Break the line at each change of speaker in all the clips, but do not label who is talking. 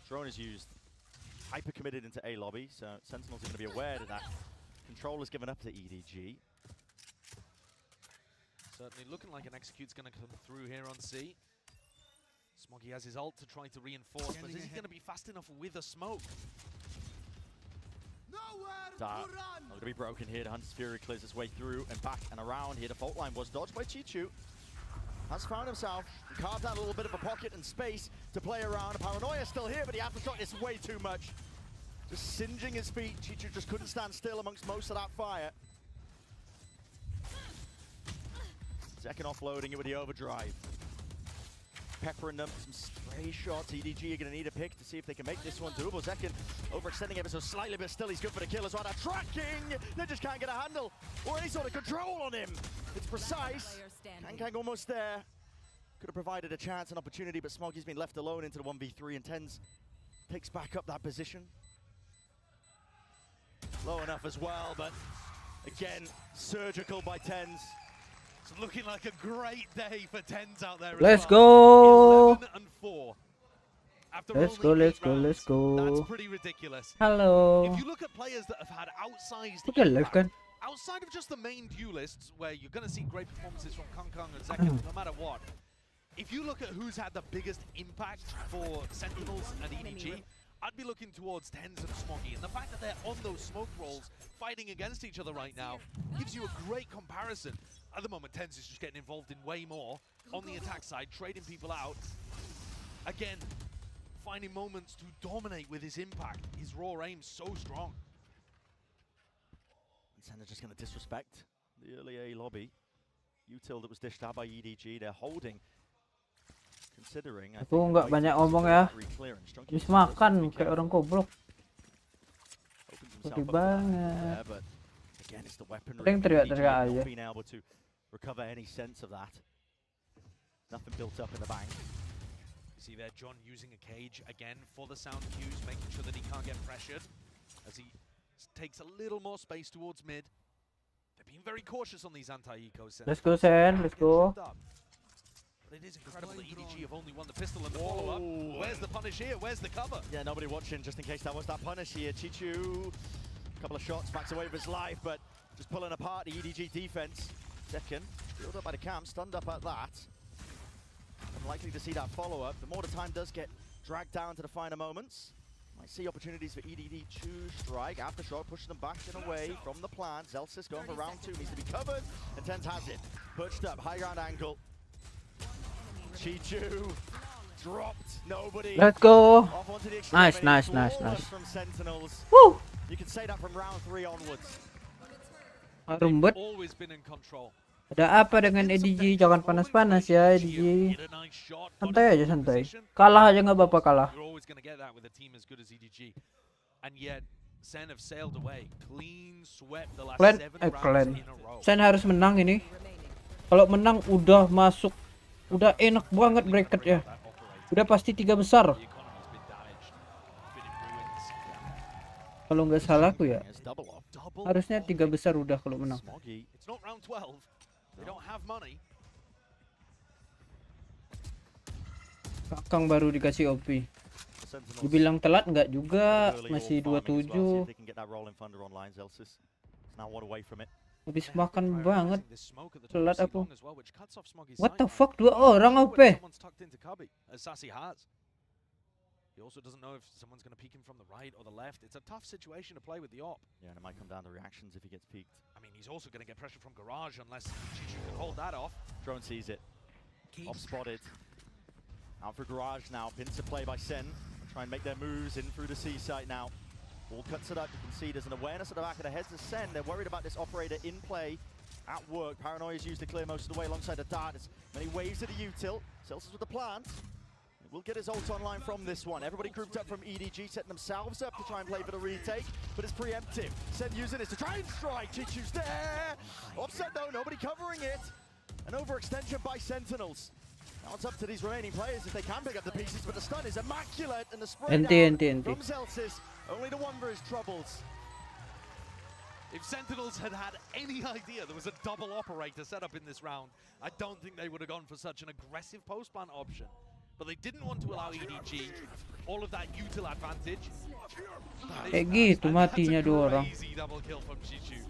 Drone is used, hyper committed into A lobby, so Sentinels are going to be aware that that control is given up to EDG.
Certainly looking like an execute's going to come through here on C. Smoggy has his ult to try to reinforce, but is he going to be fast enough with a smoke?
Dart not going to be broken here. The Hunter's Fury clears its way through and back and around here. The fault line was dodged by Cityyy. Has found himself and carved out a little bit of a pocket and space to play around. Paranoia still here, but the aftershock is way too much. Just singeing his feet. Cityyy just couldn't stand still amongst most of that fire. Second offloading it with the overdrive. Peppering them, some stray shots. EDG are going to need a pick to see if they can make this one doable. Zekin overextending ever so slightly, but still he's good for the kill as well. They're tracking! They just can't get a handle or any sort of control on him. It's precise. Kang almost there. Could have provided a chance, an opportunity, but Smoggy's been left alone into the 1v3 and TenZ picks back up that position. Low enough as well, but again, surgical by TenZ.
It's looking like a great day for TenZ out there.
Let's
as well.
go.
11 and 4. After
Let's
only
go, let's
8
go,
rounds,
let's go.
That's pretty ridiculous.
Hello.
If you look at players that have had outsized
Look at
impact,
Lifkin.
outside of just the main duelists, where you're going to see great performances from Kong and Zekin, no matter what. If you look at who's had the biggest impact for Sentinels and EDG, I'd be looking towards TenZ and Smoggy. And the fact that they're on those smoke rolls, fighting against each other right now, gives you a great comparison. At the moment, TenZ is just getting involved in way more on the attack side, trading people out. Again, finding moments to dominate with his impact. His raw aim's so strong.
And Senna just going to disrespect the early A lobby. Util that was dished out by EDG, they're holding. Considering, I
Aku nggak banyak ngomong ya. Habis makan kayak orang goblok. Sedih banget. Paling teriak-teriak aja.
Recover any sense of that. Nothing built up in the bank.
You see there, John using a cage again for the sound cues, making sure that he can't get pressured as he takes a little more space towards mid. They're being very cautious on these anti-eco sets.
Let's go, Sen. Let's go.
But it is incredible that EDG have only won the pistol and the follow-up. Where's the punish here? Where's the cover?
Yeah, nobody watching, just in case that was that punish here. Cityyy, a couple of shots, backs away with his life, but just pulling apart the EDG defense. Second, built up by the camp, stunned up at that. Unlikely to see that follow-up. The more the time does get dragged down to the finer moments. Might see opportunities for EDG to strike. Aftershock pushing them back and away from the plant. Zelsis going for round 2, needs to be covered. And TenZ has it. Perched up, high ground angle. Cityyy dropped, nobody.
Let's go. Nice.
From Sentinels.
Woo.
You can say that from round 3 onwards.
Rumbut.
Always been in control.
Ada apa dengan EDG? Jangan panas-panas ya EDG. Santai aja, santai. Kalah aja nggak apa-apa kalah.
You're always going to get that with a team as good as EDG. And yet, Sen have sailed away. Clean swept the last 7 rounds in a row.
Sen harus menang ini. Kalau menang udah masuk. Udah enak banget bracket ya. Udah pasti 3 besar. Kalau nggak salah aku ya. Harusnya 3 besar udah kalau menang. Kakang baru dikasih OP. Dibilang telat nggak juga, masih 27. Habis makan banget. Telat aku. What the fuck, 2 orang OP.
He also doesn't know if someone's going to peek him from the right or the left. It's a tough situation to play with the op.
Yeah, and it might come down to reactions if he gets peeked.
I mean, he's also going to get pressure from Garage unless Cityyy can hold that off.
Drone sees it. Off spotted. Out for Garage now. Pincer play by Sen. Try and make their moves in through the C site now. Ball cuts it up. You can see there's an awareness at the back of the heads of Sen. They're worried about this operator in play. At work. Paranoia is used to clear most of the way alongside the Dart. There's many waves of the util. Celsius with the plant. We'll get his ult online from this one. Everybody grouped up from EDG, setting themselves up to try and play for the retake, but it's preemptive. Sen using this to try and strike. Cityyy's there. Offset though, nobody covering it. An overextension by Sentinels. Now it's up to these remaining players if they can pick up the pieces, but the stun is immaculate and the spray down from Zelsis. Only the Wonder is troubles.
If Sentinels had had any idea there was a double operator set up in this round, I don't think they would have gone for such an aggressive post plant option. But they didn't want to allow EDG all of that util advantage.
Kayak gitu
And
matinya
that's a
dua orang.
crazy double kill from Cityyuuu.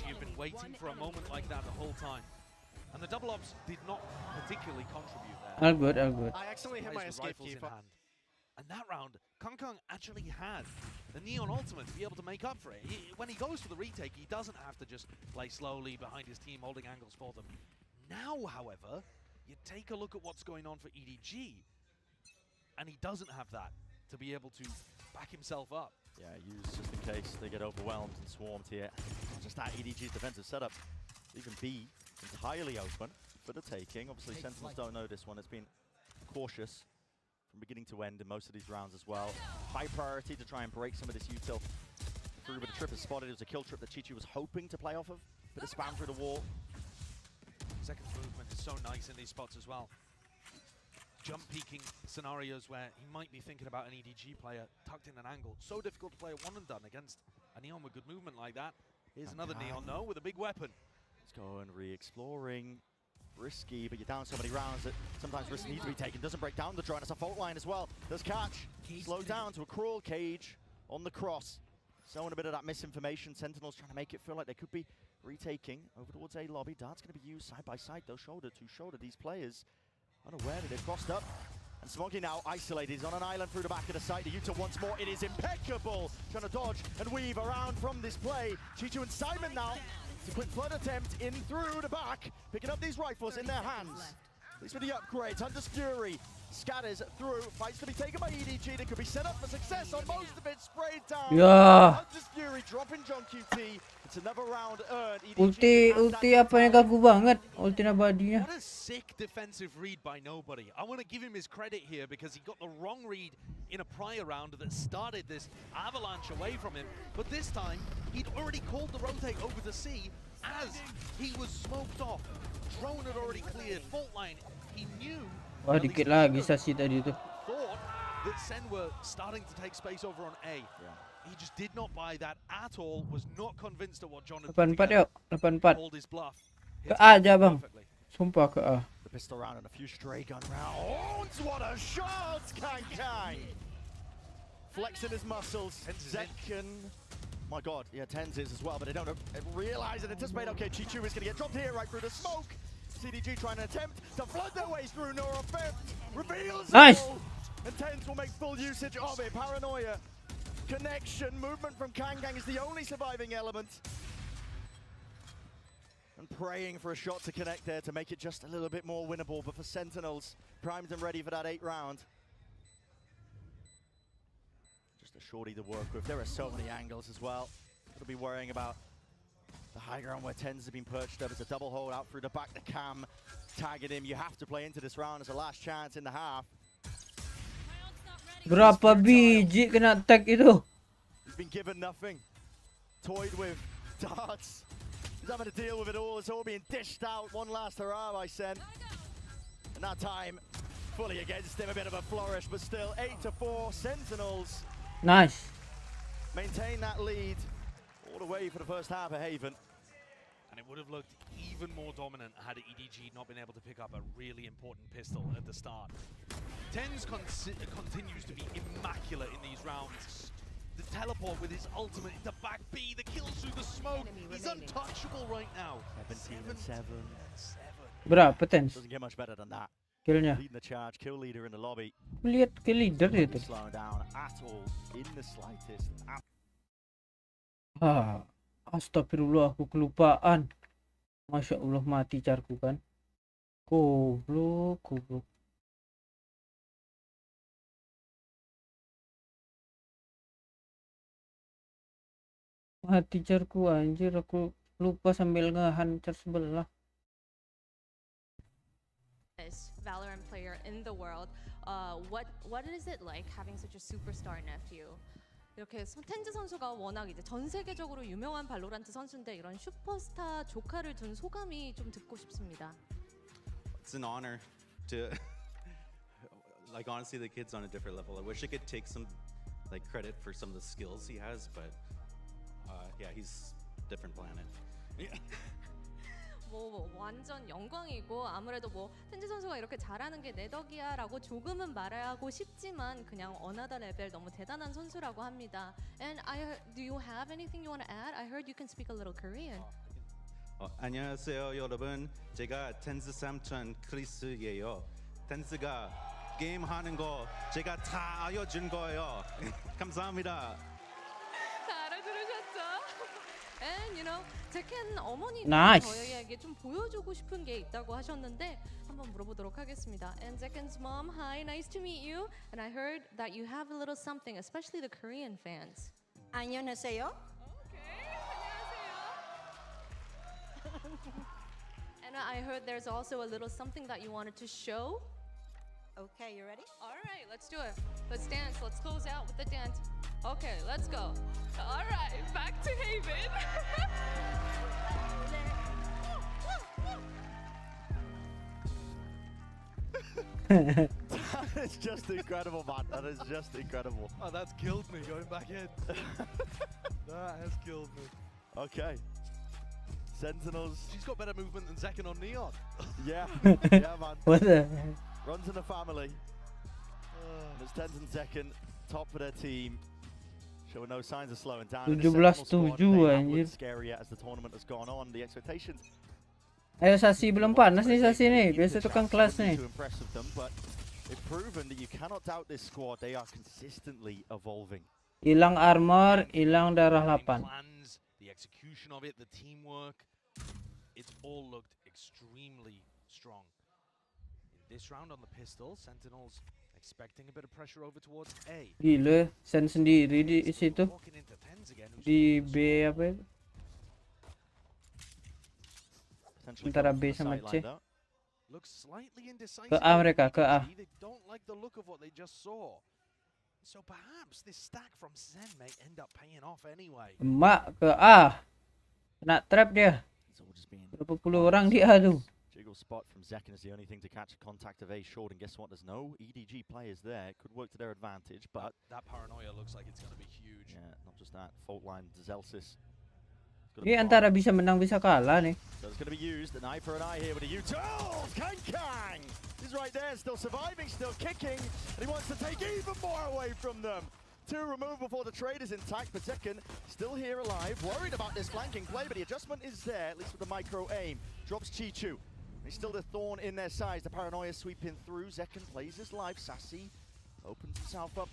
You've been waiting for a moment like that the whole time. And the double ops did not particularly contribute there.
All good, all good.
I accidentally hit my
Players with
escape
rifles
key.
in hand. And that round, Kong actually had the Neon ultimate to be able to make up for it. When he goes for the retake, he doesn't have to just play slowly behind his team, holding angles for them. Now, however, you take a look at what's going on for EDG, and he doesn't have that to be able to back himself up.
Yeah, use just in case they get overwhelmed and swarmed here. Just that EDG's defensive setup. Even B entirely open for the taking. Obviously, Sentinels don't know this one. It's been cautious from beginning to end in most of these rounds as well. High priority to try and break some of this util through, but the trip is spotted. It was a kill trip that Cityyuuu was hoping to play off of. Bit of spam through the wall.
Second movement is so nice in these spots as well. Jump peeking scenarios where he might be thinking about an EDG player tucked in an angle. So difficult to play a one and done against a Neon with good movement like that. Here's another Neon though with a big weapon.
Let's go and re-exploring. Risky, but you're down so many rounds that sometimes risks need to be taken. Doesn't break down the drone. It's a fault line as well. Does catch. Slow down to a crawl cage on the cross. Sowing a bit of that misinformation. Sentinels trying to make it feel like they could be retaking over towards A lobby. Dart's going to be used side by side though, shoulder to shoulder. These players unaware that they've crossed up. And Smoggy now isolated. He's on an island through the back of the site. The Utah once more. It is impeccable. Trying to dodge and weave around from this play. Cityyuuu and Simon now. It's a quick flood attempt in through the back. Picking up these rifles in their hands. These for the upgrades. Hunter's Fury scatters through. Fights to be taken by EDG. They could be set up for success on most of it. Sprayed down.
Yeah.
Hunter's Fury dropping John QT. It's another round earned.
Ulti apa yang ganggu banget. Ulti nabadinya.
What a sick defensive read by nobody. I want to give him his credit here because he got the wrong read in a prior round that started this avalanche away from him. But this time, he'd already called the rotate over to C as he was smoked off. Drone had already cleared. Fault line, he knew.
Wah, dikit lagi Sasi tadi tu.
Thought that Sen were starting to take space over on A.
Yeah.
He just did not buy that at all. Was not convinced of what John had
84 yuk. 84.
Hold his bluff.
Ke A aja bang.
Perfectly.
Sumpah ke A.
The pistol round and a few stray gun rounds. What a shot, Kang! Flexing his muscles. Zekken. My God, yeah, Tens is as well, but they don't realize and anticipate. Okay, Cityyuuu is going to get dropped here right through the smoke. CDG trying to attempt to flood their way through. Nora Fifth reveals
Nice.
it all. And Tens will make full usage of it. Paranoia. Connection. Movement from Kang is the only surviving element. And praying for a shot to connect there to make it just a little bit more winnable. But for Sentinels, primed and ready for that 8th round. Just a shorty to work with. There are so many angles as well. Gotta be worrying about the high ground where Tens have been perched. There was a double hold out through the back. The cam tagging him. You have to play into this round as a last chance in the half.
Berapa biji kena tag itu?
He's been given nothing. Toyed with darts. He's having to deal with it all. It's all being dished out. One last hurrah by Sen. And that time, fully against him. A bit of a flourish, but still 8-4. Sentinels
Nice.
maintain that lead all the way for the first half of Haven.
And it would have looked even more dominant had EDG not been able to pick up a really important pistol at the start. Tens continues to be immaculate in these rounds. The teleport with his ultimate into back B, the kills through the smoke. He's untouchable right now.
17-7.
Berapa Tens?
Doesn't get much better than that.
Killnya.
Leading the charge, kill leader in the lobby.
Lihat ke leader dia tadi.
Slowing down at all in the slightest.
Ah, astagfirullah aku kelupaan. Masya Allah mati carku kan. Goblok, goblok. Mati carku anjir, aku lupa sambil ngehancar sebelah.
Valorant player in the world. What is it like having such a superstar nephew? 이렇게 텐즈 선수가 워낙 이제 전 세계적으로 유명한 발로란트 선수인데 이런 슈퍼스타 조카를 둔 소감이 좀 듣고 싶습니다.
It's an honor to like honestly the kid's on a different level. I wish I could take some like credit for some of the skills he has, but yeah, he's different planet.
뭐 완전 영광이고 아무래도 뭐 텐즈 선수가 이렇게 잘하는 게 내 덕이야라고 조금은 말하고 싶지만 그냥 어나더 레벨 너무 대단한 선수라고 합니다. And do you have anything you want to add? I heard you can speak a little Korean.
안녕하세요 여러분. 제가 텐스 삼촌 크리스예요. 텐스가 게임 하는 거 제가 다 알려준 거예요. 감사합니다.
다 알아들으셨죠? And you know, 제켄 어머니가
Nice.
저희에게 좀 보여주고 싶은 게 있다고 하셨는데 한번 물어보도록 하겠습니다. And Zeken's mom, hi, nice to meet you. And I heard that you have a little something, especially the Korean fans.
안녕하세요.
Okay, 안녕하세요. And I heard there's also a little something that you wanted to show.
Okay, you ready?
All right, let's do it. Let's dance. Let's close out with the dance. Okay, let's go. All right, back to Haven.
That is just incredible, man. That is just incredible.
Oh, that's killed me going back in. That has killed me.
Okay. Sentinels.
She's got better movement than Zekken on Neon.
Yeah. Yeah, man.
What the?
Runs in the family. And it's Tens and Zekken, top of their team. Showing no signs of slowing down. And the
17-7
Sentinel squad, they have
anjir.
looked scarier as the tournament has gone on. The expectations
Ayo Sasi belum panas nih Sasi nih. Biasa tukang kelas
wouldn't be
nih.
too impressive them, but they've proven that you cannot doubt this squad. They are consistently evolving.
Hilang armor, hilang darah
Game
8.
plans, the execution of it, the teamwork, it's all looked extremely strong. In this round on the pistol, Sentinels expecting a bit of pressure over towards A.
Gila, Sen sendiri di situ.
Walking into Tens again, who's
Di
got
B apa itu?
Potentially
Antara
going
B
from the
sama
sideline
C.
though.
looks slightly indecisive.
Ke A mereka, ke A.
They don't like the look of what they just saw. So perhaps this stack from Zen may end up paying off anyway.
Emak ke A. Kena trap dia.
It's all just being
Berapa puluh orang di A tuh.
jiggle spot from Zekken is the only thing to catch contact of A short, and guess what? There's no EDG players there. It could work to their advantage, but
That paranoia looks like it's going to be huge.
yeah, not just that. Fault line Zelsis.
Ini antara bisa menang bisa kalah nih.
So it's going to be used, an eye for an eye here with a U-turn. Oh, Kang! He's right there, still surviving, still kicking, and he wants to take even more away from them. 2 removed before the trade is intact, but Zekken still here alive, worried about this flanking play, but the adjustment is there, at least with the micro aim. Drops Chichu. He's still the thorn in their sides, the paranoia sweeping through. Zekken plays his life, Sassy opens himself up.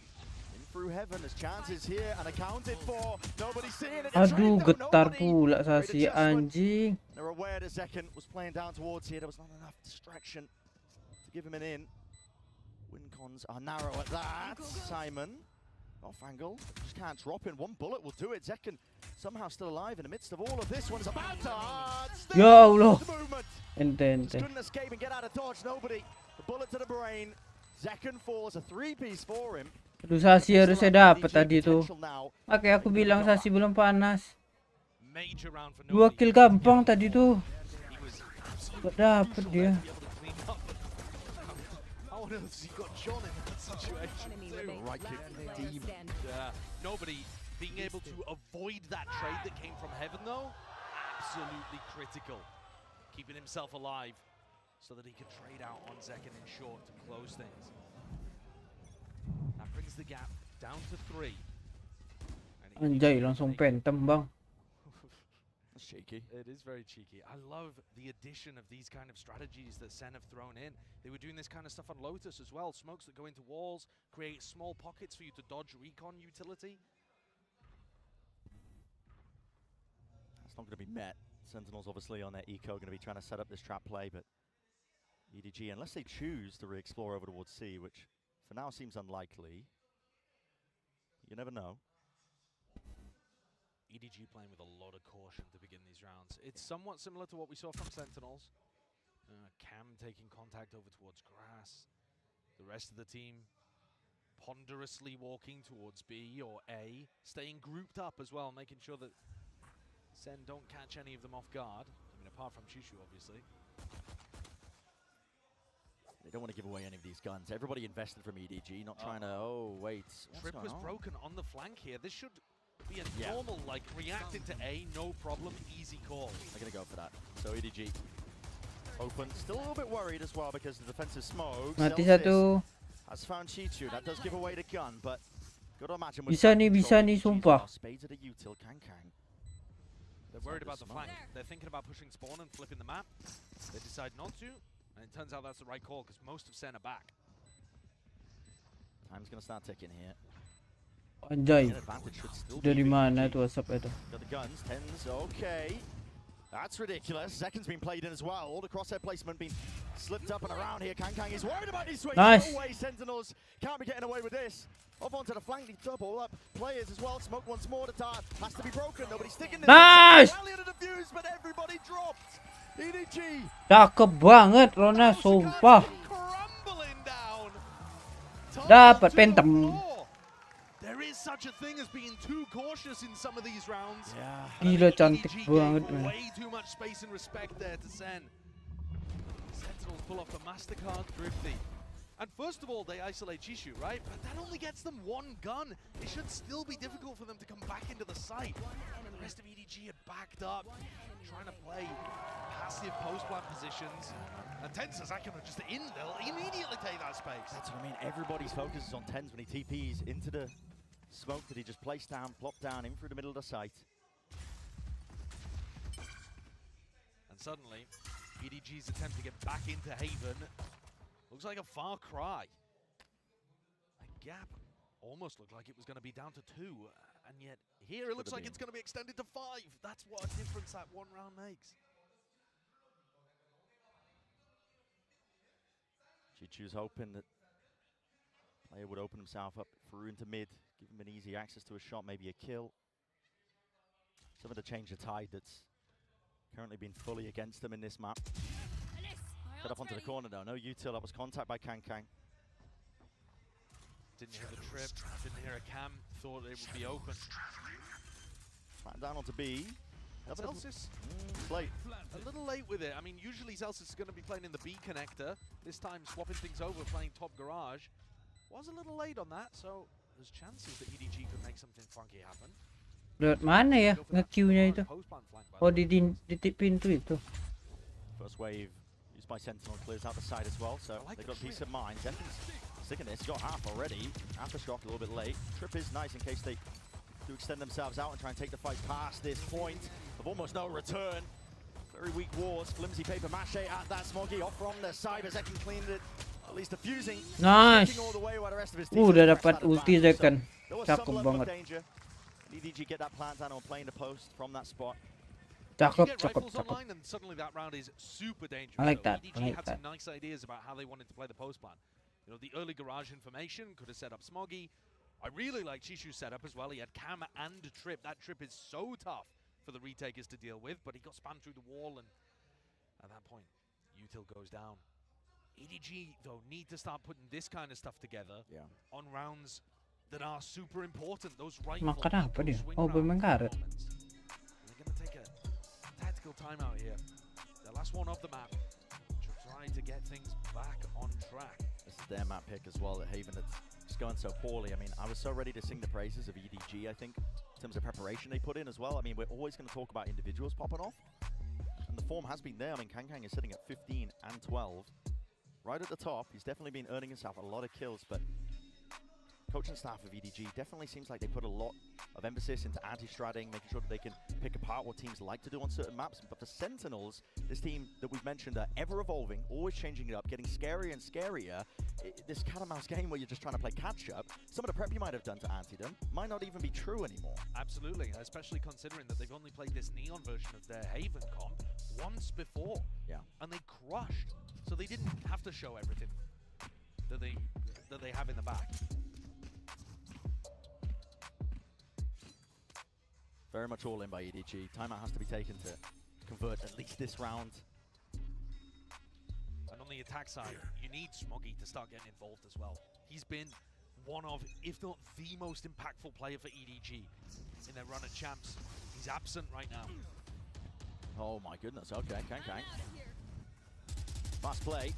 In through heaven, there's chances here and accounted for. Nobody's seeing it.
Aduh, getar pula Sasi anjing.
They're aware that Zekken was playing down towards here. There was not enough distraction to give him an in. Win cons are narrow at that. Simon, not Fangle, just can't drop in. 1 bullet will do it. Zekken somehow still alive in the midst of all of this. One's about to still
Ya Allah.
the movement.
Ente.
Just couldn't escape and get out of dodge. Nobody. The bullet to the brain. Zekken falls. A 3-piece for him.
Aduh, Sasi harusnya dapat tadi tuh. Oke, aku bilang Sasi belum panas.
Major round for
2 kill gampang tadi tuh.
He was
Gak dapet dia.
How on earth has he got John in that situation?
Right kick from the team.
Nobody being able to avoid that trade that came from heaven though, absolutely critical. Keeping himself alive so that he can trade out on Zekken in short to close things. That brings the gap down to 3.
Anjay, langsung phantom bang.
That's cheeky.
It is very cheeky. I love the addition of these kind of strategies that Sen have thrown in. They were doing this kind of stuff on Lotus as well. Smokes that go into walls, create small pockets for you to dodge recon utility.
That's not going to be met. Sentinels obviously on their eco going to be trying to set up this trap play, but EDG, unless they choose to re-explore over towards C, which for now seems unlikely, you never know.
EDG playing with a lot of caution to begin these rounds. It's somewhat similar to what we saw from Sentinels. Cam taking contact over towards grass. The rest of the team ponderously walking towards B or A, staying grouped up as well, making sure that Sen don't catch any of them off guard. I mean, apart from Chushu, obviously.
They don't want to give away any of these guns. Everybody invested from EDG, not trying to, oh, wait.
Trip was broken on the flank here. This should be a normal, like, reacting to A, no problem, easy call.
They're going to go for that. So EDG open. Still a little bit worried as well because the defensive smoke.
Mati
Celsius
satu.
has found Cityyy. That does give away the gun, but got to imagine
Bisa nih, sumpah.
Spades at a util, Kang.
They're worried about the flank. They're thinking about pushing spawn and flipping the map. They decide not to, and it turns out that's the right call because most of Sen are back.
Time's going to start ticking here.
Anjay.
Advantage should still
Dari
be
mana tu asap itu?
Got the guns, tens, okay. That's ridiculous. Second's been played in as well. All the crosshair placement being slipped up and around here. Kang is worried about these swings.
Nice.
No way, Sentinels can't be getting away with this. Off onto the flank, they double up players as well. Smoke once more. The dart has to be broken. Nobody's sticking this.
Nice.
Rally on the defuse, but everybody dropped. EDG.
Cakep banget, Rona, sumpah.
Crumbling down.
Dapat pentem.
There is such a thing as being too cautious in some of these rounds.
Yeah.
Gila cantik
EDG
banget.
gave way too much space and respect there to Sen. Sentinels pull off the MasterCard Thrifty. And first of all, they isolate Cityyy, right? But that only gets them one gun. It should still be difficult for them to come back into the site. And the rest of EDG are backed up, trying to play passive post-plant positions. And Tens are just in, they'll immediately take that space.
That's what I mean. Everybody's focus is on tens when he TPs into the smoke that he just placed down, plopped down in through the middle of the site.
And suddenly, EDG's attempt to get back into Haven looks like a far cry. A gap almost looked like it was going to be down to 2, and yet here it looks like it's going to be extended to 5. That's what a difference that one round makes.
Cityyy's hoping that player would open himself up through into mid, give him an easy access to a shot, maybe a kill. Something to change the tide that's currently been fully against them in this map. Cut up onto the corner though, no util, that was contact by Kang.
Didn't hear the trip, didn't hear a cam, thought it would be open.
Flat down onto B.
Celsius,
Late.
a little late with it. I mean, usually Celsius is going to be playing in the B connector. This time swapping things over, playing top garage. Was a little late on that, so there's chances that EDG could make something funky happen.
Lewat mana ya nge-Q-nya itu? Oh, di pintu itu.
First wave used by Sentinel clears out the side as well, so they've got peace of mind. Zekin's sticking this, got half already. Aftershock a little bit late. Trip is nice in case they do extend themselves out and try and take the fight past this point of almost no return. Very weak wars, flimsy paper mache at that Smoggy off from the side, but Zekin cleaned it, at least diffusing.
Nice.
All the way while the rest of his team
Udah dapat ulti Zekin. Cakep banget.
EDG get that plant down or playing the post from that spot.
Cakep,
Get
cakep,
rifles
cakep.
online, and suddenly that round is super dangerous.
I like
So
that, I
EDG
like
had
that.
some nice ideas about how they wanted to play the post plan. You know, the early garage information could have set up Smoggy. I really like Cityyy's setup as well. He had cam and trip. That trip is so tough for the retakers to deal with, but he got spammed through the wall, and at that point, util goes down. EDG, though, need to start putting this kind of stuff together on rounds that are super important. Those rifles,
Makan apa dia?
swing
Oh,
round
bermain karet.
moments. They're going to take a tactical timeout here. The last one of the map to try to get things back on track.
This is their map pick as well at Haven that's just going so poorly. I mean, I was so ready to sing the praises of EDG, I think, in terms of preparation they put in as well. I mean, we're always going to talk about individuals popping off. And the form has been there. I mean, Kang is sitting at 15 and 12. Right at the top, he's definitely been earning himself a lot of kills, but coaching staff of EDG definitely seems like they put a lot of emphasis into anti-stratting, making sure that they can pick apart what teams like to do on certain maps. But for Sentinels, this team that we've mentioned are ever-evolving, always changing it up, getting scarier and scarier. This cat and mouse game where you're just trying to play catch-up, some of the prep you might have done to anti them might not even be true anymore.
Absolutely, especially considering that they've only played this Neon version of their Haven comp once before.
Yeah.
And they crushed, so they didn't have to show everything that they have in the back.
Very much all in by EDG. Timeout has to be taken to convert at least this round.
And on the attack side, you need Smoggy to start getting involved as well. He's been one of, if not the most impactful player for EDG in their run at champs. He's absent right now.
Oh my goodness, okay, Kang. Fast play,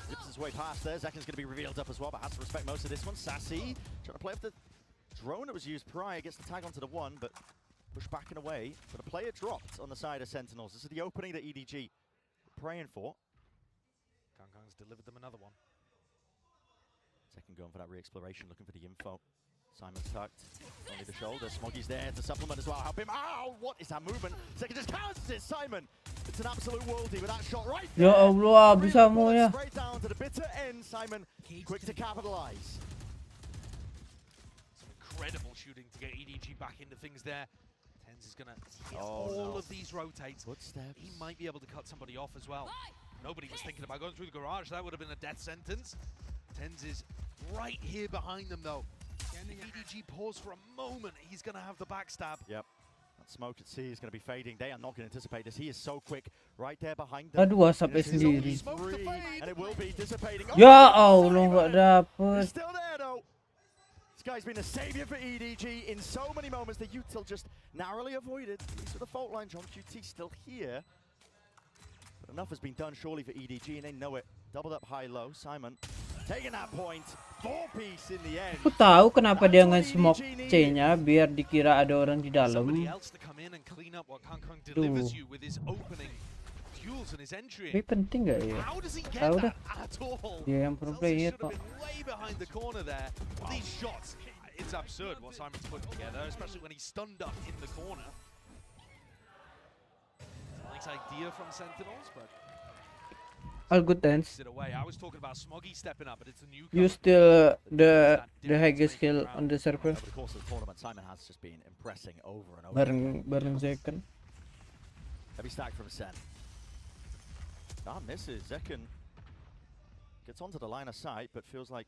zips his way past there. Zekin's going to be revealed up as well, but has to respect most of this one. Sassy, trying to play off the drone that was used prior gets the tag onto the one, but pushed back and away. But a player dropped on the side of Sentinels. This is the opening that EDG praying for.
Kangkang's delivered them another one.
Second going for that re-exploration, looking for the info. Simon's tucked, only the shoulder. Smoggy's there to supplement as well, help him. Ow, what is that movement? Second just counters it, Simon. It's an absolute worldie with that shot right there.
Ya Allah, bisa mo ya.
Straight down to the bitter end, Simon. Quick to capitalize.
Some incredible shooting to get EDG back into things there. Tens is gonna hit
Oh,
all
no.
of these rotates.
Footsteps.
He might be able to cut somebody off as well. Nobody was thinking about going through the garage. That would have been a death sentence. Tens is right here behind them though. If EDG pause for a moment, he's gonna have the backstab.
Yep. That smoke at C is going to be fading. They are not going to anticipate this. He is so quick right there behind them.
Aduh, asap
And it is only
sendiri.
three, and it will be dissipating.
Ya
Oh,
Allah, nggak
Simon!
dapet.
He's still there though. This guy's been a savior for EDG in so many moments. The util just narrowly avoided. He's with the fault line. John QT still here. But enough has been done surely for EDG, and they know it. Doubled up high-low. Simon taking that point. 4-piece in the end.
Aku tahu kenapa dia nge-smoke C-nya biar dikira ada orang di dalam.
Somebody else to come in and clean up what Kangkang delivers you with his opening duels and his entry.
Tapi penting nggak ya?
How does he get
Tahu
that
dah.
at all?
Dia yang pro
Celsius
player
should have
kok.
been way behind the corner there. These shots, it's absurd what Simon's putting together, especially when he's stunned up in the corner. Nice idea from Sentinels, but
All good dance.
it away. I was talking about Smoggy stepping up, but it's a new.
You still the highest skill on the server.
Over the course of the tournament, Simon has just been impressing over and over.
Bareng Zekken.
Heavy stack from Sen. Ah, misses. Zekken gets onto the line of sight, but feels like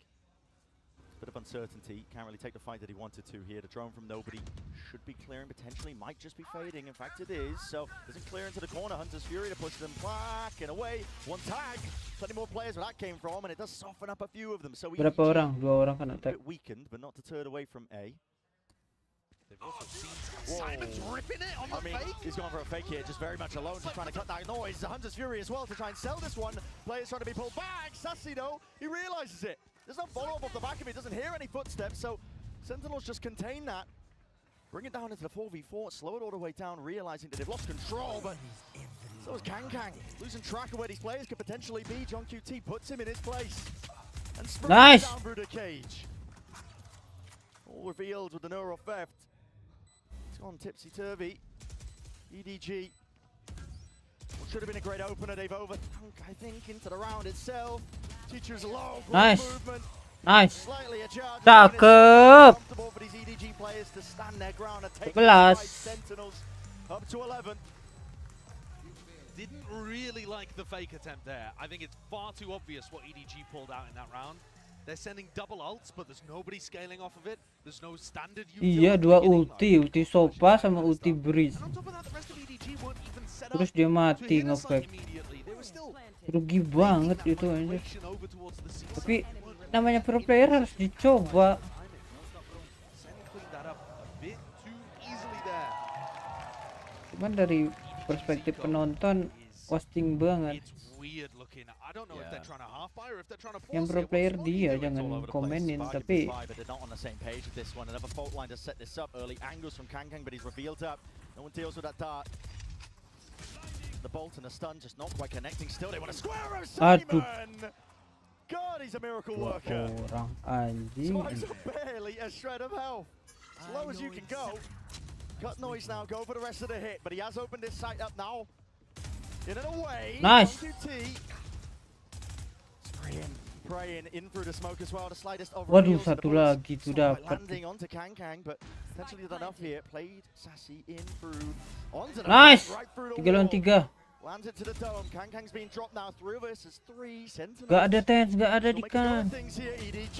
a bit of uncertainty. Can't really take the fight that he wanted to here. The drone from nobody should be clearing potentially. Might just be fading. In fact, it is. So doesn't clear into the corner. Hunter's Fury to push them back and away. One tag. Plenty more players where that came from, and it does soften up a few of them. So
Berapa
EDG
orang? 2 orang kan
a
attack.
bit weakened, but not deterred away from A.
They've also seen
Whoa.
Simon's ripping it on
I
the
mean,
fake.
he's going for a fake here, just very much alone, just trying to cut that noise. The Hunter's Fury as well to try and sell this one. Players trying to be pulled back. Sassy though, he realizes it. There's no follow-up off the back of it, doesn't hear any footsteps, so Sentinels just contain that. Bring it down into the 4v4, slow it all the way down, realizing that they've lost control, but so is Kangkang. Losing track of where these players could potentially be. John QT puts him in his place. And springs
Nice.
down through the cage. All revealed with the neural theft. It's gone tipsy-turvy. EDG. What should have been a great opener, they've overthunk, I think, into the round itself. Teacher's low.
Nice.
Movement.
Nice.
Slightly a charge.
Cakep.
Comfortable for these EDG players to stand their ground and take
11.
Sentinels up to 11.
Didn't really like the fake attempt there. I think it's far too obvious what EDG pulled out in that round. They're sending double ults, but there's nobody scaling off of it. There's no standard util
Iya,
at the
2
beginning.
ulti Sopa sama ulti Breeze.
And on top of that, the rest of EDG weren't even set
Terus
up
dia
to
mati
hit us
nge-fake.
immediately. They were still
Rugi
making
banget
that
itu anjir.
migration over towards the sea.
Tapi namanya pro player harus dicoba.
Sen cleaned that up a bit too easily there.
Cuman dari perspektif penonton costing banget.
It's weird looking. I don't know if they're
Yeah.
trying to half buy or if they're trying to
Yang
force
pro
it.
player
What's Smoggy
dia
doing?
jangan
All over the place.
komenin,
Bargain
tapi
for five, but they're not on the same page with this one. Another fault line to set this up. Early angles from Kangkang, but he's revealed up. No one deals with that dart. The bolt and the stun just not quite connecting. Still, they want to square him.
Aduh.
Simon! God, he's a miracle
2
worker.
orang anjing.
Twice barely a shred of health. As low as you can go. Cut noise now, go for the rest of the hit, but he has opened his sight up now. In and away.
Nice.
QT. Praying in through the smoke as well. The slightest of
Waduh,
reveals and the
satu
bullets
lagi tuh
sort of
dapat.
landing onto Kangkang, but potentially done enough here. Played Sassy in through onto the
Nice.
right through the
3 lawan
wall.
3.
Lands it to the dome. Kangkang's being dropped now. 3 versus 3. Sentinels.
Gak ada Tens, gak ada
Still making good
Dikan.
things here, EDG.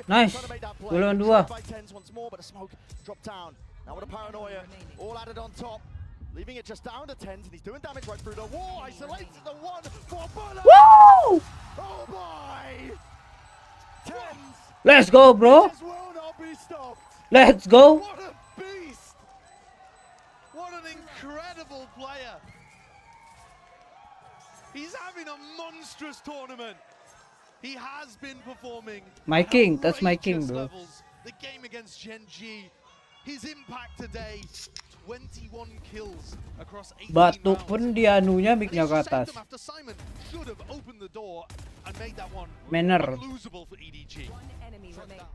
Nice.
Trying to make that play.
2 lawan 2.
Tried by Tens once more, but the smoke dropped down. Now with a paranoia, all added on top. Leaving it just down to Tens, and he's doing damage right through the wall. Isolates the 1 for bullet.
Woo!
Oh boy! Tens.
Let's go, bro.
Just will not be stopped.
Let's go.
What a beast! What an incredible player! He's having a monstrous tournament. He has been performing
My king, that's my king,
outrageous
bro.
levels the game against Genji. His impact today, 21 kills across 18
Batu
rounds.
pun dia anunya
And
mic-nya
it's
ke
just saved
atas.
them after Simon should have opened the door and made that one
Manner.
unlosable for EDG.
One enemy remaining.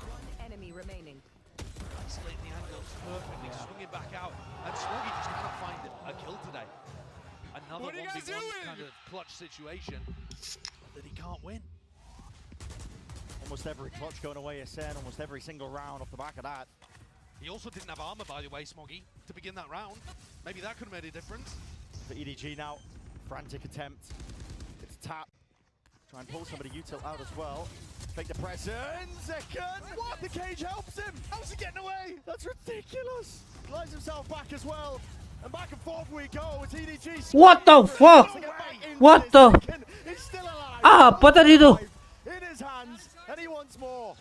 One enemy remaining.
Isolating the angle perfectly, swung it back out, and Smoggy just cannot find a kill today. Another 1v1 kind of clutch situation that he can't win.
Almost every clutch going away is Sen, almost every single round off the back of that.
He also didn't have armor, by the way, Smoggy, to begin that round. Maybe that could have made a difference.
For EDG now, frantic attempt. It's tap. Try and pull somebody util out as well. Fake the presence. Second. What? The cage helps him. How's he getting away? That's ridiculous. Glides himself back as well. And back and forth we go. It's EDG.
What the fuck? What the?
He's still alive.
Ah, apa tadi tu?
In his hands, and he wants more.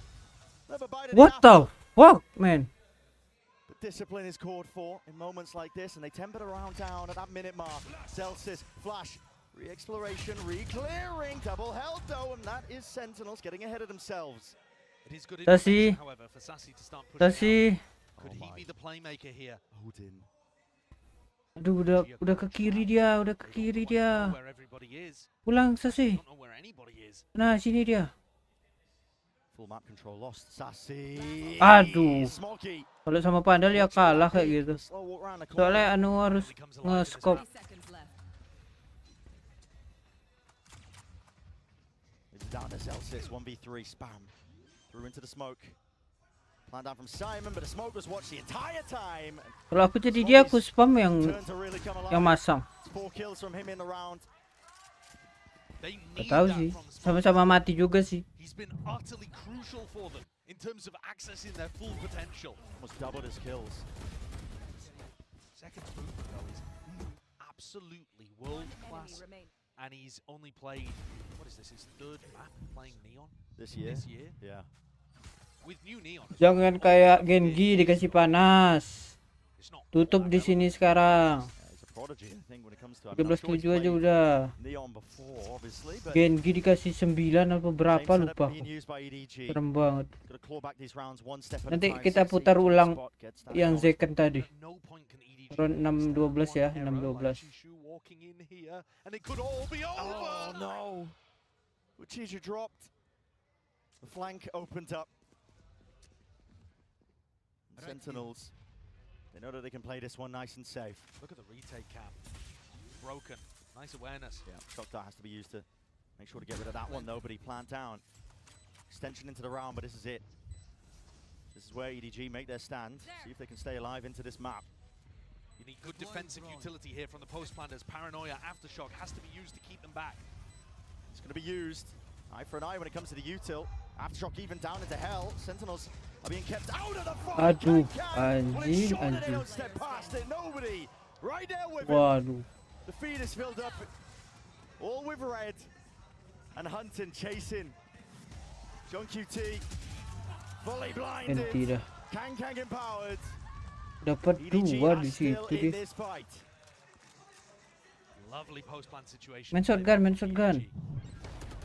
Never bite
What the fuck, man?
But discipline is called for in moments like this, and they tempered around down at that minute mark. Celsius, flash, re-exploration, re-clearing, double held though, and that is Sentinels getting ahead of themselves.
It is good
Sassy.
information, however, for Sassy to start pushing
Sassy.
out. Could he be the playmaker here?
Odin.
Aduh, udah ke kiri dia, udah ke kiri dia.
Where everybody is.
Pulang Sassy.
Don't know where anybody is.
Nah, sini dia.
Full map control lost. Sassy.
Aduh.
Smoggy.
Kalau sama Pandal ya kalah kayak gitu.
Slow walk around the corner.
Soalnya anu harus nge-scope.
30 seconds left.
It's down to Celsius. 1v3 spam. Through into the smoke. Plan down from Simon, but the smoke was watched the entire time.
Kalau aku jadi dia, aku spam yang
Turn to really come alive.
masang.
4 kills from him in the round.
They
Gak
need
tahu
that
sih,
from Smoggy.
sama-sama mati juga sih.
He's been utterly crucial for them in terms of accessing their full potential.
Almost doubled his kills.
Second movement though is absolutely world
Enemy
class,
remain.
and he's only played, what is this, his third map playing Neon
This year?
this year?
Yeah.
With new Neon. as well.
Jangan kayak Genji dikasih panas.
It's not
Tutup di sini sekarang.
Yeah, he's a prodigy, I think, when it comes to...
13-7 aja udah.
Neon before, obviously, but...
Genji dikasih 9 atau berapa
same
lupa
setup
aku.
being used by EDG.
Serem banget.
Gotta claw back these rounds one step at a
Nanti
time.
kita
Sassy
putar
to
ulang
spot, gets that
yang
bonus.
second tadi.
At no point can EDG
Round
miss
6-12 ya,
one hero
6-12.
like Shishu walking in here, and it could all be over.
Oh no! Uchija dropped. The flank opened up. Sentinels. They know that they can play this one nice and safe.
Look at the retake cam. Broken. Nice awareness.
Yeah, shock dart has to be used to make sure to get rid of that one though, but he planned down. Extension into the round, but this is it. This is where EDG make their stand. See if they can stay alive into this map.
You need good defensive utility here from the post planners. Paranoia, Aftershock has to be used to keep them back.
It's going to be used. Eye for an eye when it comes to the util. Aftershock even down into hell. Sentinels are being kept out of the fight.
Aduh,
Well, he's
anjing,
shot and they
anjing.
don't step past it. Nobody right there with him.
Waduh.
The feed is filled up. All with red. And hunting, chasing. John QT. Fully blinded.
Ganti dah.
Kang empowered.
Dapat
EDG
2
are
di
still
situ
in
dia.
this fight.
Lovely post plan situation.
Main shotgun, main shotgun.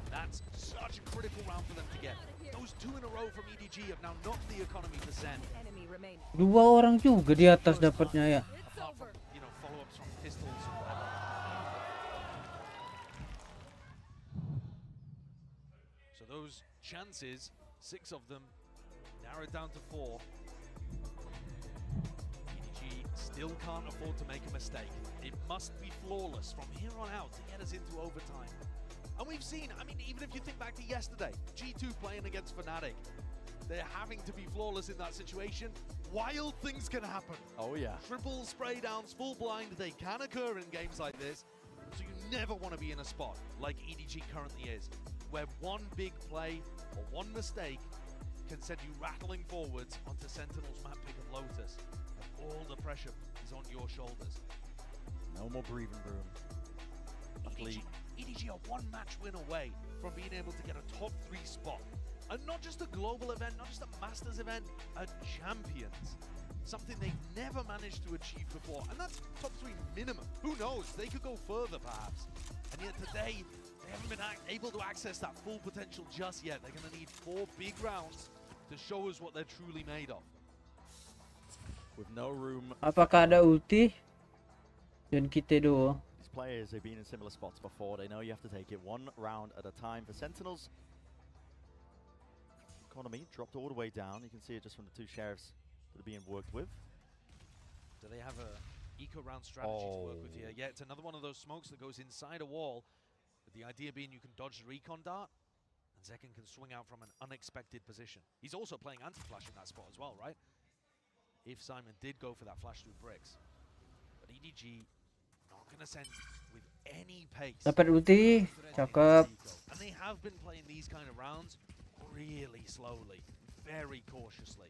That's such a critical round for them to get. Those 2 in a row from EDG have now knocked the economy to Zen.
Enemy remain.
2 orang juga di atas dapatnya ya.
Apart from, you know, follow-ups from pistols and whatever. So those chances, 6 of them, narrowed down to 4. EDG still can't afford to make a mistake. It must be flawless from here on out to get us into overtime. And we've seen, I mean, even if you think back to yesterday, G2 playing against Fnatic, they're having to be flawless in that situation. Wild things can happen.
Oh yeah.
Triple spray downs, full blind, they can occur in games like this. So you never want to be in a spot like EDG currently is, where one big play or one mistake can send you rattling forwards onto Sentinel's map pick of Lotus. And all the pressure is on your shoulders.
No more breathing room.
EDG are 1 match win away from being able to get a top 3 spot. And not just a global event, not just a Masters event, a Champions. Something they've never managed to achieve before. And that's top 3 minimum. Who knows? They could go further perhaps. And yet today, they haven't been able to access that full potential just yet. They're going to need 4 big rounds to show us what they're truly made of.
With no room.
Apakah ada ulti? Dan kita doang.
These players have been in similar spots before. They know you have to take it one round at a time. For Sentinels, economy dropped all the way down. You can see it just from the two sheriffs that are being worked with.
Do they have a eco round strategy to work with here? Yeah, it's another one of those smokes that goes inside a wall, with the idea being you can dodge the recon dart, and Zekken can swing out from an unexpected position. He's also playing anti-flash in that spot as well, right? If Simon did go for that flash through bricks. But EDG not going to send with any pace.
Dapat ulti. Cakep.
And they have been playing these kind of rounds really slowly, very cautiously.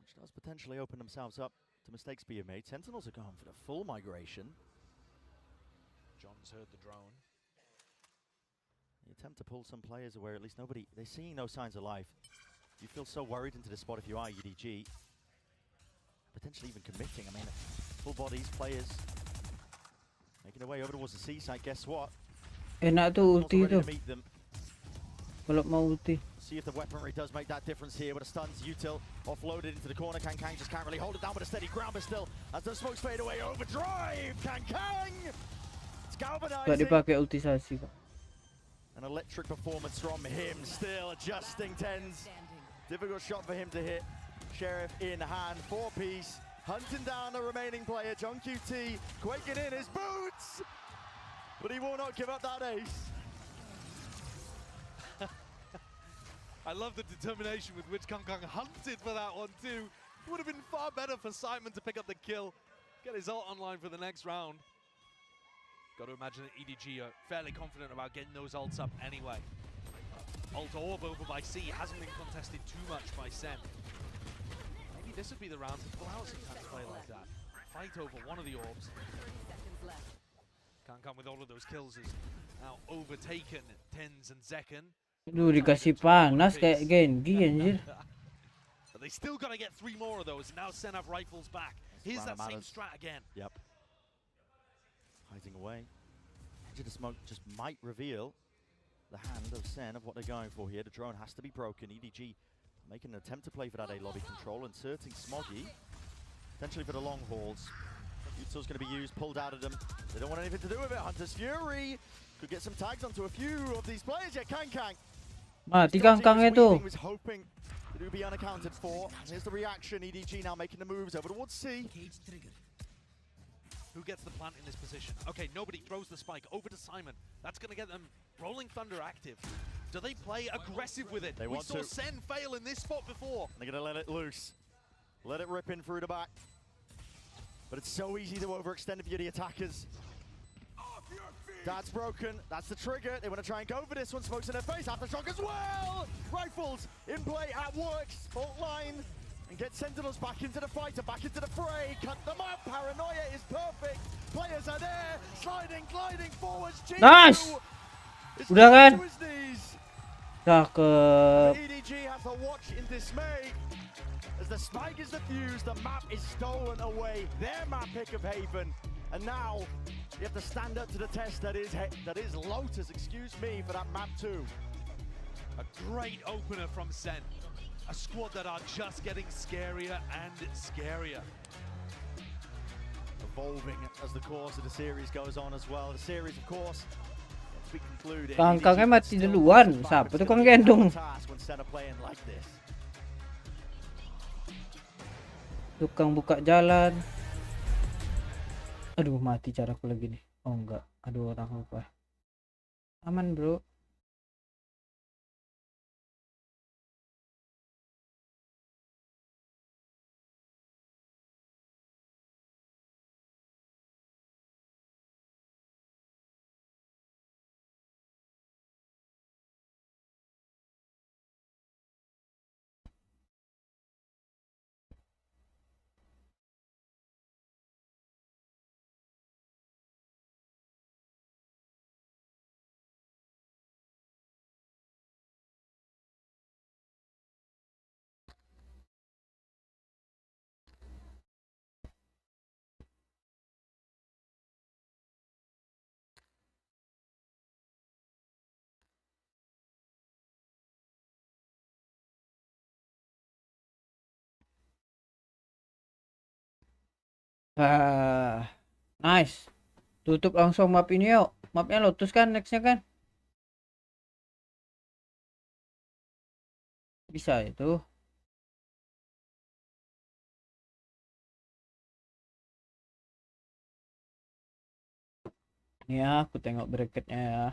Which does potentially open themselves up to mistakes being made. Sentinels are going for the full migration.
John's heard the drone.
The attempt to pull some players away, at least nobody, they're seeing no signs of life. You feel so worried into this spot if you are EDG. Potentially even committing. I mean, full bodies, players making their way over towards the seaside. Guess what?
Enak tu ulti tu.
Meet them.
Kalau mau ulti.
See if the weaponry does make that difference here with a stuns. Util offloaded into the corner. Kang just can't really hold it down with a steady ground, but still, as the smokes fade away, overdrive! Kang! It's galvanizing.
Tak dipakai ultisasi kok.
An electric performance from him, still adjusting tens. Difficult shot for him to hit. Sheriff in hand, 4-piece, hunting down the remaining player. JokiYuuuu quaking in his boots, but he will not give up that ace.
I love the determination with which Kang hunted for that one too. Would have been far better for Simon to pick up the kill, get his ult online for the next round. Got to imagine that EDG are fairly confident about getting those ults up anyway. Ult orb over by C hasn't been contested too much by Sen. Maybe this would be the round to pull out some kind of play like that. Fight over one of the orbs. Kang with all of those kills is now overtaken Tens and Zekken.
Aduh, dikasih panas kayak Genji anjir.
But they still gotta get 3 more of those. Now Sen have rifles back. Here's that same strat again.
Yep. Hiding away. Edge of the smoke just might reveal the hand of Sen of what they're going for here. The drone has to be broken. EDG making an attempt to play for that A lobby control, inserting Smoggy, potentially for the long hauls. Util's going to be used, pulled out of them. They don't want anything to do with it. Hunter's Fury could get some tags onto a few of these players. Yeah, Kang.
Mati Kang itu.
Was hoping that it would be unaccounted for. And here's the reaction. EDG now making the moves over towards C.
Who gets the plant in this position? Okay, nobody throws the spike over to Simon. That's going to get them Rolling Thunder active. Do they play aggressive with it?
They want to.
We saw Sen fail in this spot before.
They're going to let it loose. Let it rip in through the back. But it's so easy to overextend if you're the attackers. That's broken. That's the trigger. They want to try and go for this one. Smokes in their face. Aftershock as well. Rifles in play at works. Fault line. And get Sentinels back into the fight and back into the fray. Cut them up. Paranoia is perfect. Players are there. Sliding, gliding forwards.
Nice. Udah kan? Cakep.
EDG has to watch in dismay. As the spike is defused, the map is stolen away. Their map pick of Haven. And now you have to stand up to the test that is Lotus, excuse me, for that map too.
A great opener from Sen. A squad that are just getting scarier and scarier.
Evolving as the course of the series goes on as well. The series, of course, we conclude.
Kangkangnya mati duluan. Siapa tuh Kang Gendong? Tukang buka jalan. Aduh, mati caraku lagi nih. Oh enggak. Aduh, orang lupa. Aman, bro. Nice. Tutup langsung map ini yuk. Mapnya Lotus kan nextnya kan? Bisa itu. Ini ya, aku tengok bracketnya ya.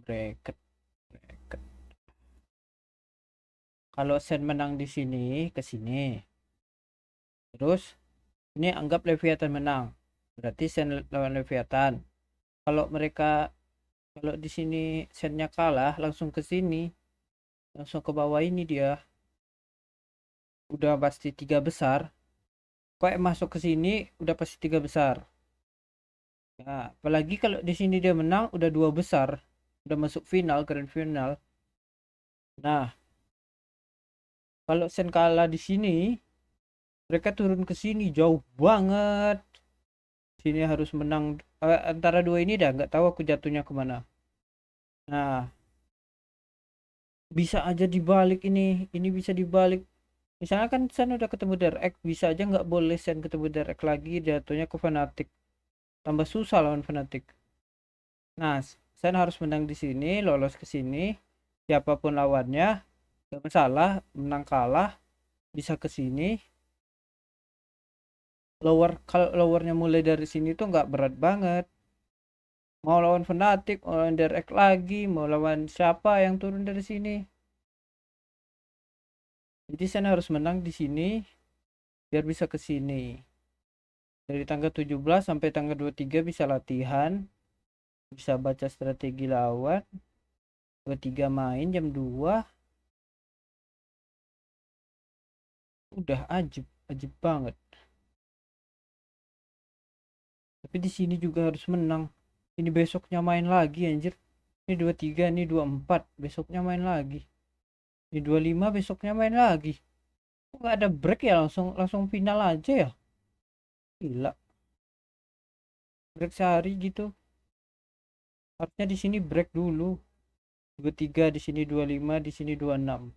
Bracket. Kalau Sen menang di sini, ke sini. Terus ini anggap Leviathan menang. Berarti Sen lawan Leviathan. Kalau kalau di sini Sennya kalah, langsung ke sini. Langsung ke bawah ini dia. Udah pasti 3 besar. Kok masuk ke sini udah pasti 3 besar. Nah, apalagi kalau di sini dia menang udah 2 besar. Udah masuk final, grand final. Nah, kalau Sen kalah di sini, mereka turun ke sini jauh banget. Sini harus menang antara dua ini dah, nggak tahu aku jatuhnya kemana. Nah, bisa aja dibalik ini bisa dibalik. Misalnya kan Sen udah ketemu Direct, bisa aja nggak boleh Sen ketemu Direct lagi, jatuhnya ke Fnatic. Tambah susah lawan Fnatic. Nah, Sen harus menang di sini, lolos ke sini. Siapapun lawannya, nggak masalah, menang kalah, bisa ke sini. Kalau lowernya mulai dari sini tuh nggak berat banget. Mau lawan Fnatic, mau lawan Direct lagi, mau lawan siapa yang turun dari sini. Jadi Sen harus menang di sini biar bisa ke sini. Dari tanggal 17 sampai tanggal 23 bisa latihan, bisa baca strategi lawan. 23 main jam 2. Udah ajib banget. Tapi di sini juga harus menang. Ini besoknya main lagi anjir. Ini 23, ini 24, besoknya main lagi. Ini 25, besoknya main lagi. Nggak ada break ya, langsung final aja ya. Gila. Break sehari gitu. Harusnya di sini break dulu. 23 di sini 25, di sini 26.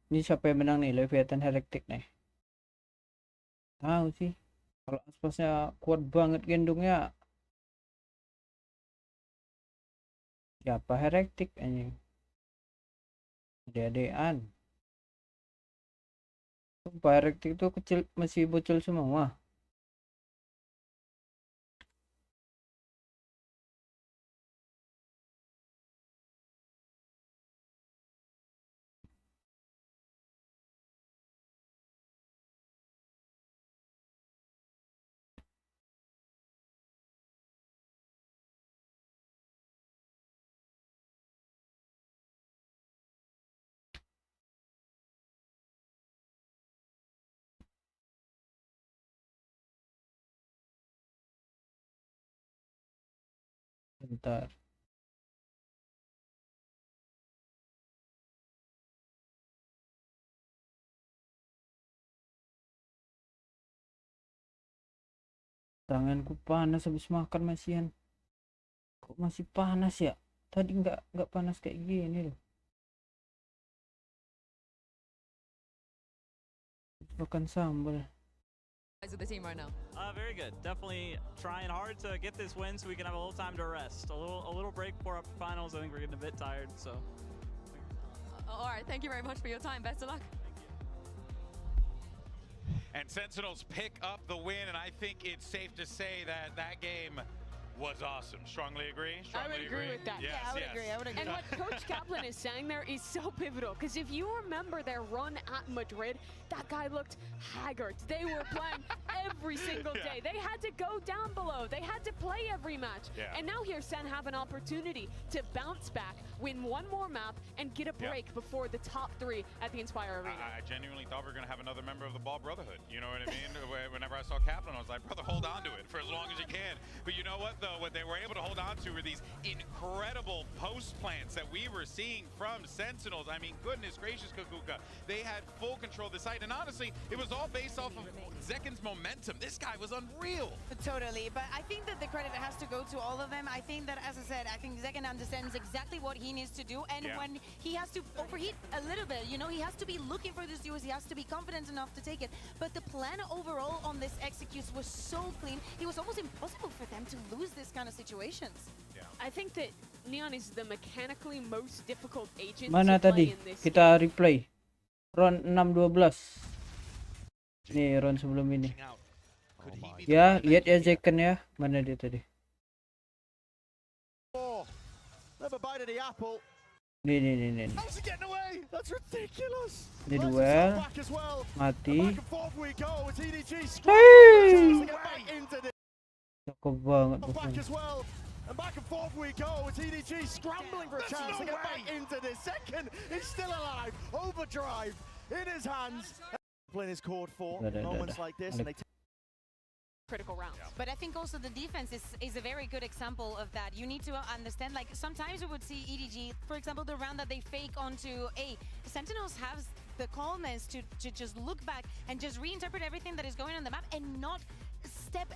Ini siapa yang menang nih? Leviathan Heretic nih. Tahu sih. Kalau aspasnya kuat banget gendongnya. Siapa Heretic anjing? Ade-adean. Sumpah Heretic itu kecil, masih bocil semua. Bentar. Tanganku panas habis makan masian. Kok masih panas ya? Tadi nggak panas kayak gini loh. Makan sambal.
With the team right now.
Very good. Definitely trying hard to get this win so we can have a little time to rest. A little break before our finals. I think we're getting a bit tired, so.
All right, thank you very much for your time. Best of luck.
And Sentinels pick up the win, and I think it's safe to say that that game was awesome. Strongly agree?
I would agree with that.
Yes,
I would agree. And what Coach Kaplan is saying there is so pivotal, because if you remember their run at Madrid, that guy looked haggard. They were playing every single day. They had to go down below. They had to play every match. And now here Sen have an opportunity to bounce back, win one more map, and get a break before the top 3 at the Inspire Arena.
I genuinely thought we were going to have another member of the Ball Brotherhood. You know what I mean? Whenever I saw Kaplan, I was like, brother, hold on to it for as long as you can. But you know what, though? What they were able to hold on to were these incredible post plants that we were seeing from Sentinels. I mean, goodness gracious, Kakuka. They had full control of the site, and honestly, it was all based off of Zekin's momentum. This guy was unreal.
Totally, but I think that the credit has to go to all of them. I think that, as I said, I think Zekin understands exactly what he needs to do, and when he has to overheat a little bit, you know, he has to be looking for this use, he has to be confident enough to take it. But the plan overall on this executes was so clean, it was almost impossible for them to lose this kind of situations.
I think that Neon is the mechanically most difficult agent
Mana
to play
tadi?
in this
Kita replay. Round 6-12. Nih round sebelum ini. Ya, lihat ya Zekin ya. Mana dia tadi?
Never bite of the apple.
Nih.
How's he getting away? That's ridiculous.
Ini duel. Mati.
Hey!
Cakep banget
Back
bosnya.
as well. And back and forth we go as EDG scrambling for a chance to get back into this. Second, he's still alive. Overdrive in his hands. Playing his chord for moments like this. And they
critical rounds.
But I think also the defense is a very good example of that. You need to understand, like, sometimes we would see EDG, for example, the round that they fake onto A. Sentinels have the calmness to just look back and just reinterpret everything that is going on the map and not step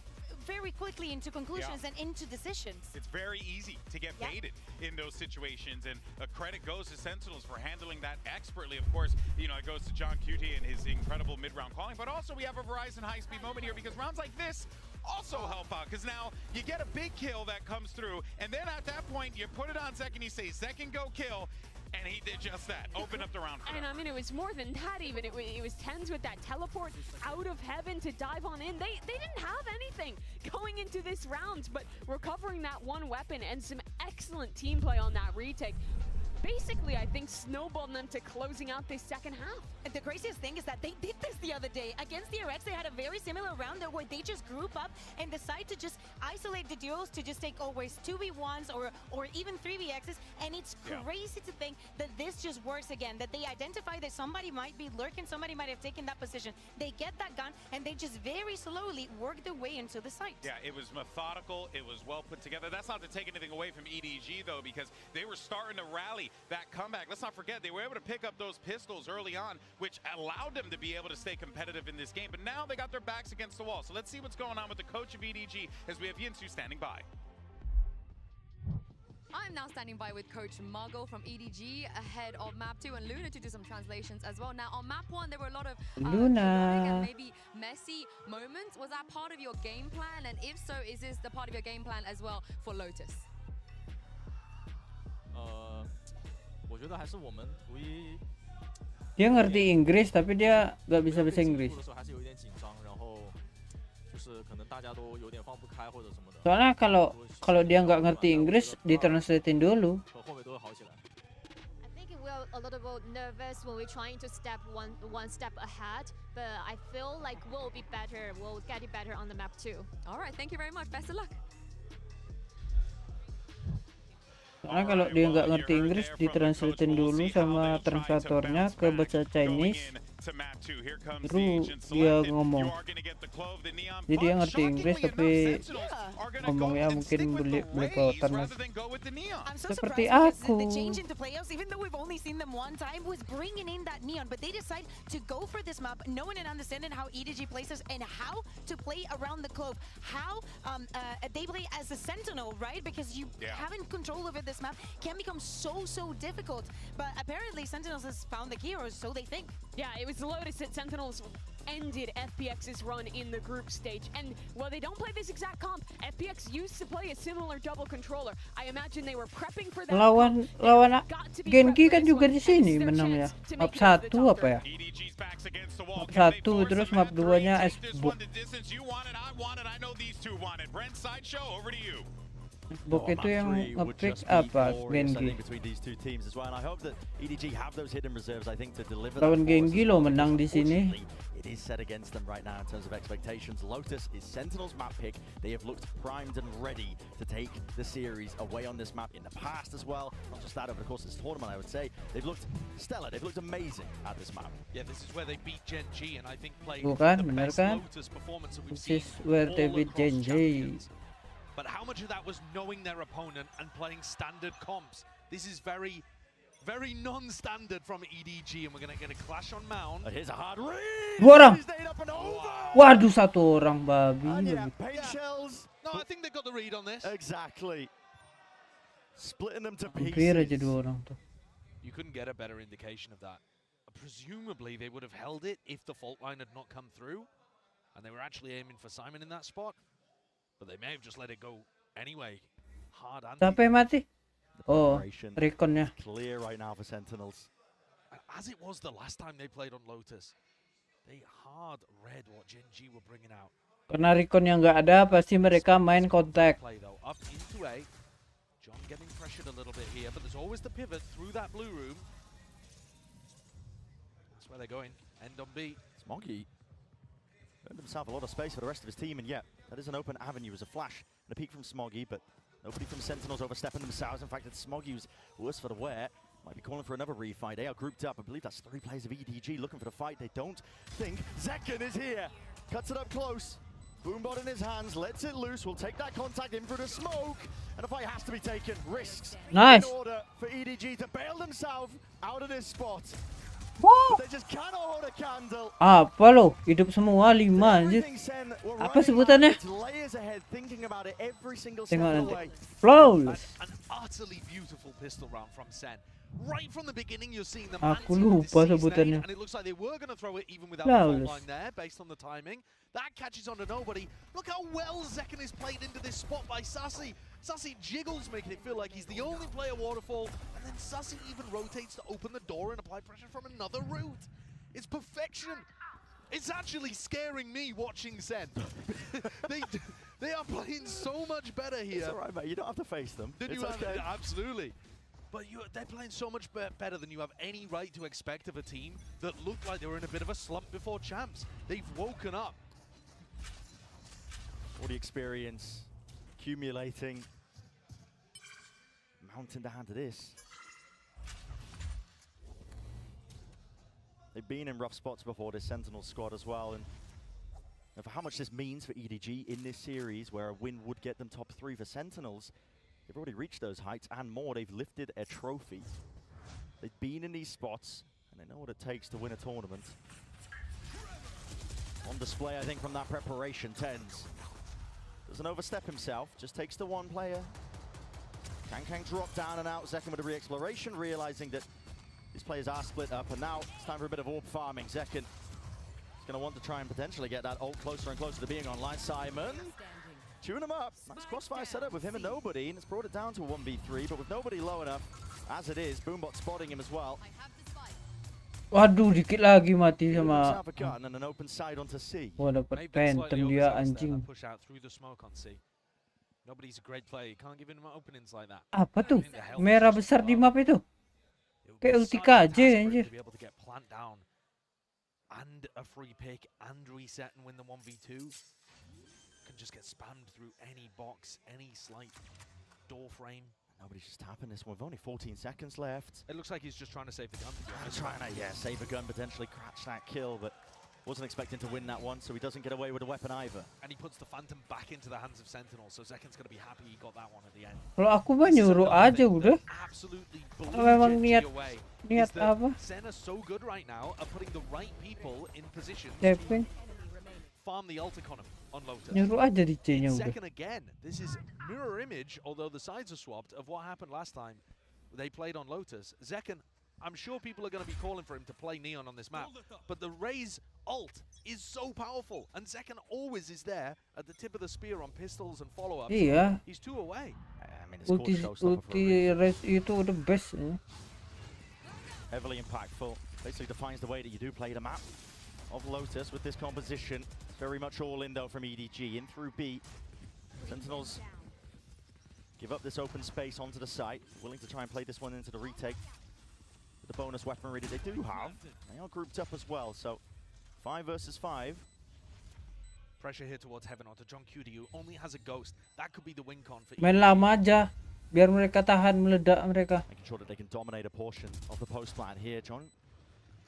very quickly into conclusions and into decisions.
It's very easy to get baited in those situations, and a credit goes to Sentinels for handling that expertly. Of course, you know, it goes to John Cutie and his incredible mid-round calling, but also we have a Verizon high-speed moment here because rounds like this also help out, because now you get a big kill that comes through, and then at that point you put it on Zekin, you say Zekin go kill, and he did just that. Open up the round for
And
them.
I mean, it was more than that even. It was TenZ with that teleport out of heaven to dive on in. They didn't have anything going into this round, but recovering that one weapon and some excellent team play on that retake basically, I think, snowballed them to closing out this second half.
And the craziest thing is that they did this the other day. Against the RX, they had a very similar round there where they just group up and decide to just isolate the duels to just take always 2v1s or even 3v-Xs. And it's crazy to think that this just works again, that they identify that somebody might be lurking, somebody might have taken that position. They get that gun and they just very slowly work their way into the site.
Yeah, it was methodical. It was well put together. That's not to take anything away from EDG, though, because they were starting to rally that comeback. Let's not forget, they were able to pick up those pistols early on, which allowed them to be able to stay competitive in this game. But now they got their backs against the wall. So let's see what's going on with the coach of EDG as we have Yinsu standing by.
I'm now standing by with Coach Margot from EDG ahead of Map 2 and Luna to do some translations as well. Now on Map 1 there were a lot of chaotic and maybe messy moments. Was that part of your game plan? And if so, is this the part of your game plan as well for Lotus?
我觉得还是我们图一
Dia ngerti Inggris tapi dia gak bisa bahasa Inggris.
的时候还是有一点紧张，然后就是可能大家都有点放不开或者什么的。
Soalnya kalau dia nggak ngerti Inggris, ditranslatein dulu.
后面都会好起来。
I think we're a little bit nervous when we're trying to step one step ahead, but I feel like we'll be better. We'll get it better on the map too.
All right, thank you very much. Best of luck.
Soalnya kalau dia nggak ngerti Inggris, ditranslatein dulu sama translatornya ke bahasa Chinese. Baru dia ngomong. Jadi dia ngerti Inggris tapi ngomongnya mungkin belepotan mas. Seperti aku.
The change into playoffs, even though we've only seen them one time, was bringing in that neon. But they decide to go for this map, knowing and understanding how EDG plays us and how to play around the clove. How they play as a sentinel, right? Because you having control over this map can become so difficult. But apparently Sentinels has found the key, or so they think.
Yeah, it was Lotus that Sentinels ended FPX's run in the group stage. And while they don't play this exact comp, FPX used to play a similar double controller. I imagine they were prepping for that.
Lawan Genki kan juga di sini menangnya. Map 1 apa ya? Map 1 terus map 2-nya S-Book. Book itu yang nge-pick apa Genki. Lawan Genki lo menang di sini.
It is set against them right now in terms of expectations. Lotus is Sentinel's map pick. They have looked primed and ready to take the series away on this map in the past as well. Not just that, but of course this tournament, I would say. They've looked stellar. They've looked amazing at this map.
Yeah, this is where they beat Gen G, and I think played
Bukan,
the
benar
best
kan?
Lotus performance that we've
This
seen
is where they
all
beat
across
Gen G.
champions. But how much of that was knowing their opponent and playing standard comps? This is very, very non-standard from EDG, and we're going to get a clash on Mount.
Here's a hard read.
Dua orang. Waduh, satu orang babi.
Paint shells.
No, I think they got the read on this.
Exactly. Splitting them to
Hampir aja
pieces.
dua orang tuh.
You couldn't get a better indication of that. Presumably, they would have held it if the fault line had not come through, and they were actually aiming for Simon in that spot. But they may have just let it go anyway. Hard anti.
Siapa yang mati? Oh, reconnya.
Clear right now for Sentinels.
As it was the last time they played on Lotus, they hard read what Gen G were bringing out.
Karena reconnya nggak ada, pasti mereka main kontak.
Play though, up into A. John getting pressured a little bit here, but there's always the pivot through that blue room. That's where they're going. End on B.
Smoggy earned himself a lot of space for the rest of his team, and yet that is an open avenue as a flash and a peek from Smoggy, but nobody from Sentinels overstepping themselves. In fact, it's Smoggy who's worse for the wear. Might be calling for another refight. They are grouped up. I believe that's 3 players of EDG looking for the fight. They don't think Zekken is here. Cuts it up close. Boombot in his hands, lets it loose. Will take that contact in through the smoke. And the fight has to be taken. Risks
Nice.
in order for EDG to bail themselves out of this spot.
Wow.
They just cannot hold a candle.
Apa lo? Hidup semua 5 anjir. Apa sebutannya? Tengok nanti. Flawless.
An utterly beautiful pistol round from Sen. Right from the beginning, you're seeing them
Aku lupa sebutannya.
and it looks like they were going to throw it even without
Flawless.
the fault line there, based on the timing. That catches onto nobody. Look how well Zekken is played into this spot by Sassy. Sassy jiggles, making it feel like he's the only player Waterfall, and then Sassy even rotates to open the door and apply pressure from another route. It's perfection. It's actually scaring me watching Sen. they are playing so much better here.
It's alright, mate. You don't have to face them.
It's
okay.
Absolutely. But they're playing so much better than you have any right to expect of a team that looked like they were in a bit of a slump before champs. They've woken up.
All the experience accumulating. Mounting down to this. They've been in rough spots before, this Sentinel squad as well, and for how much this means for EDG in this series, where a win would get them top 3 for Sentinels, they've already reached those heights and more. They've lifted a trophy. They've been in these spots, and they know what it takes to win a tournament. On display, I think, from that preparation, Tens doesn't overstep himself, just takes the one player. Kang drop down and out, Zekken with a re-exploration, realizing that these players are split up, and now it's time for a bit of orb farming. Zekken is going to want to try and potentially get that ult closer and closer to being online. Simon, tune him up. Nice crossfire setup with him and nobody, and it's brought it down to a 1v3, but with nobody low enough, as it is, Boombot spotting him as well.
Waduh, dikit lagi mati sama.
And an open side onto C.
Wah, dapat phantom dia anjing.
Push out through the smoke on C. Nobody's a great player. You can't give him openings like that.
Apa tuh? Merah besar di map itu. Kayak ulti KJ anjir.
To be able to get plant down and a free pick and reset and win the 1v2. Can just get spammed through any box, any slight door frame.
Nobody's just tapping this one with only 14 seconds left.
It looks like he's just trying to save the gun.
Trying to, save a gun, potentially crash that kill, but wasn't expecting to win that one, so he doesn't get away with a weapon either.
And he puts the Phantom back into the hands of Sentinel, so Zekken's going to be happy he got that one at the end.
Kalau aku mah nyuruh aja udah.
Absolutely
Memang niat apa?
Sen are so good right now at putting the right people in positions
Devin.
farm the ult economy on Lotus.
Nyuruh aja di C-nya udah.
Second again, this is mirror image, although the sides are swapped, of what happened last time they played on Lotus. Zekken, I'm sure people are going to be calling for him to play Neon on this map, but the Raze ult is so powerful, and Zekken always is there at the tip of the spear on pistols and follow-ups.
Iya.
He's 2 away.
I mean,
Ulti Raze itu the best.
Heavily impactful. Basically defines the way that you do play the map of Lotus with this composition. Very much all in though from EDG. In through B. Sentinels give up this open space onto the site. Willing to try and play this one into the retake. With the bonus weaponry that they do have. They are grouped up as well, so 5 versus 5.
Pressure here towards Heaven onto John Cityyy, who only has a ghost. That could be the win con for
Main lama aja, biar mereka tahan meledak mereka.
Making sure that they can dominate a portion of the post plan here. John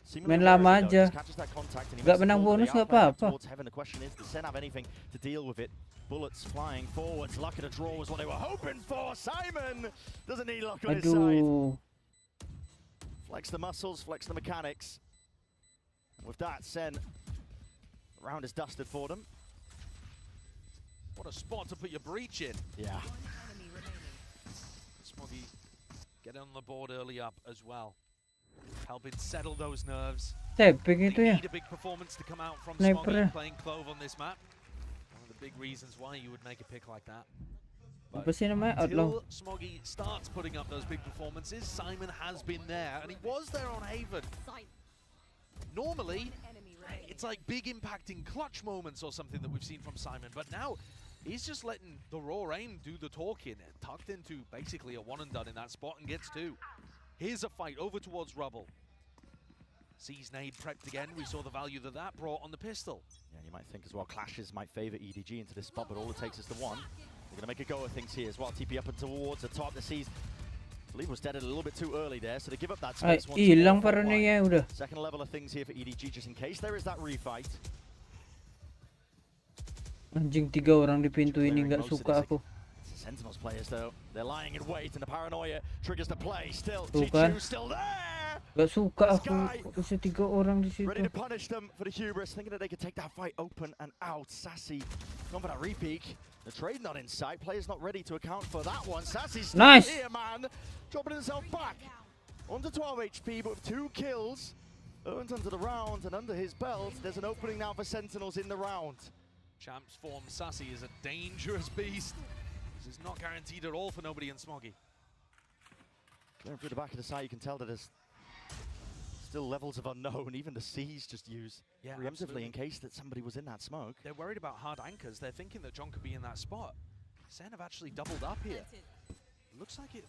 Seemingly
Main lama
aware of it, though.
aja.
Just catches that contact and he
Gak
makes the
menang
call, but
bonus
they are
gak
playing up
apa-apa.
towards heaven. The question is, does Sen have anything to deal with it? Bullets flying forwards. Luck at a draw was what they were hoping for. Simon doesn't need luck on his side.
Aduh.
Flex the muscles, flex the mechanics. And with that, Sen, the round is dusted for them.
What a spot to put your breach in.
Yeah.
Smoggy get on the board early up as well. Helping settle those nerves.
Tepek itu
They
ya.
need a big performance to come out from
Sniper
Smoggy
ya.
playing Clove on this map. One of the big reasons why you would make a pick like that.
Apa sih namanya? Outlaw.
Until Smoggy starts putting up those big performances, Simon has been there, and he was there on Haven. Normally, it's like big impacting clutch moments or something that we've seen from Simon, but now he's just letting the raw aim do the talking, tucked into basically a one and done in that spot and gets two. Here's a fight over towards Rubble. Sees nade prepped again. We saw the value that that brought on the pistol.
Yeah, and you might think as well, clashes might favor EDG into this spot, but all it takes is the one. They're going to make a go of things here as well. TP up and towards the top. The Seas, I believe, was dead a little bit too early there, so they give up that space once
Hilang
more.
paranoia udah.
Second level of things here for EDG, just in case there is that refight.
Anjing 3 orang di pintu ini nggak suka aku.
Sentinels players though, they're lying in wait, and the paranoia triggers the play. Still,
Tuh kan.
Chichu still there.
Gak suka aku bisa 3 orang di situ.
Ready to punish them for the hubris, thinking that they could take that fight open and out. Sassy going for that repeak. The trade not in sight. Players not ready to account for that one. Sassy's still
Nice.
here, man. Dropping himself back. Under 12 HP, but with 2 kills. Earned under the round and under his belt. There's an opening now for Sentinels in the round.
Champs form Sassy is a dangerous beast. This is not guaranteed at all for nobody in Smoggy.
Going through the back of the site, you can tell that there's still levels of unknown. Even the Seas just use preemptively in case that somebody was in that smoke.
They're worried about hard anchors. They're thinking that John could be in that spot. Sen have actually doubled up here. Looks like it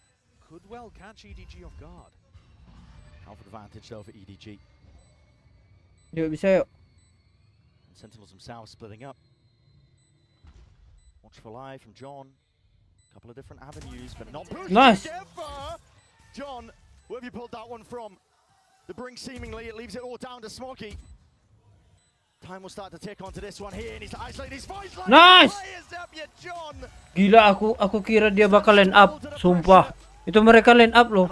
could well catch EDG off guard.
Half advantage though for EDG.
Yuk bisa yuk.
And Sentinels themselves splitting up. Watch for live from John. Couple of different avenues, but not pushed
Nice.
together. John, where have you pulled that one from? The brink seemingly, it leaves it all down to Smoggy. Time will start to tick onto this one here, and he's isolating his voice line.
Nice.
Up ya, John.
Gila, aku kira dia bakal line up, sumpah. Itu mereka line up loh.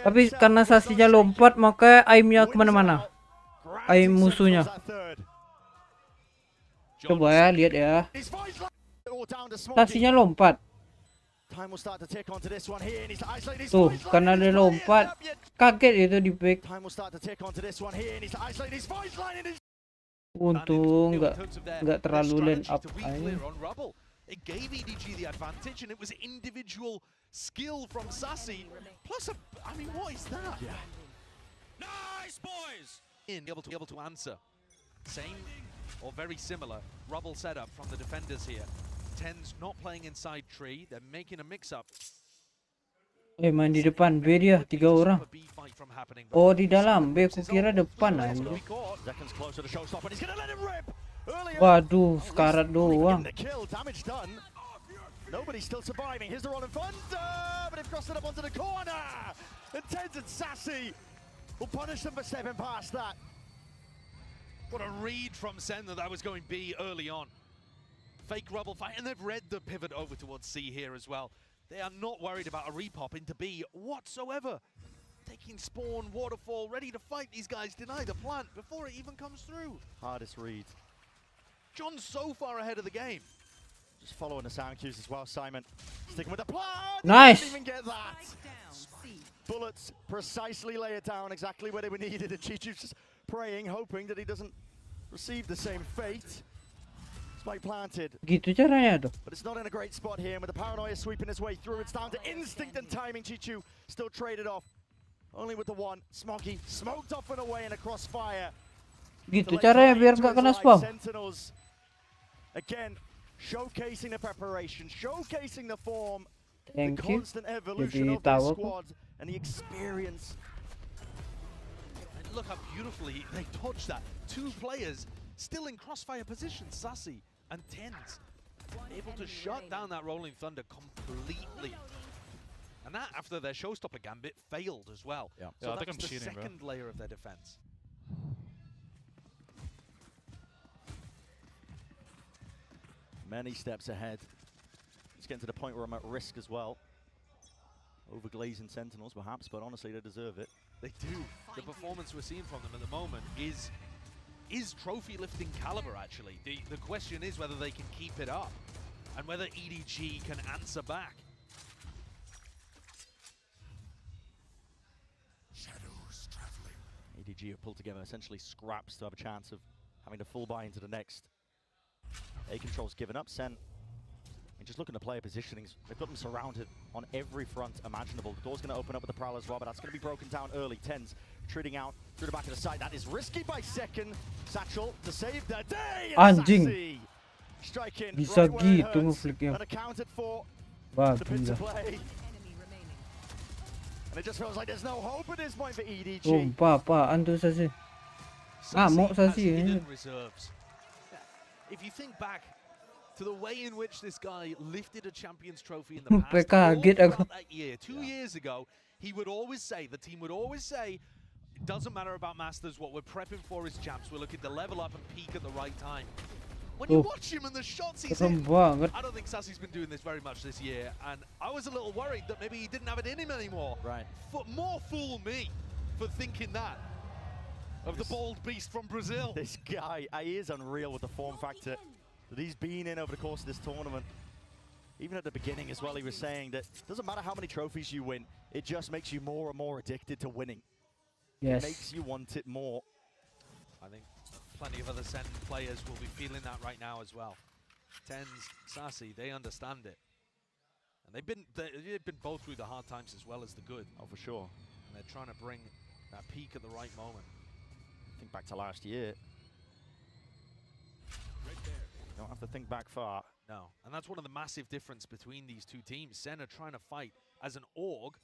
Tapi karena Sassinya lompat, maka aimnya kemana-mana. Aim musuhnya. Coba ya, lihat ya. Sassinya lompat.
Time will start to tick onto this one here, and he's isolating his
Tuh,
voice line.
karena dia lompat, kaget itu di back.
Time will start to tick onto this one here, and he's isolating his voice line.
Untung nggak terlalu line up aja.
It gave EDG the advantage, and it was individual skill from Sassy. Plus, I mean, what is that?
Yeah.
Nice, boys! Able to answer. Same or very similar Rubble setup from the defenders here. Tens not playing inside tree, they're making a mix-up.
Main di depan B dia, 3 orang. Oh, di dalam B, aku kira depan aja. Waduh, sekarat doang.
Nobody's still surviving. Here's the roll in front, but they've crossed it up onto the corner. And Tens and Sassy will punish them for stepping past that.
What a read from Sen that was going B early on. Fake Rubble fight, and they've read the pivot over towards C here as well. They are not worried about a repop into B whatsoever. Taking spawn, waterfall, ready to fight these guys, deny the plant before it even comes through.
Hardest read.
John's so far ahead of the game.
Just following the sound cues as well, Simon. Sticking with the plant.
Nice.
Didn't even get that. Bullets precisely lay it down exactly where they were needed, and Chichu's just praying, hoping that he doesn't receive the same fate. Spike planted.
Gitu caranya tuh.
But it's not in a great spot here, and with the paranoia sweeping its way through, it's down to instinct and timing. Chichu still traded off. Only with the one. Smoggy smoked off and away in a crossfire.
Gitu caranya biar nggak kena spam.
Sentinels again showcasing the preparation, showcasing the form, the constant evolution of their squad and the experience.
And look how beautifully they dodged that. 2 players still in crossfire position, Sassy and Tens, able to shut down that Rolling Thunder completely. And that, after their showstopper gambit, failed as well.
Yeah,
So
I think
that's
I'm
the
cheating,
second layer of their defense.
Many steps ahead. It's getting to the point where I'm at risk as well. Overglazing Sentinels, perhaps, but honestly, they deserve it.
They do. The performance we're seeing from them at the moment is trophy lifting caliber, actually. The question is whether they can keep it up and whether EDG can answer back.
Shadows traveling.
EDG have pulled together essentially scraps to have a chance of having to full buy into the next. A-Control's given up. Sen, just looking to player positionings, they've got them surrounded on every front imaginable. The door's going to open up with the Prowl as well, but that's going to be broken down early. Tens treating out through the back of the side. That is risky by second. Satchel to save the day.
Anjing.
Striking
Bisa
right where it
gitu
hurts.
ngeflicknya.
Unaccounted for.
Wah,
The pin to
gila.
play. And it just feels like there's no hope at this point for EDG.
Apaan tuh Sasi? Ngamuk Sasi.
Hidden reserves. If you think back to the way in which this guy lifted a Champions Trophy in the past, all throughout that year, 2 years ago, he would always say, the team would always say, it doesn't matter about Masters, what we're prepping for is champs. We're looking to level up and peak at the right time. When you watch him and the shots he's in, I don't think Sassy's been doing this very much this year, and I was a little worried that maybe he didn't have it in him anymore.
Right.
More fool me for thinking that of the bald beast from Brazil.
This guy, he is unreal with the form factor that he's been in over the course of this tournament. Even at the beginning as well, he was saying that it doesn't matter how many trophies you win, it just makes you more and more addicted to winning.
Yes.
It makes you want it more.
I think plenty of other Sen players will be feeling that right now as well. Tens, Sassy, they understand it. And they've been both through the hard times as well as the good.
Oh, for sure.
And they're trying to bring that peak at the right moment.
Think back to last year. You don't have to think back far.
No, and that's one of the massive difference between these two teams. Sen are trying to fight as an org,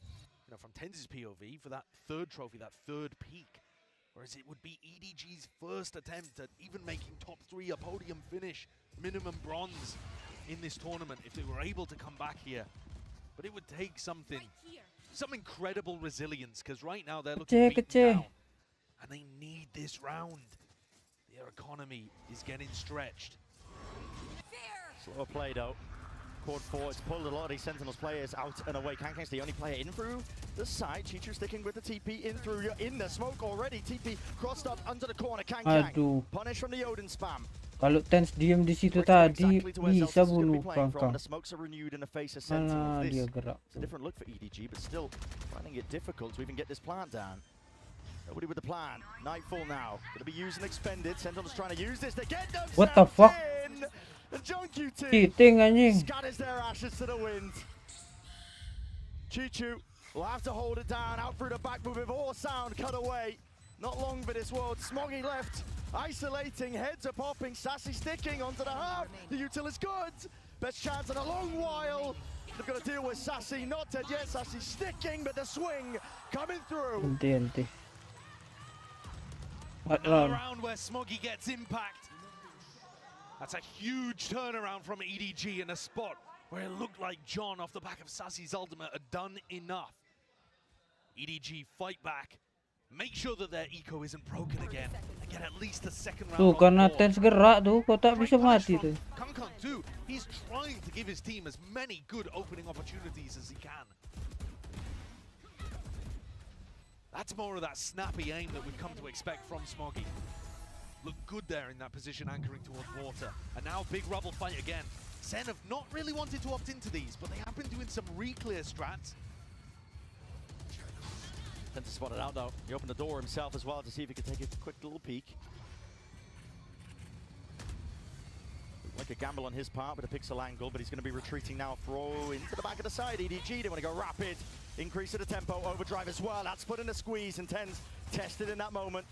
you know, from Tens' POV for that third trophy, that third peak. Whereas it would be EDG's first attempt at even making top 3, a podium finish, minimum bronze in this tournament if they were able to come back here. But it would take something, some incredible resilience, because right now they're looking beaten down. And they need this round. Their economy is getting stretched.
Slower play though. Quad 4, it's pulled a lot of these Sentinels players out and away. Kankang's the only player in through the side. Chichu sticking with the TP in through. You're in the smoke already. TP crossed up under the corner. Kankang punished from the Odin spam.
Kalau Tens diem di situ tadi, bisa bunuh Kangkang.
The smokes are renewed in the face of Sentinels.
Dia gerak.
It's a different look for EDG, but still finding it difficult to even get this plant down. Nobody with the plan. Nightfall now. Going to be used and expended. Sentinels trying to use this. They get themselves
What the fuck?
in. And joki
Cheating anjing.
scatters their ashes to the wind. Chichu will have to hold it down. Out through the back move with all sound cut away. Not long for this world. Smoggy left. Isolating. Heads are popping. Sassy sticking onto the half. The util is good. Best chance in a long while. They've got to deal with Sassy. Not dead yet. Sassy sticking, but the swing coming through.
Henti.
Another round where Smoggy gets impact. That's a huge turnaround from EDG in a spot where it looked like John off the back of Sassy's ultimate had done enough. EDG fight back, make sure that their eco isn't broken again, and get at least a second round.
Tuh, karena Tens gerak tuh, kau tak bisa mati tuh.
Kangkang too, he's trying to give his team as many good opening opportunities as he can. That's more of that snappy aim that we've come to expect from Smoggy. Look good there in that position, anchoring towards water. And now big rubble fight again. Sen have not really wanted to opt into these, but they have been doing some re-clear strats.
Tends to spot it out though. He opened the door himself as well to see if he could take a quick little peek. Like a gamble on his part with a pixel angle, but he's going to be retreating now. Throw into the back of the side. EDG, they want to go rapid. Increase of the tempo, overdrive as well. That's put in a squeeze, and Tens tested in that moment.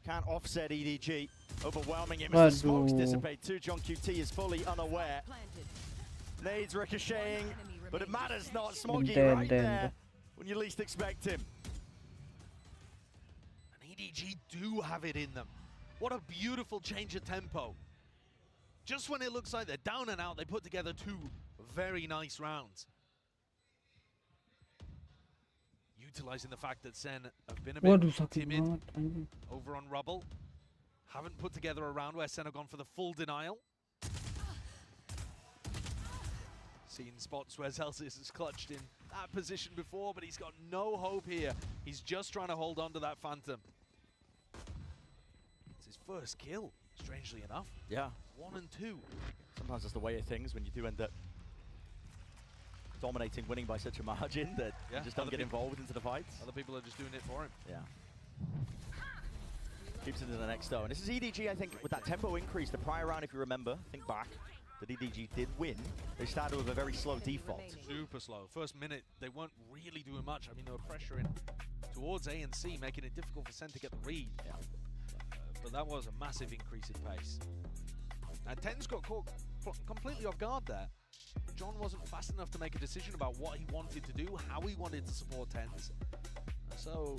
Can't offset EDG. Overwhelming him as the smokes dissipate too. joki is fully unaware. Nades ricocheting, but it matters not. Smoggy right there when you least expect him.
And EDG do have it in them. What a beautiful change of tempo. Just when it looks like they're down and out, they put together 2 very nice rounds. Utilizing the fact that Sen have been a bit timid over on Rubble. Haven't put together a round where Sen have gone for the full denial. Seen spots where Celsius has clutched in that position before, but he's got no hope here. He's just trying to hold on to that Phantom. It's his first kill, strangely enough.
Yeah.
1 and 2.
Sometimes that's the way of things when you do end up dominating, winning by such a margin that you just don't get involved into the fights.
Other people are just doing it for him.
Yeah. Keeps it into the next though. And this is EDG, I think, with that tempo increase. The prior round, if you remember, think back, that EDG did win. They started with a very slow default.
Super slow. First minute, they weren't really doing much. I mean, they were pressuring towards A and C, making it difficult for Sen to get the read.
Yeah.
But that was a massive increase in pace. And Ten's got caught completely off guard there. John wasn't fast enough to make a decision about what he wanted to do, how he wanted to support Tens. So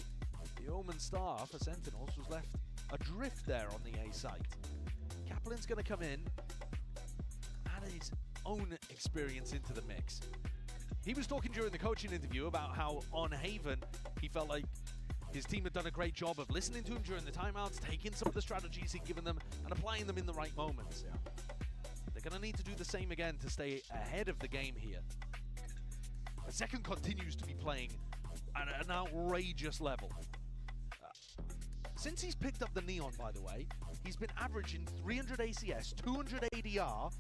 the Omen star for Sentinels was left adrift there on the A site. Kaplan's going to come in, add his own experience into the mix. He was talking during the coaching interview about how on Haven he felt like his team had done a great job of listening to him during the timeouts, taking some of the strategies he'd given them and applying them in the right moments.
Yeah.
They're going to need to do the same again to stay ahead of the game here. The second continues to be playing at an outrageous level. Since he's picked up the Neon, by the way, he's been averaging 300 ACS, 200 ADR.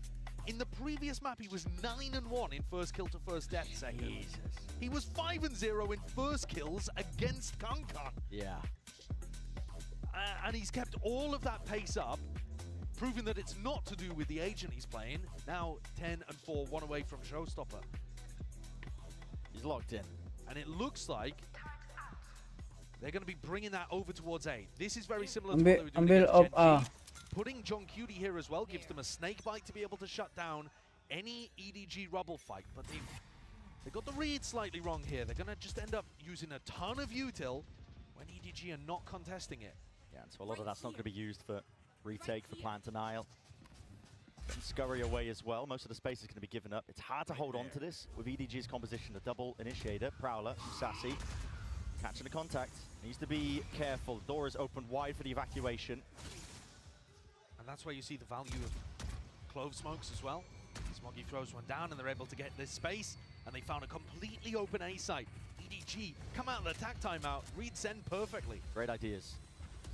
In the previous map, he was 9-1 in first kill to first death second.
Jesus.
He was 5-0 in first kills against Kankan.
Yeah.
And he's kept all of that pace up, proving that it's not to do with the agent he's playing. Now 10-4, 1 away from Showstopper.
He's locked in.
And it looks like they're going to be bringing that over towards A. This is very similar to what they were doing against Genshin. Putting John Cutie here as well gives them a snake bite to be able to shut down any EDG rubble fight. But they've got the read slightly wrong here. They're going to just end up using a ton of util when EDG are not contesting it.
Yeah, and so a lot of that's not going to be used for retake, for plant denial. And scurry away as well. Most of the space is going to be given up. It's hard to hold on to this with EDG's composition. The double initiator, Prowler, Sassy, catching the contact. Needs to be careful. The door is open wide for the evacuation.
And that's where you see the value of Clove Smokes as well. Smoggy throws one down and they're able to get this space. And they found a completely open A site. EDG come out of the attack timeout, read Sen perfectly.
Great ideas.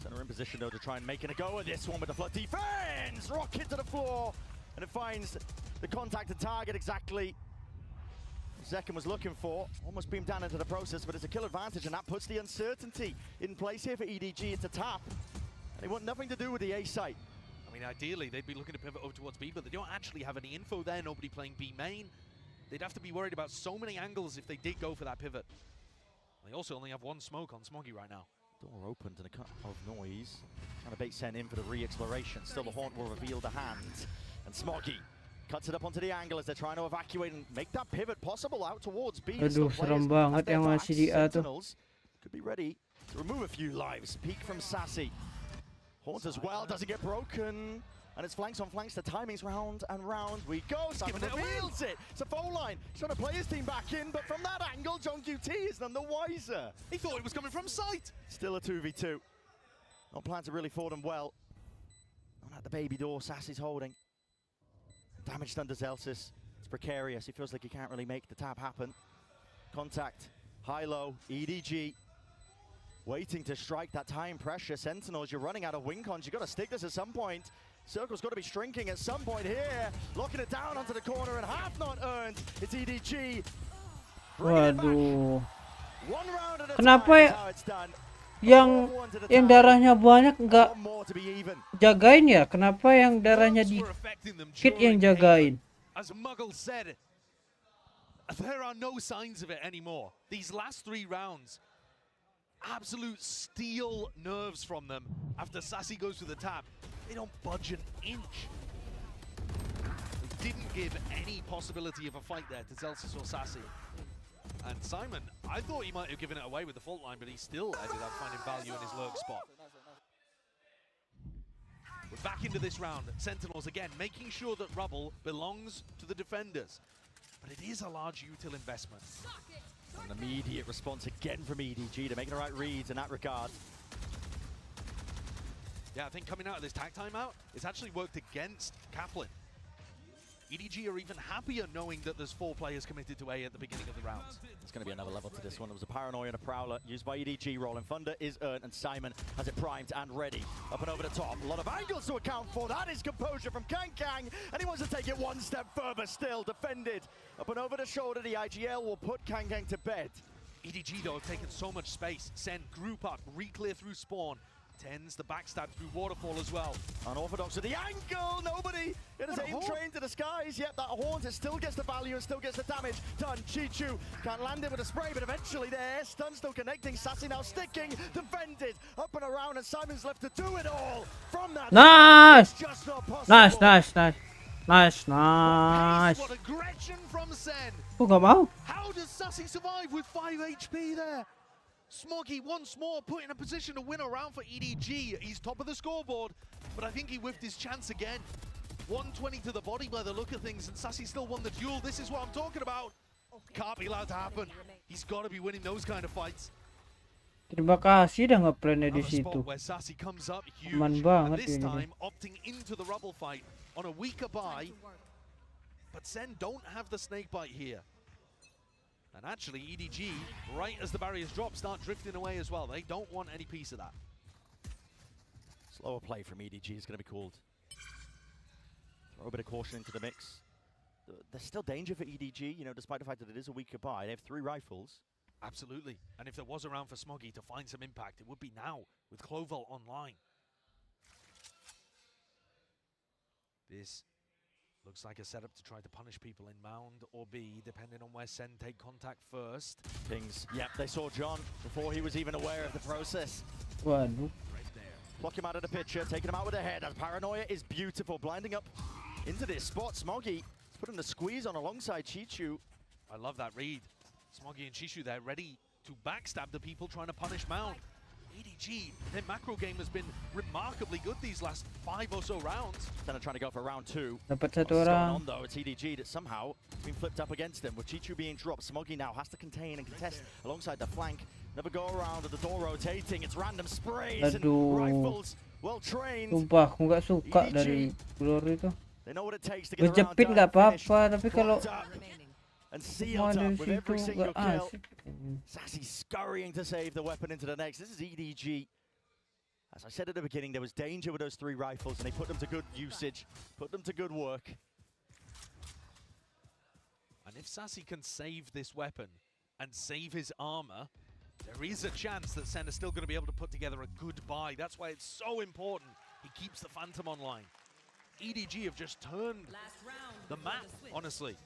Center in position though to try and make it a go of this one with the flood defense. Rocket to the floor. And it finds the contact and target exactly Zekken was looking for. Almost beamed down into the process, but it's a kill advantage, and that puts the uncertainty in place here for EDG. It's a tap. They want nothing to do with the A site.
I mean, ideally, they'd be looking to pivot over towards B, but they don't actually have any info there. Nobody playing B main. They'd have to be worried about so many angles if they did go for that pivot. They also only have one smoke on Smoggy right now.
Door opened and a cut of noise. Trying to bait Sen in for the re-exploration. Still the Haunt will reveal the hand. And Smoggy cuts it up onto the angle as they're trying to evacuate and make that pivot possible out towards B.
Aduh, serem banget yang Cityyy tuh.
Could be ready to remove a few lives. Peek from Sassy. Haunt as well, doesn't get broken. And it's flanks on flanks, the timing's round and round we go. Simon reveals it. It's a foul line. He's trying to play his team back in, but from that angle, John QT is none the wiser.
He thought it was coming from sight.
Still a 2v2. Not planned to really for them well. Not at the baby door, Sassy's holding. Damage done to Zelsis. It's precarious. He feels like he can't really make the tap happen. Contact. High-low. EDG. Waiting to strike that time pressure. Sentinels, you're running out of win cons. You've got to stick this at some point. Circle's got to be shrinking at some point here. Locking it down onto the corner and half not earned. It's EDG.
Waduh.
One round at a
Kenapa
time
ya
is how it's done.
Yang darahnya banyak nggak jagain ya? Kenapa yang darahnya dikit yang jagain?
As Muggle said, there are no signs of it anymore. These last 3 rounds, absolute steel nerves from them. After Sassy goes to the tap, they don't budge an inch. They didn't give any possibility of a fight there to Zelsis or Sassy. And Simon, I thought he might have given it away with the fault line, but he still ended up finding value in his lurk spot. We're back into this round. Sentinels again, making sure that rubble belongs to the defenders. But it is a large util investment.
An immediate response again from EDG to make the right reads in that regard.
Yeah, I think coming out of this tag timeout, it's actually worked against Kaplan. EDG are even happier knowing that there's 4 players committed to A at the beginning of the rounds.
There's going to be another level to this one. There was a Paranoia and a Prowler used by EDG. Rolling Thunder is earned, and Simon has it primed and ready. Up and over the top. A lot of angles to account for. That is composure from Kang, and he wants to take it one step further still. Defended. Up and over the shoulder, the IGL will put Kang to bed.
EDG, though, have taken so much space. Sen group up, re-clear through spawn. Tens the backstab through waterfall as well.
Unorthodox with the angle, nobody! It is aim train to the skies. Yep, that haunt, it still gets the value and still gets the damage done. Chichu can't land it with a spray, but eventually there. Stun still connecting, Sassy now sticking, defended, up and around, and Simon's left to do it all. From that,
Nice!
just not possible.
Nice.
What aggression from Sen!
Kok gak mau?
How does Sassy survive with 5 HP there? Smoggy once more put in a position to win a round for EDG. He's top of the scoreboard, but I think he whiffed his chance again. 120 to the body by the look of things, and Sassy still won the duel. This is what I'm talking about. Can't be allowed to happen. He's got to be winning those kind of fights.
Terima kasih dah nge-plannya di
Another
situ.
spot where Sassy comes up huge,
Aman
and
banget
this
ini.
time opting into the rubble fight on a weaker buy. But Sen don't have the snake bite here. And actually, EDG, right as the barriers drop, start drifting away as well. They don't want any piece of that.
Slower play from EDG is going to be called. Throw a bit of caution into the mix. There's still danger for EDG, you know, despite the fact that it is a weaker buy. They have 3 rifles.
Absolutely. And if there was a round for Smoggy to find some impact, it would be now with Clovel online. This looks like a setup to try to punish people in Mound or B, depending on where Sen take contact first.
Pings. Yep, they saw John before he was even aware of the process.
Waduh.
Pluck him out of the picture, taking him out with a head. And Paranoia is beautiful, blinding up into this spot. Smoggy is putting the squeeze on alongside Chichu.
I love that read. Smoggy and Chishu there, ready to backstab the people trying to punish Mound. EDG, their macro game has been remarkably good these last 5 or so rounds.
Then trying to go for round 2.
Dapat
What's
satu
going
orang.
on though? It's EDG that somehow has been flipped up against him. With Chichu being dropped, Smoggy now has to contain and contest alongside the flank. Never go around with the door rotating. It's random sprays and
Aduh.
rifles. Well trained.
Sumpah, aku nggak suka dari Glory itu.
They know what it takes to get around.
Kejepit nggak apa-apa, tapi kalau
and
semua
sealed
dari
up with every
situ
single
nggak
kill.
asik.
Sassy scurrying to save the weapon into the next. This is EDG. As I said at the beginning, there was danger with those 3 rifles, and they put them to good usage, put them to good work.
And if Sassy can save this weapon and save his armor, there is a chance that Sen is still going to be able to put together a good buy. That's why it's so important he keeps the Phantom online. EDG have just turned the map, honestly.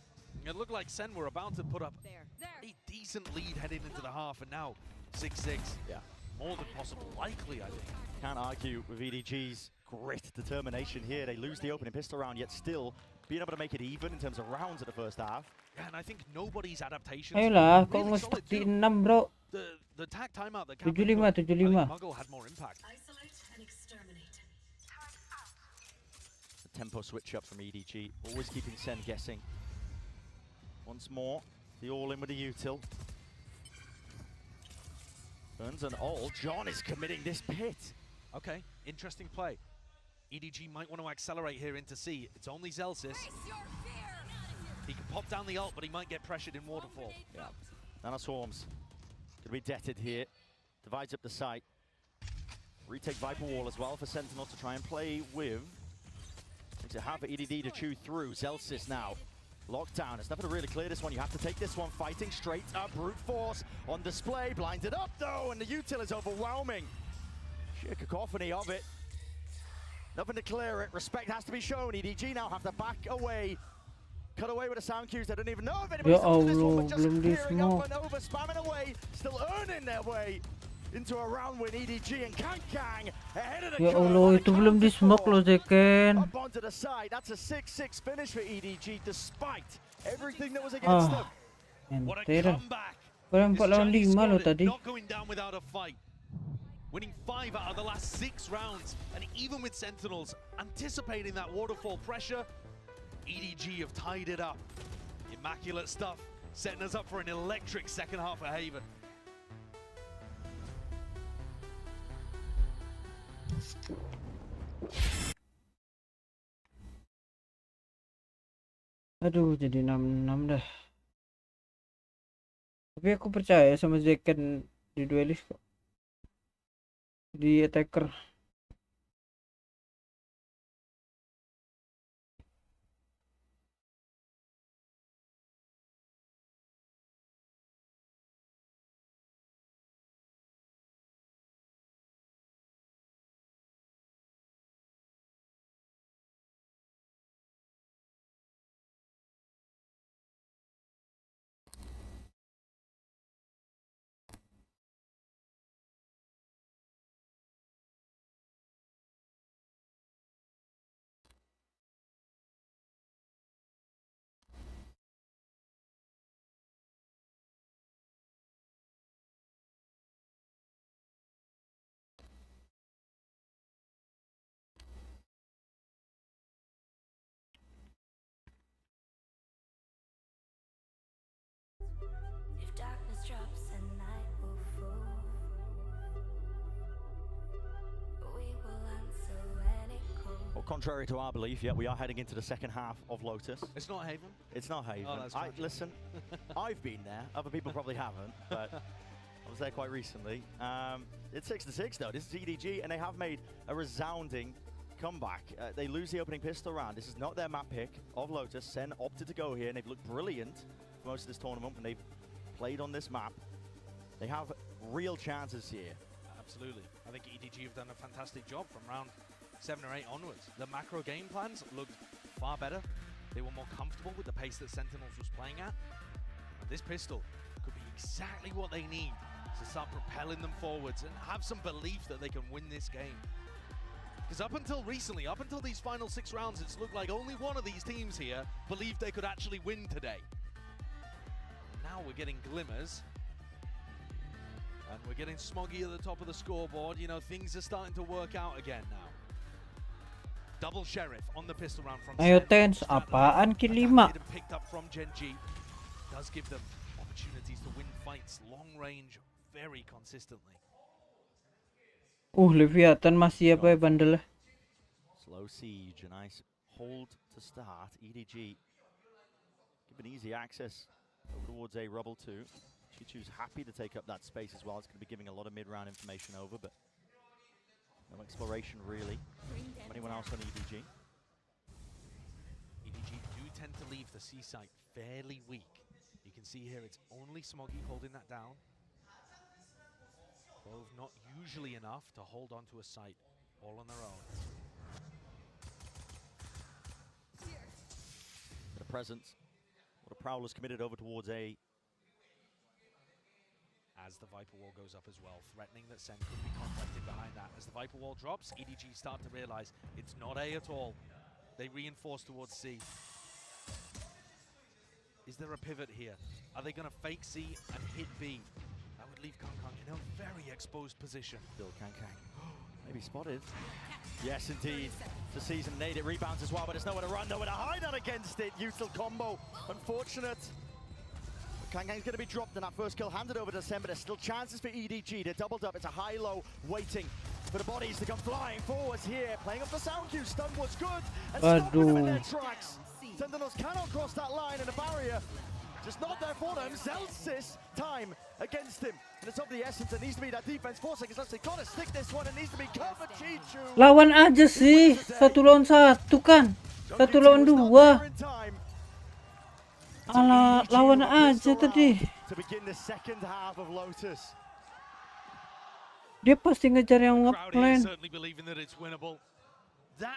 It looked like Sen were about to put up a decent lead heading into the half, and now 6-6.
Yeah.
More than possible, likely, I think.
Can't argue with EDG's grit, determination here. They lose the opening pistol round, yet still being able to make it even in terms of rounds at the first half.
Yeah, and I think nobody's adaptations
Ayolah, kok
really
nge-stuck
solid
di
too.
6 bro.
The tag timeout that
75, 75.
Muggle had more impact.
The tempo switch up from EDG, always keeping Sen guessing. Once more, the all-in with the util. Burns and all. John is committing this pit.
Okay, interesting play. EDG might want to accelerate here into C. It's only Zelsis. He can pop down the ult, but he might get pressured in waterfall.
Yeah. Nano Swarms. Gonna be deaded here. Divides up the site. Retake Viper Wall as well for Sentinel to try and play with. Makes it hard for EDD to chew through. Zelsis now. Lockdown. It's never to really clear this one. You have to take this one fighting straight up. Brute force on display. Blinded up though, and the util is overwhelming. Sheer cacophony of it. Nothing to clear it. Respect has to be shown. EDG now have to back away. Cut away with the sound cues. They don't even know if anybody's up to this one, but just clearing up and over, spamming away, still earning their way into a round win. EDG and Kang ahead of the
Ya Allah, itu belum di smoke loh, Zeken.
Up onto the side. That's a 6-6 finish for EDG despite everything that was against them.
What a
Enter.
comeback.
Orang 4 lawan 5 loh tadi.
Not going down without a fight. Winning 5 out of the last 6 rounds, and even with Sentinels anticipating that waterfall pressure, EDG have tied it up. Immaculate stuff, setting us up for an electric second half of Haven.
Aduh, jadi 6-6 dah. Tapi aku percaya sama Zekan di duelis kok. Di attacker.
If darkness drops and night will fall, we will answer when it calls.
Well, contrary to our belief, yeah, we are heading into the second half of Lotus.
It's not Haven?
It's not Haven.
Oh, that's tragic.
Listen, I've been there. Other people probably haven't, but I was there quite recently. It's 6-6 though. This is EDG, and they have made a resounding comeback. They lose the opening pistol round. This is not their map pick of Lotus. Sen opted to go here, and they've looked brilliant for most of this tournament when they've played on this map. They have real chances here.
Absolutely. I think EDG have done a fantastic job from round 7 or 8 onwards. The macro game plans looked far better. They were more comfortable with the pace that Sentinels was playing at. And this pistol could be exactly what they need to start propelling them forwards and have some belief that they can win this game. Because up until recently, up until these final 6 rounds, it's looked like only one of these teams here believed they could actually win today. Now we're getting glimmers. And we're getting Smoggy at the top of the scoreboard. You know, things are starting to work out again now. Double Sheriff on the pistol round from
Ayo Tens, apaan kill 5?
Picked up from Genji. Does give them opportunities to win fights long range very consistently.
Leviathan masih apa ya bandel?
Slow siege, a nice hold to start. EDG given easy access over towards a rubble too. Cityyyy's happy to take up that space as well. It's going to be giving a lot of mid-round information over, but no exploration really from anyone else on EDG.
EDG do tend to leave the C site fairly weak. You can see here it's only Smoggy holding that down. Both not usually enough to hold on to a site all on their own.
The presence. What a Prowler's committed over towards A.
As the Viper Wall goes up as well, threatening that Sen could be contacted behind that. As the Viper Wall drops, EDG start to realize it's not A at all. They reinforce towards C. Is there a pivot here? Are they going to fake C and hit B? That would leave Kang in a very exposed position.
Still Kang. Maybe spotted. Yes, indeed. The season nade, it rebounds as well, but it's nowhere to run, nowhere to hide out against it. Util combo. Unfortunate. Kang's going to be dropped in that first kill, handed over to Sen, but there's still chances for EDG. They're doubled up. It's a high-low waiting for the bodies to come flying forwards here. Playing up the sound cue. Stun was good. And stopping them in their tracks. Sentinels cannot cross that line, and the barrier just not there for them. Zelsis time against him. And it's of the essence. It needs to be that defense. 4 seconds left. They've got to stick this one. It needs to be covered. Cityyy.
Lawan aja sih. 1 lawan 1 kan. 1 lawan 2. Alah, lawan aja tadi.
To begin the second half of Lotus.
Dia pasti ngejar yang ngeplan.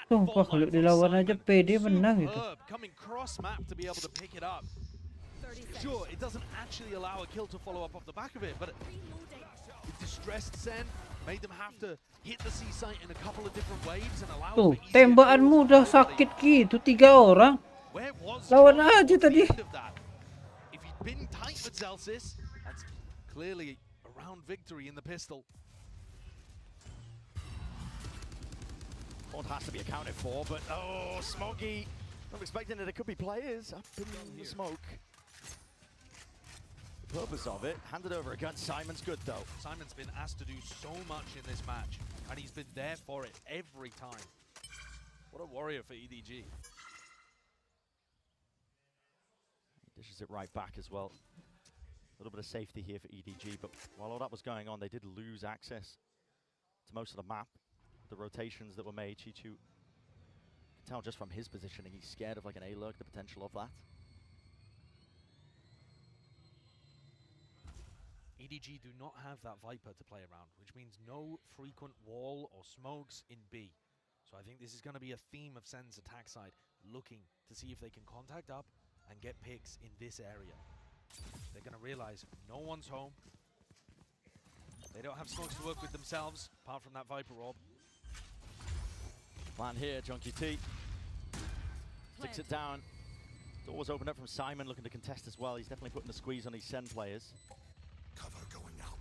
Sumpah kalau dilawan aja PD menang gitu.
Coming cross map to be able to pick it up. Sure, it doesn't actually allow a kill to follow up off the back of it, but it distressed Sen, made them have to hit the C site in a couple of different waves and allow.
Tuh, tembakanmu udah sakit gitu 3 orang. Lawan aja tadi.
If you'd been tight with Zelsis, that's clearly a round victory in the pistol.
One has to be accounted for, but oh, Smoggy. I'm expecting that there could be players up in the smoke. The purpose of it, handed over a gun. Simon's good though.
Simon's been asked to do so much in this match, and he's been there for it every time. What a warrior for EDG.
Dishes it right back as well. A little bit of safety here for EDG, but while all that was going on, they did lose access to most of the map. The rotations that were made, Chichu, you can tell just from his positioning, he's scared of like an A-lurk, the potential of that.
EDG do not have that Viper to play around, which means no frequent wall or smokes in B. So I think this is going to be a theme of Sen's attack side, looking to see if they can contact up and get picks in this area. They're going to realize no one's home. They don't have smokes to work with themselves, apart from that Viper orb.
Plan here, Cityyy. Sticks it down. Doors opened up from Simon, looking to contest as well. He's definitely putting the squeeze on these Sen players.
Cover going out.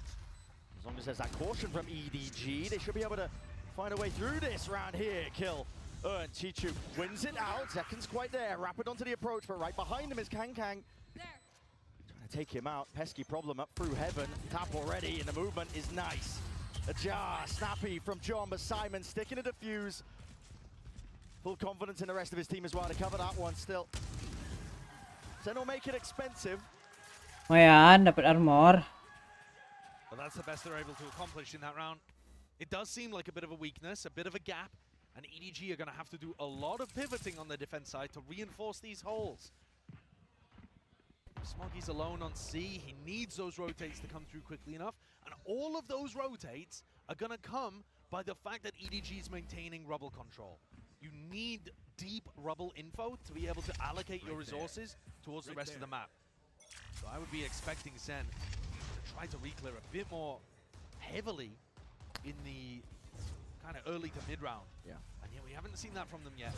As long as there's that caution from EDG, they should be able to find a way through this round here. Kill. Chichu wins it out. Zekin's quite there. Rapid onto the approach, but right behind him is Kang. Trying to take him out. Pesky problem up through heaven. Tap already, and the movement is nice. A jar, snappy from John, but Simon sticking a defuse. Full confidence in the rest of his team as well to cover that one still. Sen will make it expensive.
Lumayan, dapat armor.
But that's the best they're able to accomplish in that round. It does seem like a bit of a weakness, a bit of a gap, and EDG are going to have to do a lot of pivoting on the defense side to reinforce these holes. Smoggy's alone on C. He needs those rotates to come through quickly enough, and all of those rotates are going to come by the fact that EDG is maintaining rubble control. You need deep rubble info to be able to allocate your resources towards the rest of the map. So I would be expecting Sen to try to reclear a bit more heavily in the kind of early to mid round.
Yeah.
And yet we haven't seen that from them yet.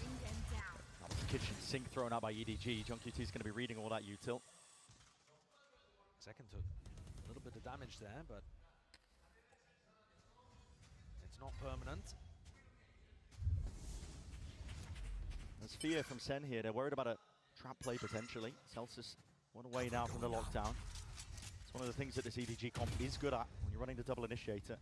Kitchen sink thrown out by EDG. joki is going to be reading all that util.
Second took a little bit of damage there, but it's not permanent.
There's fear from Sen here. They're worried about a trap play potentially. Celsius one away now from the lockdown. It's one of the things that this EDG comp is good at when you're running the double initiator.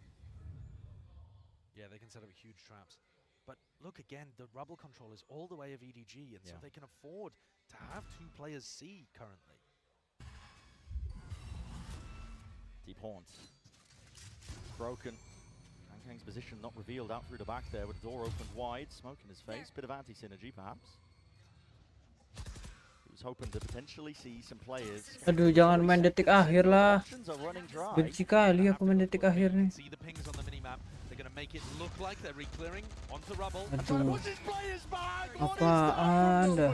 Yeah, they can set up huge traps. But look again, the rubble control is all the way of EDG, and so they can afford to have two players C currently.
Deep Haunts. Broken. Kang's position not revealed out through the back there with the door opened wide. Smoke in his face. Bit of anti-synergy perhaps. He was hoping to potentially see some players.
Aduh, jangan main detik akhir lah. Benci kali aku main detik akhir nih.
See the pings on the minimap. They're going to make it look like they're re-clearing onto rubble.
Aduh. Apaan dah?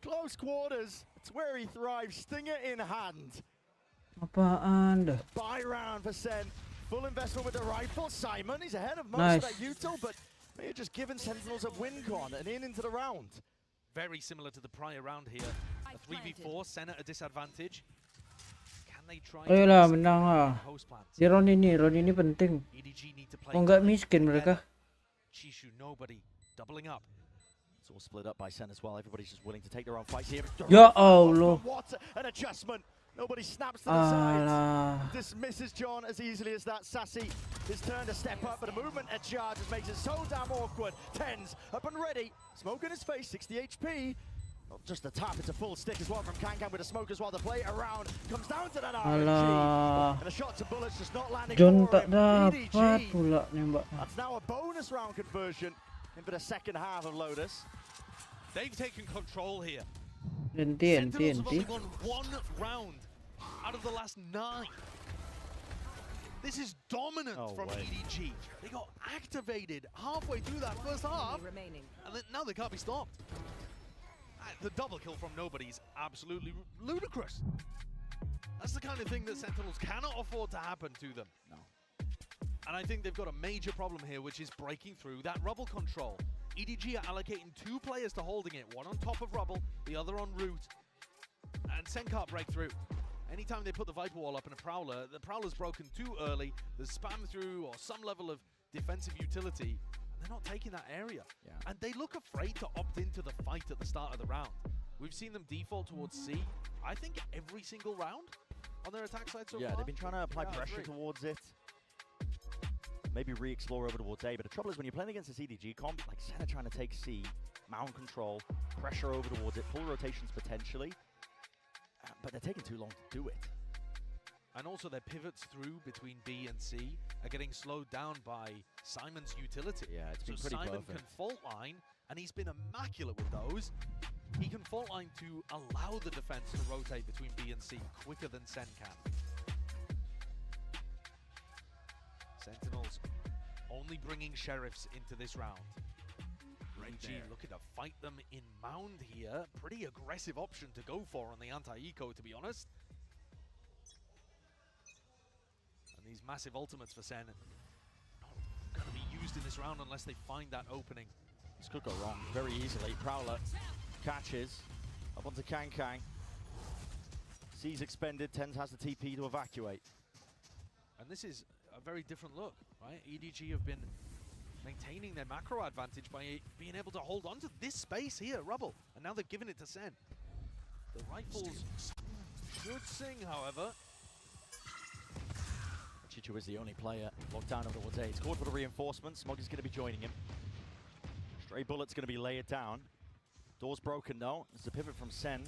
Close quarters. It's where he thrives. Stinger in hand.
Apaan dah?
Buy round for Sen. Full investment with the rifle. Simon, he's ahead of most of that util, but they're just giving Sentinels a win con and into the round.
Very similar to the prior round here. A 3v4, Sen at a disadvantage. Can they try to
Ayolah, menang lah. Di round ini penting. Oh, enggak miskin mereka.
Chishu, nobody doubling up.
It's all split up by Sen as well. Everybody's just willing to take their own fights here.
Ya Allah.
What an adjustment. Nobody snaps to the side. Dismisses John as easily as that. Sassy, his turn to step up, but a movement at charge just makes it so damn awkward. Tens up and ready. Smoke in his face, 60 HP. Not just the tap, it's a full stick as well from Kang with a smoke as well. The play around comes down to that RNG. And the shots and bullets just not landing
John
for
tak
him.
dapat pula nembak.
That's now a bonus round conversion in for the second half of Lotus.
They've taken control here.
Sentinels
have only won one round out of the last 9. This is dominance from EDG. They got activated halfway through that first half, and then now they can't be stopped. The double kill from nobody is absolutely ludicrous. That's the kind of thing that Sentinels cannot afford to happen to them.
No.
And I think they've got a major problem here, which is breaking through that rubble control. EDG are allocating 2 players to holding it, one on top of rubble, the other on route. And Sen can't break through. Anytime they put the Viper wall up in a Prowler, the Prowler's broken too early, there's spam through or some level of defensive utility, and they're not taking that area.
Yeah.
And they look afraid to opt into the fight at the start of the round. We've seen them default towards C, I think every single round on their attack side so far.
Yeah, they've been trying to apply pressure towards it. Maybe re-explore over towards A, but the trouble is when you're playing against this EDG comp, like Sen are trying to take C, mound control, pressure over towards it, pull rotations potentially. but they're taking too long to do it.
And also their pivots through between B and C are getting slowed down by Simon's utility.
Yeah, it's been pretty
Simon
perfect.
can fault line, and he's been immaculate with those. He can fault line to allow the defense to rotate between B and C quicker than Sen can. Sentinels only bringing Sheriffs into this round. EDG looking to fight them in Mound here. Pretty aggressive option to go for on the anti-eco, to be honest. And these massive ultimates for Sen not going to be used in this round unless they find that opening.
This could go wrong very easily. Prowler catches up onto Kang. C's expended, Tens has the TP to evacuate.
And this is a very different look, right? EDG have been maintaining their macro advantage by being able to hold on to this space here, Rubble. And now they've given it to Sen. The rifles should sing, however.
Chichu is the only player locked down over towards A. He's called for the reinforcements. Smog is going to be joining him. Stray Bullet's going to be layered down. Door's broken though. It's a pivot from Sen.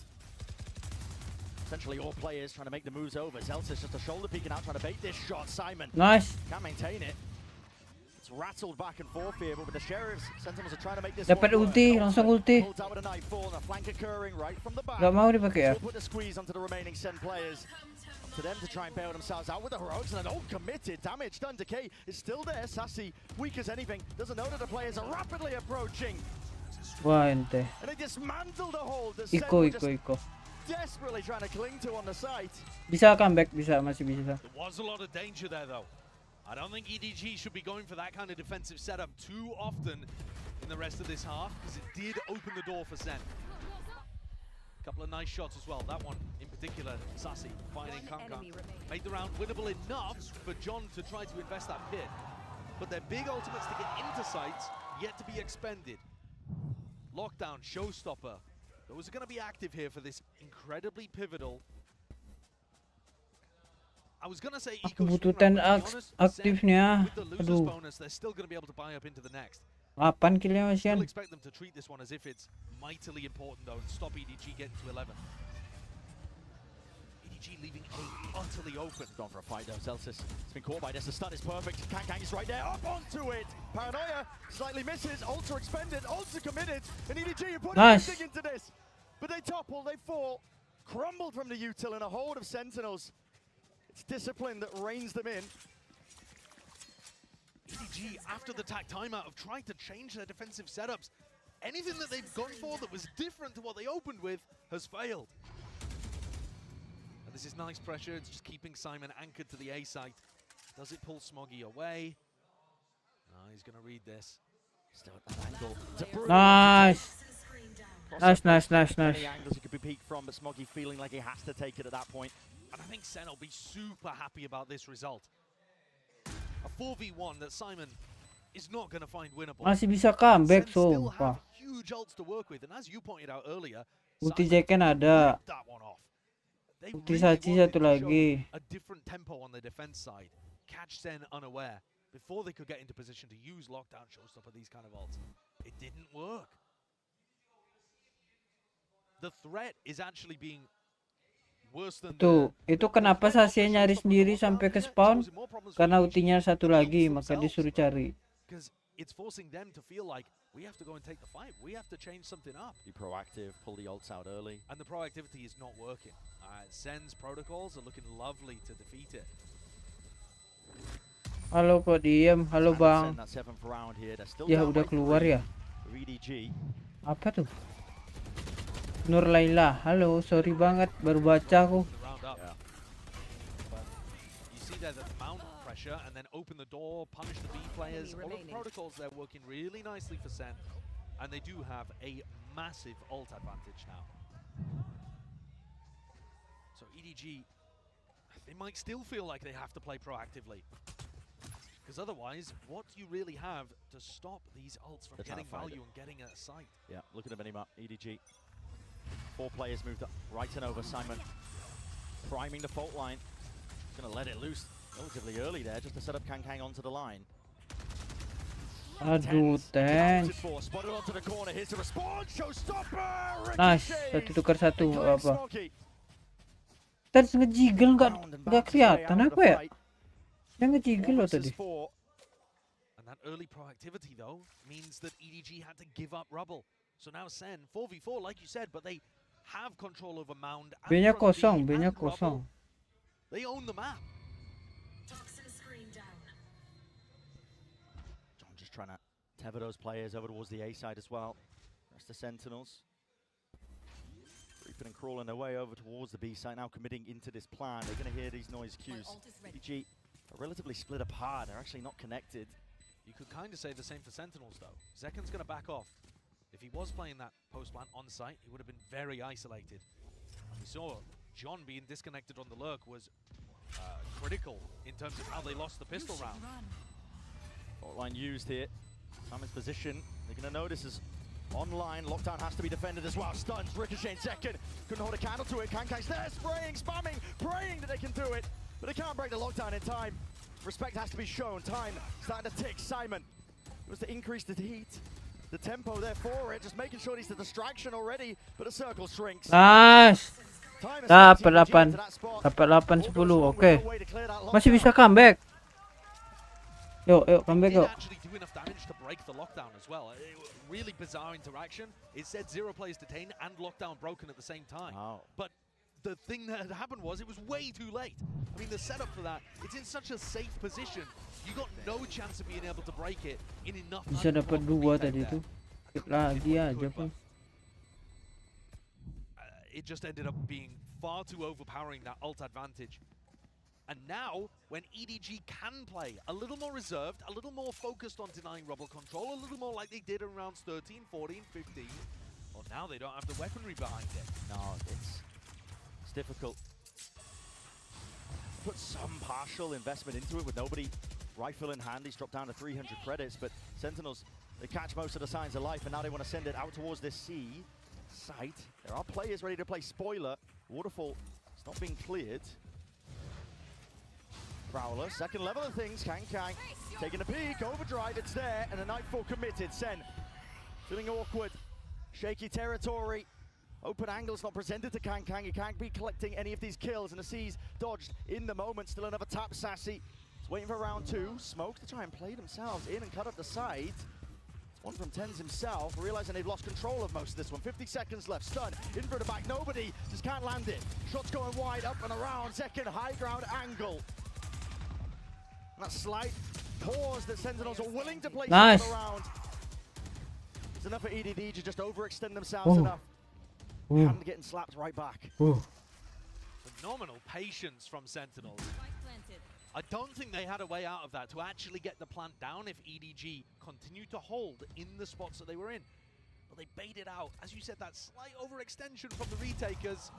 Essentially all players trying to make the moves over. Zelsis just a shoulder peeking out, trying to bait this shot. Simon
Nice.
can't maintain it. It's rattled back and forth here, but with the Sheriffs, Sentinels are trying to make this
Dapat
one work.
ulti, langsung ulti.
Holds out with a nightfall and a flank occurring right from the back.
Gak mau dipakai ya?
Will put the squeeze onto the remaining Sen players. Up to them to try and bail themselves out with the heroics, and an all committed damage done. Decay is still there. Sassy, weak as anything, doesn't know that the players are rapidly approaching.
Wah ente.
And they dismantle the hold. The
Iko.
desperately trying to cling to on the site.
Bisa comeback, bisa, masih bisa.
There was a lot of danger there, though. I don't think EDG should be going for that kind of defensive setup too often in the rest of this half, because it did open the door for Sen. Couple of nice shots as well. That one in particular, Sassy finding Kankan. Made the round winnable enough for John to try to invest that pit. But their big ultimates to get into sites yet to be expended. Lockdown, Showstopper. Those are going to be active here for this incredibly pivotal. I was going to say
Aku butuh 10 aktifnya.
with the losers
Aduh.
bonus, they're still going to be able to buy up into the next.
8 killnya
Still
Masian.
expect them to treat this one as if it's mightily important though and stop EDG getting to 11. EDG leaving A utterly open.
Gone for a fight though, Celsius. It's been caught by this. The stun is perfect. Kang is right there. Up onto it. Paranoia slightly misses. Ultra expended. Ultra committed. And EDG are putting
Nice.
everything into this. But they topple. They fall. Crumbled from the util in a hold of Sentinels. It's discipline that reins them in.
EDG, after the timeout, have tried to change their defensive setups. Anything that they've gone for that was different to what they opened with has failed. And this is nice pressure. It's just keeping Simon anchored to the A site. Does it pull Smoggy away? No, he's going to read this.
Still at that angle. It's a brutal
Nice.
Cross-up
Nice.
Many angles he could be peeked from, but Smoggy feeling like he has to take it at that point.
And I think Sen will be super happy about this result. A 4v1 that Simon is not going to find winnable.
Masih bisa comeback,
Sen still
sumpah.
have huge ults to work with, and as you pointed out earlier,
Ulti
Simon
Jeken ada.
ripped that one off. They
Ulti
really
Sachi
wanted
satu
to show
lagi.
a different tempo on the defense side. Catch Sen unaware before they could get into position to use lockdown showstopper these kind of ults. It didn't work. The threat is actually being worse than
Itu kenapa Sasha nyari sendiri sampai ke spawn? Karena ultinya satu lagi, maka disuruh cari.
because it's forcing them to feel like we have to go and take the fight. We have to change something up.
Be proactive, pull the ults out early.
And the proactivity is not working. Sen's protocols are looking lovely to defeat it.
Halo kok diem, halo bang.
That seventh round here. They're still
Ya
down
udah
by
keluar
3
ya.
for EDG.
Apa tuh? Nur Laila, halo, sorry banget baru baca aku.
The round up. But you see there that the mount pressure and then open the door, punish the B players. All of the protocols there working really nicely for Sen. And they do have a massive ult advantage now. So EDG, they might still feel like they have to play proactively. Because otherwise, what do you really have to stop these ults from
They're trying
getting
to find
value
it.
and getting a sight?
Yeah, look at the minimap. EDG. 4 players moved up right and over. Simon priming the fault line. He's going to let it loose relatively early there just to set up Kang onto the line.
Aduh, thanks.
Spotted onto the corner. Here's the response. Showstopper.
Nice,
Ricochet.
satu tukar satu,
Incoming
apa?
Smoggy.
Tadi ngejiggle nggak kelihatan apa ya? Yang ngejiggle loh tadi.
And that early proactivity though means that EDG had to give up rubble. So now Sen 4v4 like you said, but they have control over Mound.
B-nya kosong, B-nya kosong.
They own the map.
John just trying to tether those players over towards the A side as well. Rest the Sentinels. Creeping and crawling their way over towards the B side, now committing into this plan. They're going to hear these noise cues. EDG are relatively split apart. They're actually not connected.
You could kind of say the same for Sentinels though. Zeken's going to back off. If he was playing that post plant on site, he would have been very isolated. And we saw John being disconnected on the lurk was critical in terms of how they lost the pistol round.
Fault line used here. Simon's position. They're going to know this is online. Lockdown has to be defended as well. Stuns, Ricochet in second. Couldn't hold a candle to it. Kankai's there, spraying, spamming, praying that they can do it. But they can't break the lockdown in time. Respect has to be shown. Time starting to tick. Simon was to increase the heat. The tempo there for it. Just making sure he's the distraction already. But the circle shrinks.
Nice. Dapat 8. Dapat 8-10. Oke. Masih bisa comeback. Yuk, comeback yuk.
Actually do enough damage to break the lockdown as well. Really bizarre interaction. It said 0 players detained and lockdown broken at the same time.
Oh.
But the thing that had happened was it was way too late. I mean, the setup for that, it's in such a safe position. You got no chance of being able to break it in enough time.
Bisa dapat 2 tadi tuh. Lagi aja pun.
It just ended up being far too overpowering, that ult advantage. And now, when EDG can play a little more reserved, a little more focused on denying rubble control, a little more like they did in rounds 13, 14, 15, well, now they don't have the weaponry behind it.
No, it's difficult. Put some partial investment into it with nobody rifle in hand. He's dropped down to 300 credits, but Sentinels, they catch most of the signs of life, and now they want to send it out towards this C site. There are players ready to play spoiler. Waterfall is not being cleared. Prowler, second level of things. Kankai taking a peek, overdrive, it's there, and a Nightfall committed. Sen feeling awkward, shaky territory. Open angles not presented to Kankai. He can't be collecting any of these kills, and the C's dodged in the moment. Still another tap, Sassy. It's waiting for round 2. Smoke to try and play themselves in and cut up the side. It's one from Tens himself, realizing they've lost control of most of this one. 50 seconds left. Stun in for the back. Nobody just can't land it. Shots going wide, up and around. Second high ground angle. And that slight pause that Sentinels are willing to play around. It's enough for EDD to just overextend themselves enough. And getting slapped right back.
Phenomenal patience from Sentinels. I don't think they had a way out of that to actually get the plant down if EDG continued to hold in the spots that they were in. But they baited out. As you said, that slight overextension from the retakers.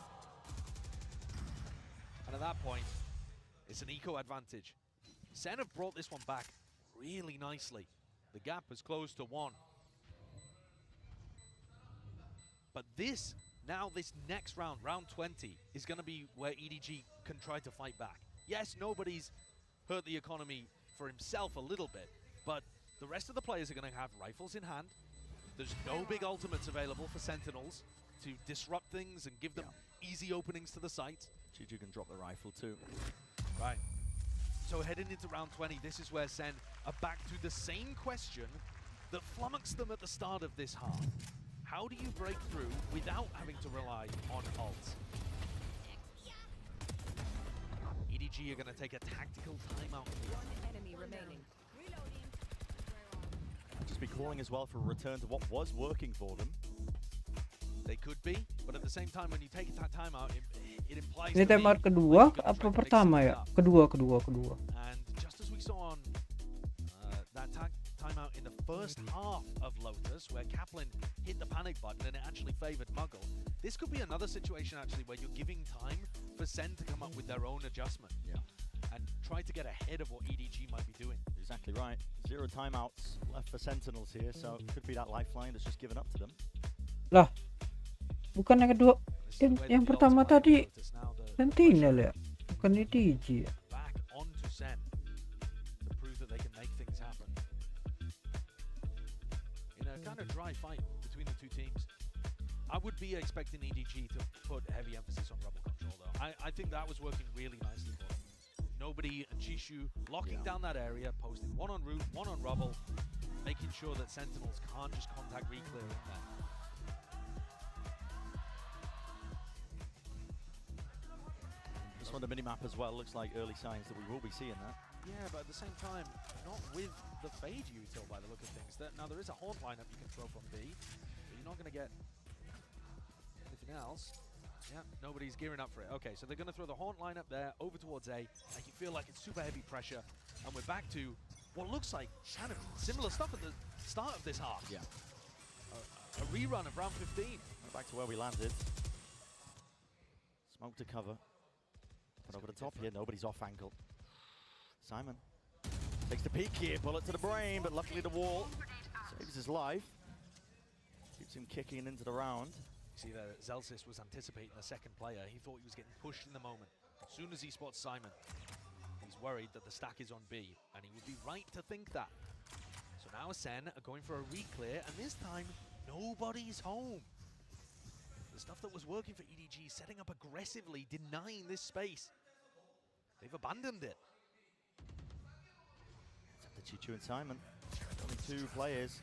And at that point, it's an eco advantage. Sen have brought this one back really nicely. The gap has closed to 1. But this next round, round 20, is going to be where EDG can try to fight back. Yes, nobody's hurt the economy for himself a little bit, but the rest of the players are going to have rifles in hand. There's no big ultimates available for Sentinels to disrupt things and give them easy openings to the site.
Chiju can drop the rifle too.
Right. So heading into round 20, this is where Sen are back to the same question that flummoxed them at the start of this half. How do you break through without having to rely on ults? EDG are going to take a tactical timeout.
One enemy remaining.
I'll just be calling as well for a return to what was working for them.
They could be, but at the same time, when you take that timeout, it implies.
Ini timeout kedua apa pertama ya? Kedua.
And just as we saw on that timeout in the first half of Lotus, where Kaplan hit the panic button and it actually favored Muggle, this could be another situation actually where you're giving time for Sen to come up with their own adjustment. And try to get ahead of what EDG might be doing.
Exactly right. 0 timeouts left for Sentinels here, so it could be that lifeline that's just given up to them.
Lah, bukan yang kedua. Yang pertama tadi Sentinel ya, bukan EDG ya.
Back onto Sen to prove that they can make things happen. In a kind of dry fight between the two teams. I would be expecting EDG to put heavy emphasis on rubble control though. I think that was working really nicely for him. Nobody and Chishu locking down that area, posting one on root, one on rubble, making sure that Sentinels can't just contact reclear in there.
Just on the minimap as well, looks like early signs that we will be seeing that.
Yeah, but at the same time, not with the fade util by the look of things. Now there is a haunt lineup you can throw from B, but you're not going to get anything else. Yeah, nobody's gearing up for it. Okay, so they're going to throw the haunt lineup there, over towards A, and you feel like it's super heavy pressure, and we're back to what looks like kind of similar stuff at the start of this half.
Yeah.
A rerun of round 15.
Back to where we landed. Smoke to cover. But over the top here, nobody's off angle. Simon takes the peek here, bullet to the brain, but luckily the wall saves his life. Keeps him kicking into the round.
See that Zelsis was anticipating the second player. He thought he was getting pushed in the moment. As soon as he spots Simon, he's worried that the stack is on B, and he would be right to think that. So now Sen are going for a re-clear, and this time, nobody's home. The stuff that was working for EDG, setting up aggressively, denying this space. They've abandoned it.
It's up to Cityyy and Simon. Only two players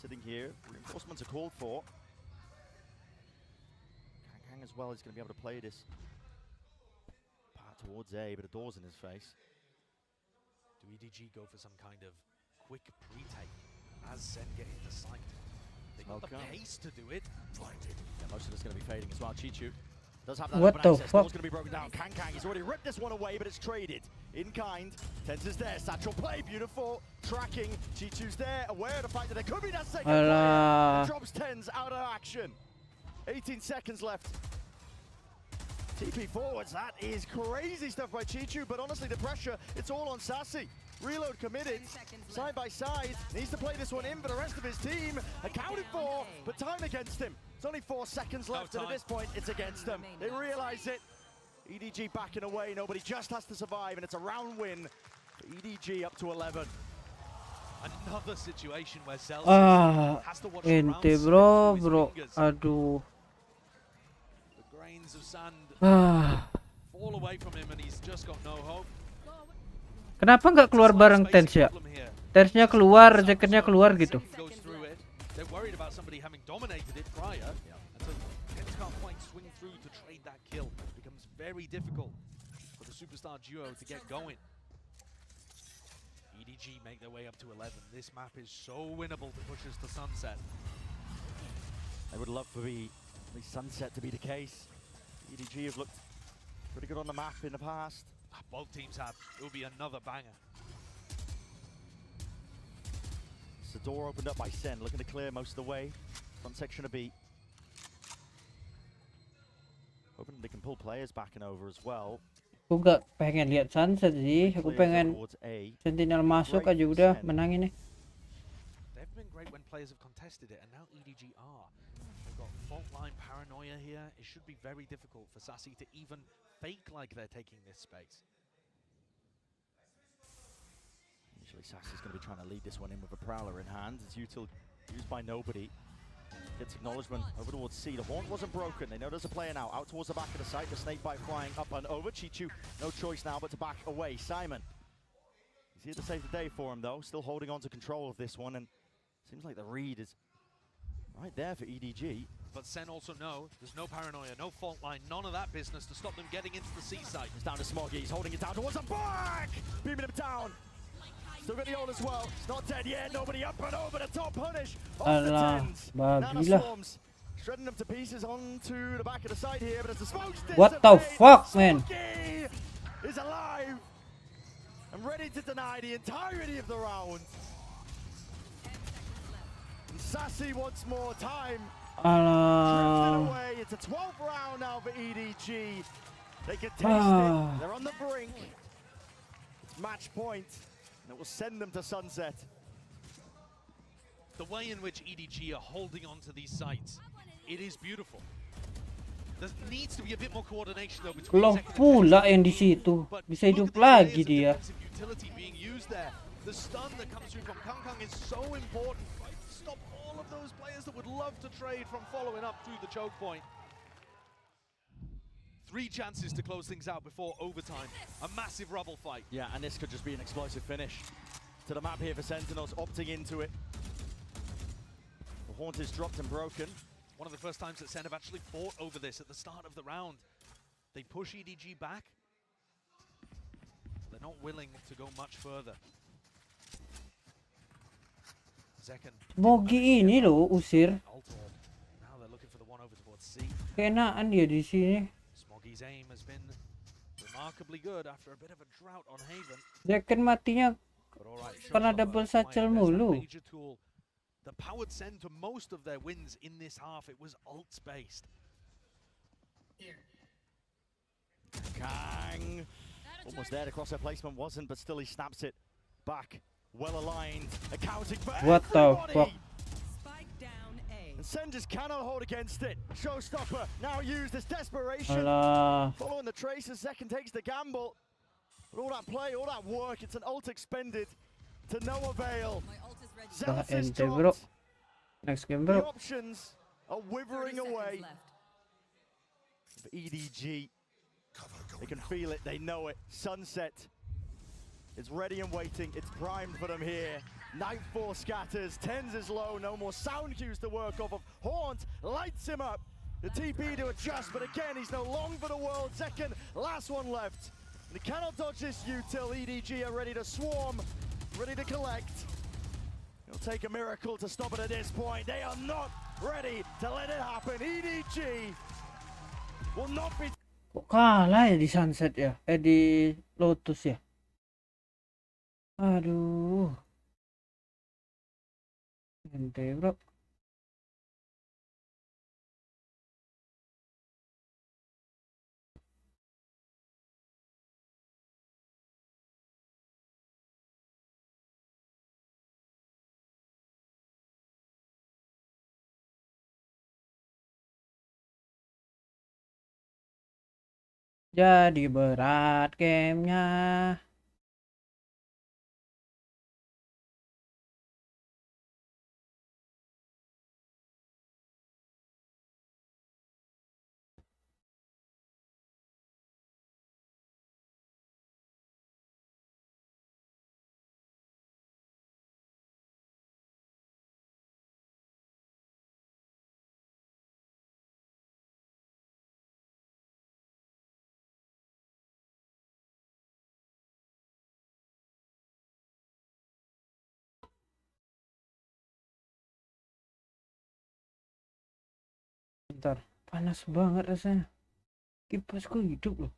sitting here. Reinforcements are called for. Kang as well is going to be able to play this part towards A, but a door's in his face.
Do EDG go for some kind of quick pre-take as Sen get into sight? They got the pace to do it.
Yeah, most of it's going to be fading as well. Cityyy does have that
What
open
the
access.
fuck?
Door's going to be broken down. Kang he's already ripped this one away, but it's traded. In kind. Tens is there. Satchel play. Beautiful. Tracking. Chichu's there. Aware of the fact that there could be that second player.
Alah.
Drops Tens out of action. 18 seconds left. TP forwards. That is crazy stuff by Cityyy, but honestly, the pressure, it's all on Sassy. Reload committed, side by side. Needs to play this one in for the rest of his team. Accounted for, but time against him. It's only 4 seconds left, and at this point, it's against them. They realize it. EDG backing away. Nobody just has to survive, and it's a round win for EDG up to 11.
Another situation where Zelsis has to watch the round
ente bro. Aduh.
The grains of sand fall away from him, and he's just got no hope.
Kenapa nggak keluar bareng Tens ya? Tensnya keluar, jacketnya keluar gitu.
They're worried about somebody having dominated it prior, and so Tens can't quite swing through to trade that kill. It becomes very difficult for the superstar duo to get going. EDG make their way up to 11. This map is so winnable to push us to Sunset.
I would love for the Sunset to be the case. EDG have looked pretty good on the map in the past.
Both teams have. It will be another banger.
It's the door opened up by Sen, looking to clear most of the way. Front section of B. Hoping they can pull players back and over as well.
Aku gak pengen lihat Sunset sih. Aku pengen Sentinel masuk aja udah menang ini.
They've been great when players have contested it, and now EDG are. They've got fault line paranoia here. It should be very difficult for Sassy to even fake like they're taking this space.
Usually Sassy's going to be trying to lead this one in with a Prowler in hand. It's util used by nobody. Gets acknowledgement over towards C. The Haunt wasn't broken. They know there's a player now. Out towards the back of the site. The Snakebite flying up and over. Cityyy, no choice now but to back away. Simon. He's here to save the day for him though. Still holding on to control of this one. And seems like the read is right there for EDG.
But Sen also know there's no paranoia, no fault line, none of that business to stop them getting into the C site.
It's down to Smoggy. He's holding it down towards the back. Beaming him down. Still got the ult as well. It's not dead yet. Nobody up and over the top punish. Off the Tens. Nano Swarms. Shredding them to pieces onto the back of the side here, but as the smokes
What the fuck, man?
Smoggy is alive and ready to deny the entirety of the round. And Sassy wants more time. Drifted away. It's a 12th round now for EDG. They can taste it. They're on the brink. It's match point. And it will send them to Sunset.
The way in which EDG are holding on to these sites, it is beautiful. There needs to be a bit more coordination though between
Belum pula yang di situ. Bisa hidup lagi dia.
Utility being used there. The stun that comes through from Kang is so important. Stop all of those players that would love to trade from following up through the choke point. 3 chances to close things out before overtime. A massive rubble fight.
Yeah, and this could just be an explosive finish to the map here for Sentinels, opting into it. The Haunt is dropped and broken.
One of the first times that Sen have actually fought over this at the start of the round. They push EDG back. They're not willing to go much further. Zekken.
Mogi ini loh usir.
Now they're looking for the one over towards C.
Keenaan dia di sini.
Smoggy's aim has been remarkably good after a bit of a drought on Haven.
Zekken matinya karena double satchel mulu.
Major tool that powered Sen to most of their wins in this half. It was ults based.
Kang almost there. The crosshair placement wasn't, but still he snaps it back. Well aligned, accounting for
What the fuck?
And Sen just cannot hold against it. Showstopper now used as desperation.
Alah.
Following the traces, Zekken takes the gamble. But all that play, all that work, it's an ult expended to no avail.
Dah
Zealous is
ente bro.
dropped.
Next game
The
bro.
options are withering away. For EDG, they can feel it, they know it. Sunset is ready and waiting. It's primed for them here. Nightfall scatters, Tens is low, no more sound cues to work off of. Haunt lights him up. The TP to adjust, but again, he's no long for the world. Zekken, last one left. And he cannot dodge this util. EDG are ready to swarm, ready to collect. It'll take a miracle to stop it at this point. They are not ready to let it happen. EDG will not be...
Kok kalah ya di Sunset ya? Di Lotus ya? Aduh. Ente bro. Jadi berat gamenya. Bentar, panas banget rasanya. Kipasku hidup loh.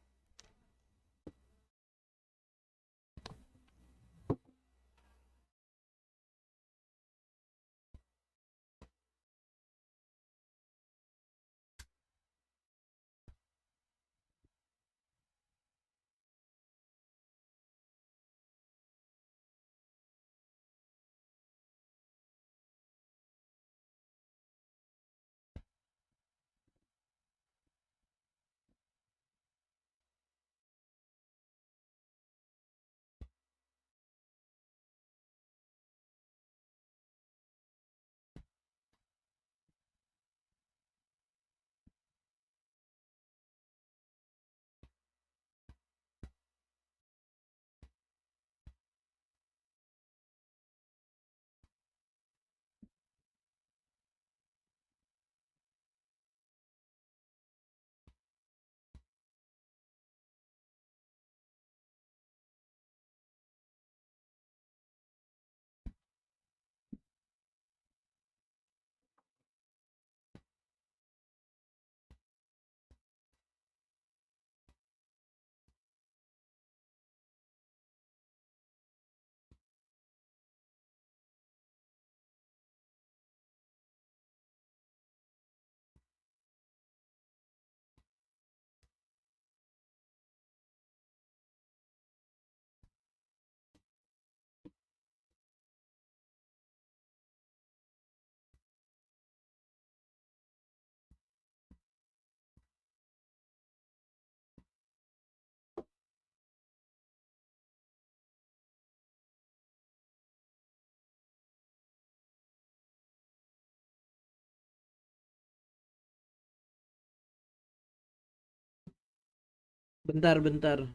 Bentar.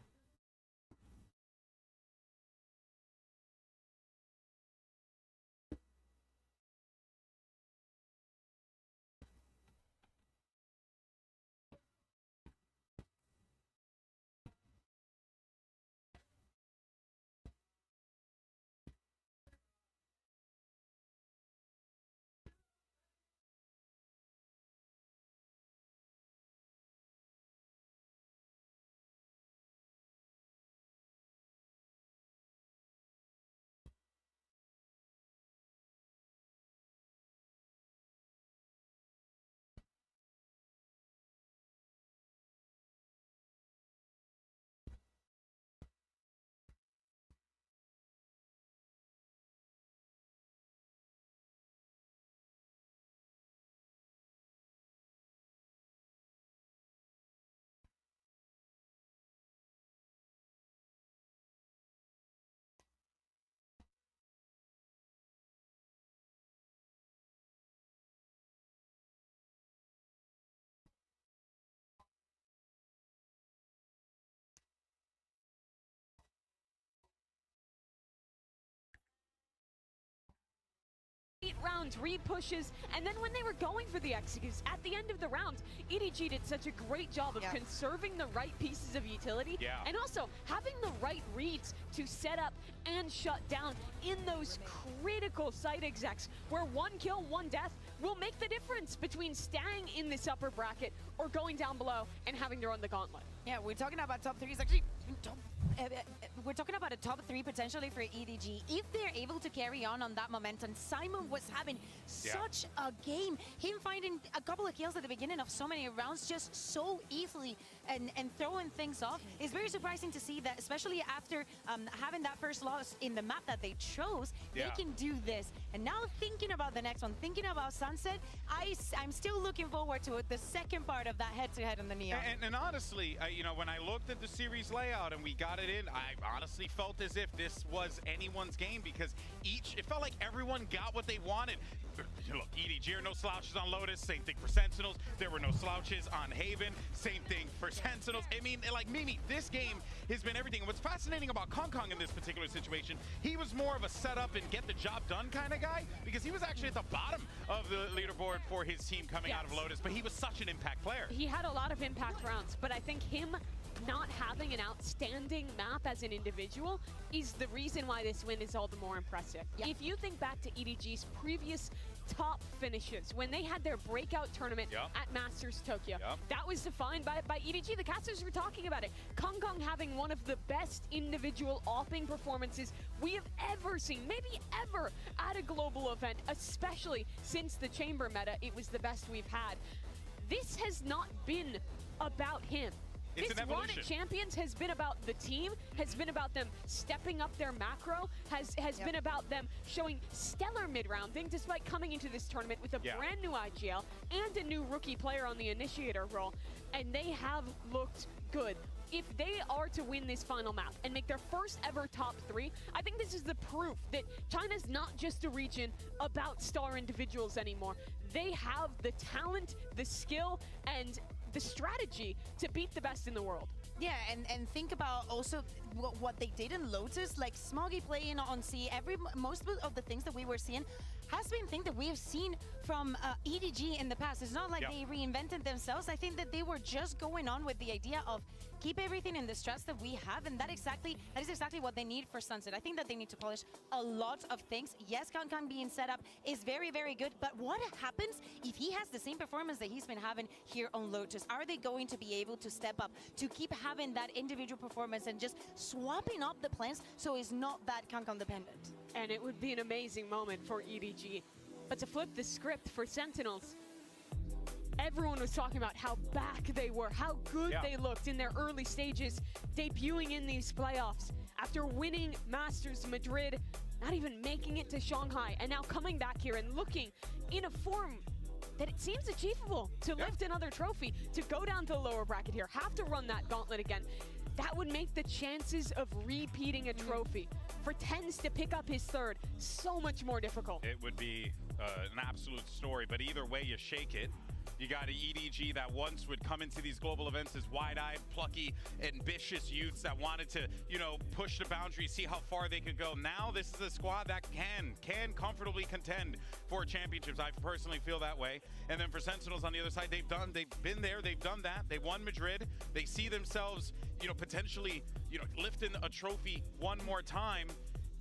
Rounds, re-pushes, and then when they were going for the executes, at the end of the round, EDG did such a great job of conserving the right pieces of utility, and also having the right reads to set up and shut down in those critical site execs, where one kill, one death will make the difference between staying in this upper bracket or going down below and having to run the gauntlet.
Yeah, we're talking about top threes. Actually, we're talking about a top three potentially for EDG. If they're able to carry on that momentum, Simon was having such a game. Him finding a couple of kills at the beginning of so many rounds just so easily and throwing things off. It's very surprising to see that, especially after having that first loss in the map that they chose, they can do this. And now thinking about the next one, thinking about Sunset, I'm still looking forward to it, the second part of that head-to-head in the Neon.
And honestly, you know, when I looked at the series layout and we got it in, I honestly felt as if this was anyone's game, because it felt like everyone got what they wanted. Look, EDG are no slouches on Lotus, same thing for Sentinels. There were no slouches on Haven, same thing for Sentinels. I mean, like, Mimi, this game has been everything. And what's fascinating about Kong in this particular situation, he was more of a setup and get the job done kind of guy, because he was actually at the bottom of the leaderboard for his team coming out of Lotus, but he was such an impact player.
He had a lot of impact rounds, but I think him not having an outstanding map as an individual is the reason why this win is all the more impressive. If you think back to EDG's previous top finishes, when they had their breakout tournament at Masters Tokyo, that was defined by EDG. The casters were talking about it. Kong having one of the best individual offing performances we have ever seen, maybe ever, at a global event, especially since the chamber meta. It was the best we've had. This has not been about him.
It's
this
an
run
evolution.
at Champions has been about the team, has been about them stepping up their macro, has been about them showing stellar mid-rounding despite coming into this tournament with a brand new IGL and a new rookie player on the initiator role, and they have looked good. If they are to win this final map and make their first ever top three, I think this is the proof that China's not just a region about star individuals anymore. They have the talent, the skill, and the strategy to beat the best in the world.
Yeah, and think about also what they did in Lotus, like Smoggy playing on C. Most of the things that we were seeing has been things that we have seen from EDG in the past. It's not like they reinvented themselves. I think that they were just going on with the idea of keep everything in the stress that we have, and that is exactly what they need for Sunset. I think that they need to polish a lot of things. Yes, Kong being set up is very, very good, but what happens if he has the same performance that he's been having here on Lotus? Are they going to be able to step up, to keep having that individual performance and just swapping up the plans so it's not that Kong dependent?
And it would be an amazing moment for EDG. But to flip the script for Sentinels, everyone was talking about how back they were, how good they looked in their early stages, debuting in these playoffs after winning Masters Madrid, not even making it to Shanghai, and now coming back here and looking in a form that it seems achievable to lift another trophy, to go down to the lower bracket here, have to run that gauntlet again. That would make the chances of repeating a trophy for Tens to pick up his third so much more difficult.
It would be an absolute story, but either way you shake it, You got an EDG that once would come into these global events as wide-eyed, plucky, ambitious youths that wanted to, you know, push the boundaries, see how far they could go. Now this is a squad that can comfortably contend for championships. I personally feel that way. And then for Sentinels on the other side, they've been there, they've done that. They won Madrid. They see themselves, you know, potentially, you know, lifting a trophy one more time.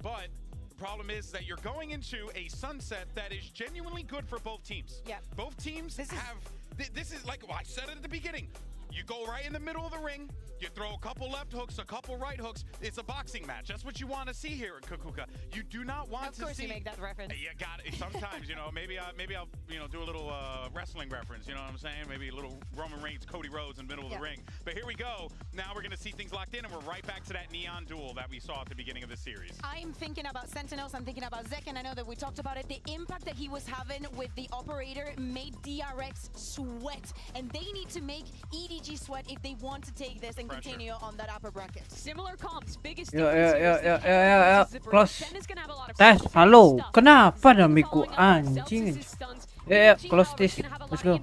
But the problem is that you're going into a sunset that is genuinely good for both teams.
Yeah.
Both teams this is like, well, I said it at the beginning. You go right in the middle of the ring, you throw a couple left hooks, a couple right hooks. It's a boxing match. That's what you want to see here in Kakuka. You do not want to see...
Of course you make that reference.
Yeah, got it. Sometimes, you know, maybe I'll, you know, do a little wrestling reference, you know what I'm saying? Maybe a little Roman Reigns, Cody Rhodes in the middle of the ring. But here we go. Now we're going to see things locked in, and we're right back to that neon duel that we saw at the beginning of the series.
I'm thinking about Sentinels, I'm thinking about Zek, and I know that we talked about it. The impact that he was having with the operator made DRX sweat, and they need to make EDG sweat if they want to take this and continue on that upper bracket.
Similar comps, biggest
Close. Tes, halo. Kenapa damiku anjing? Close this. Let's go.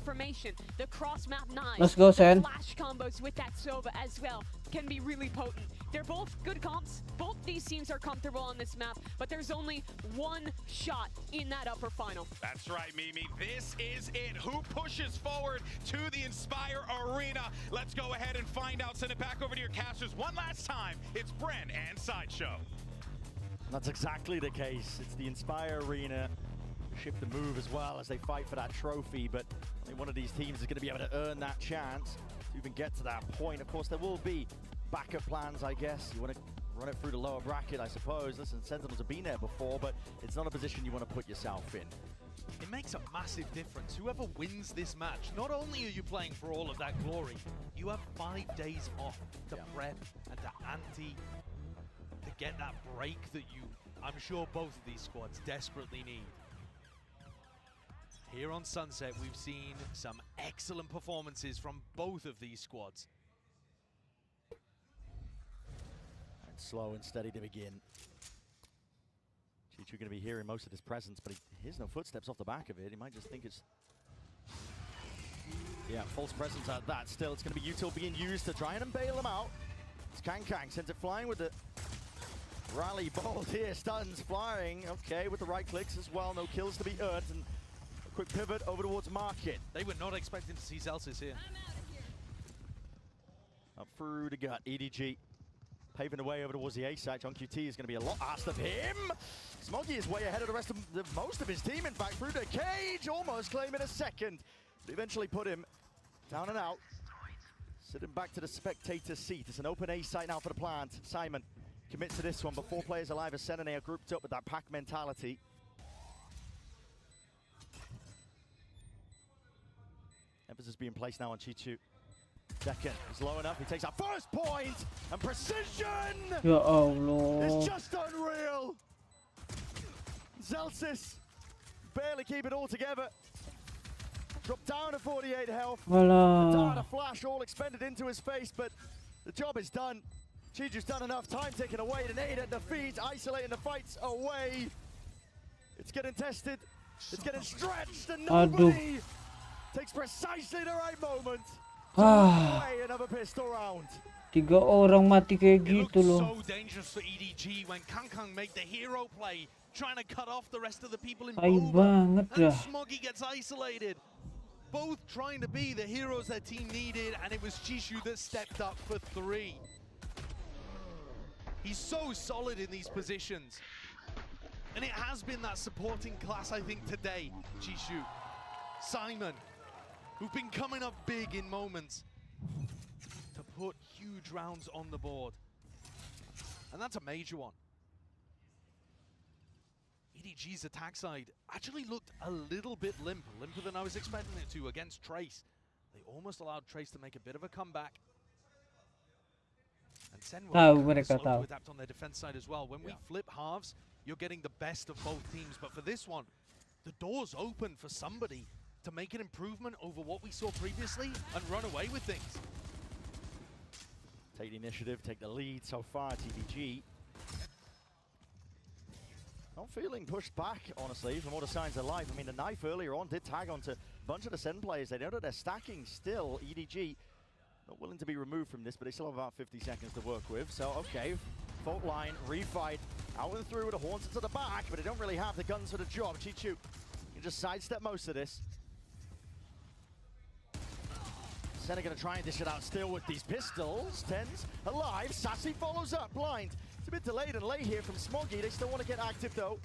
The cross map 9.
Let's go, Sen.
Flash combos with that Sova as well can be really potent. They're both good comps. Both these teams are comfortable on this map, but there's only one shot in that upper final.
That's right, Mimi. This is it. Who pushes forward to the Inspire Arena? Let's go ahead and find out. Send it back over to your casters one last time. It's Bren and Sideshow.
That's exactly the case. It's the Inspire Arena. Shift the move as well as they fight for that trophy, but I think one of these teams is going to be able to earn that chance to even get to that point. Of course, there will be backup plans, I guess. You want to run it through the lower bracket, I suppose. Listen, Sentinels have been there before, but it's not a position you want to put yourself in.
It makes a massive difference. Whoever wins this match, not only are you playing for all of that glory, you have 5 days off to prep and to ante, to get that break that I'm sure both of these squads desperately need. Here on Sunset, we've seen some excellent performances from both of these squads.
And slow and steady to begin. Chichu going to be hearing most of his presence, but he hears no footsteps off the back of it. He might just think it's... Yeah, false presence at that. Still, it's going to be util being used to try and bail him out. It's Kang sends it flying with the rally bolt here. Stuns flying. Okay, with the right clicks as well. No kills to be earned. And quick pivot over towards Market.
They were not expecting to see Zelsis here.
Up through the gut, EDG paving the way over towards the A site. John QT is going to be a lot asked of him. Smoggy is way ahead of the rest of most of his team, in fact, through the cage, almost claiming a second. But eventually put him down and out. Sitting back to the spectator seat. It's an open A site now for the plant. Simon commits to this one, but 4 players alive as Senene are grouped up with that pack mentality. Emphasis being placed now on Chichu. Second is low enough. He takes our first point, and precision!
Ya Allah.
It's just unreal. Zelsis barely keep it all together. Dropped down to 48 health.
Voila.
The flash all expended into his face, but the job is done. Chichu's done enough. Time taken away. The nade at the feet, isolating the fights away. It's getting tested. It's getting stretched, and nobody takes precisely the right moment to away another pistol round.
3 orang mati kayak gitu loh.
So dangerous for EDG when Kang made the hero play, trying to cut off the rest of the people in
Tai
Boba.
banget
And
dah.
Smoggy gets isolated. Both trying to be the heroes their team needed, and it was Chishu that stepped up for 3. He's so solid in these positions. And it has been that supporting class, I think, today, Chishu. Simon, who've been coming up big in moments to put huge rounds on the board. And that's a major one. EDG's attack side actually looked a little bit limper than I was expecting it to against Trace. They almost allowed Trace to make a bit of a comeback. And Sen were slow to adapt on their defense side as well. When we flip halves, you're getting the best of both teams. But for this one, the door's open for somebody to make an improvement over what we saw previously and run away with things.
Take the initiative, take the lead so far, TVG. Not feeling pushed back, honestly, from all the signs of life. I mean, the knife earlier on did tag onto bunch of the Sen players, they know that they're stacking still. EDG not willing to be removed from this, but they still have about 50 seconds to work with. So, okay, fault line, refight, out and through with the horns to the back, but they don't really have the guns for the job. Chichu, you can just sidestep most of this. Sen are going to try and dish it out still with these pistols. Tens alive, Sassy follows up, blind. It's a bit delayed and late here from Smoggy. They still want to get active though.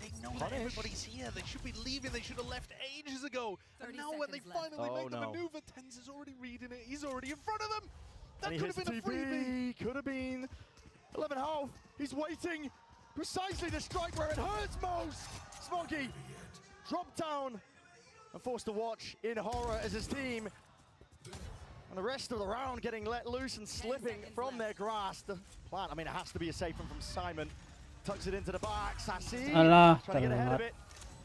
They know that everybody's here. They should be leaving. They should have left ages ago. And now when they finally make the maneuver, Tens is already reading it. He's already in front of them. That could have been a freebie.
Could have been. 11.5. He's waiting. Precisely the strike where it hurts most. Smoggy dropped down and forced to watch in horror as his team and the rest of the round getting let loose and slipping from their grasp. The plan, I mean, it has to be a safe one from Simon. Tucks it into the back. Sassy trying to get ahead of it.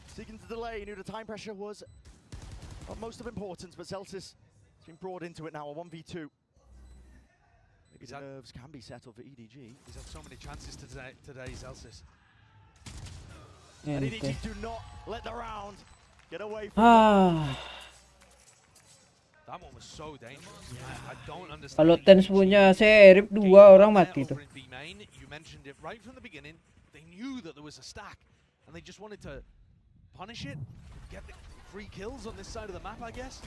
Seeking to delay. He knew the time pressure was of most of importance, but Celsius has been brought into it now. A 1v2. Maybe the nerves can be settled for EDG.
He's had so many chances today, Celsius.
And EDG do not let the round get away from them.
That one was so dangerous. I don't understand.
Kalau Tens punya serif 2 orang mati tuh.
You mentioned it right from the beginning. They knew that there was a stack, and they just wanted to punish it, get the free kills on this side of the map, I guess.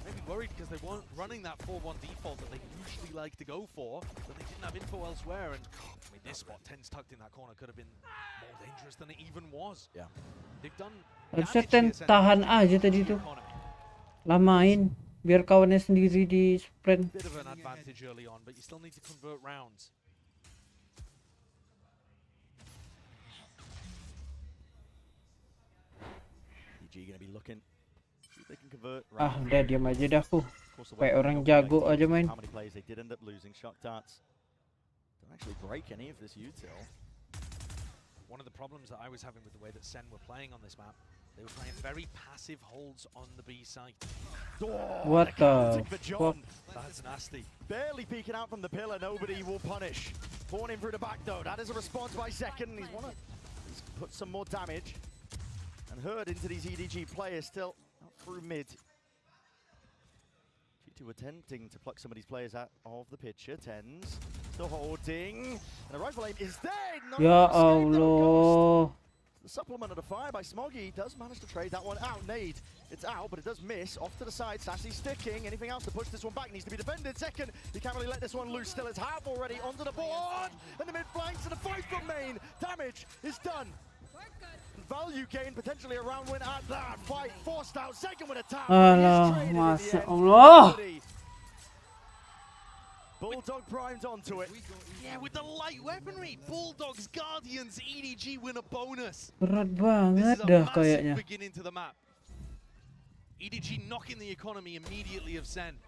Maybe worried because they weren't running that 4-1 default that they usually like to go for, but they didn't have info elsewhere. And I mean, this spot, Tens tucked in that corner, could have been more dangerous than it even was.
Yeah.
They've done.
Harusnya Tens tahan aja tadi tuh. Lamain biar kawannya sendiri di sprint.
Bit of an advantage early on, but you still need to convert rounds.
EDG gonna be looking. See if they can convert.
Udah diam aja dah aku. Kayak orang jago aja main.
How many players they did end up losing? Shock darts don't actually break any of this util.
One of the problems that I was having with the way that Sen were playing on this map, they were playing very passive holds on the B site.
What the fuck?
That's nasty.
Barely peeking out from the pillar, nobody will punish. Born in through the back though, that is a response by Second. He's put some more damage and hurt into these EDG players still out through mid. G2 attempting to pluck some of these players out of the picture. Tens still holding, and the rifle aim is dead.
Ya Allah.
The supplement of the fire by Smoggy does manage to trade that one out. Nade, it's out, but it does miss. Off to the side, Sassy sticking. Anything else to push this one back needs to be defended. Second, he can't really let this one loose. Still, it's half already onto the board. And the mid flanks and the fight from main. Damage is done. Value gain, potentially a round win at that. Fight forced out. Second with a tap.
Alah, Masya Allah.
Bulldog primed onto it.
Yeah, with the light weaponry, Bulldogs, Guardians, EDG win a bonus.
Berat banget dah kayaknya.
Beginning to the map. EDG knocking the economy immediately of Sen.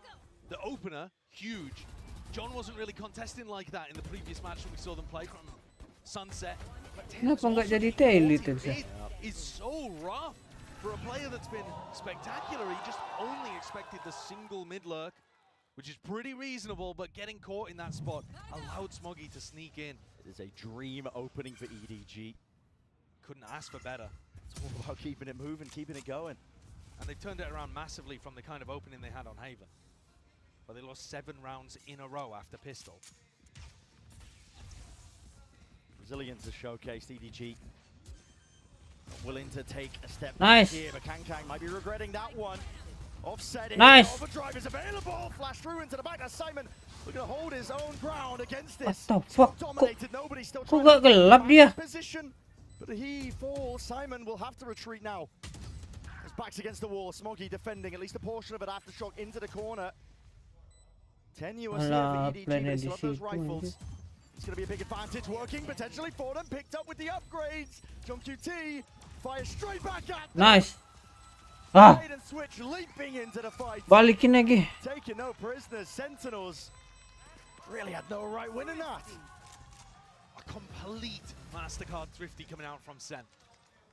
The opener, huge. John wasn't really contesting like that in the previous match when we saw them play from Sunset.
Kenapa nggak jadi tail itu sih?
Is so rough for a player that's been spectacular. He just only expected the single mid lurk, which is pretty reasonable, but getting caught in that spot allowed Smoggy to sneak in.
It is a dream opening for EDG.
Couldn't ask for better.
It's all about keeping it moving, keeping it going.
And they've turned it around massively from the kind of opening they had on Haven, where they lost 7 rounds in a row after Pistol.
Resilience is showcased. EDG willing to take a step
Nice.
back here, but Kang might be regretting that one. Offsetting.
Nice.
Overdrive is available. Flash through into the back. Now Simon looking to hold his own ground against this.
What the fuck?
Dominated. Nobody still
Kok
trying
gak gelap dia?
position. But he falls. Simon will have to retreat now. His back's against the wall. Smoggy defending at least a portion of it. Aftershock into the corner. Tenuous here for EDG. They still have those rifles. It's going to be a big advantage working potentially for them. Picked up with the upgrades. JonkQT fires straight back at them.
Nice. Ah.
And switch leaping into the fight.
Balikin lagi.
Taking no prisoners. Sentinels really had no right winning that.
A complete MasterCard thrifty coming out from Sen.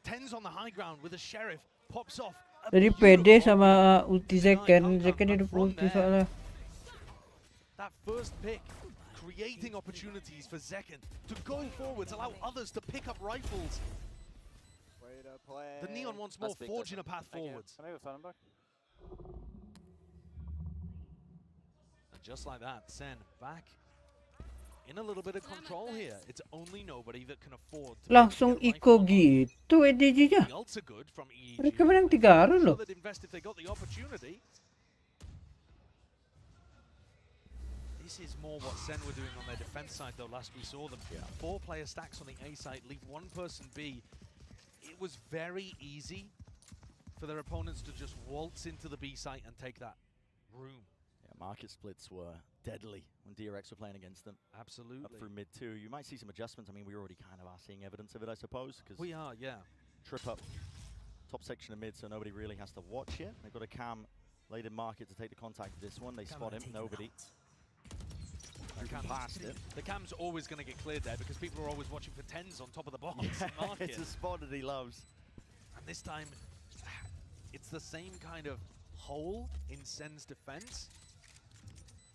Tens on the high ground with a Sheriff. Pops off.
Jadi pede sama ulti Second. Second hidup ulti soalnya.
That first pick, creating opportunities for Zekken to go forwards, allow others to pick up rifles. The Neon once more forging a path forwards.
Can I have a phone book?
And just like that, Sen back in a little bit of control here. It's only nobody that can afford to
Langsung Iko gitu EDG-nya.
the ults are good from EDG.
Mereka menang 3-0 loh.
They'd invest if they got the opportunity. This is more what Sen were doing on their defense side though. Last we saw them, 4-player stacks on the A side, leave one person B. It was very easy for their opponents to just waltz into the B site and take that room.
Yeah, market splits were deadly when DRX were playing against them.
Absolutely.
Up through mid 2. You might see some adjustments. I mean, we already kind of are seeing evidence of it, I suppose. Cause
we are, yeah.
Trip up top section of mid, so nobody really has to watch it. They've got a cam late in market to take the contact of this one. They spot him, nobody. Past it.
The cam's always going to get cleared there because people are always watching for 10s on top of the box.
Yeah, it's a spot that he loves.
And this time, it's the same kind of hole in Sen's defense.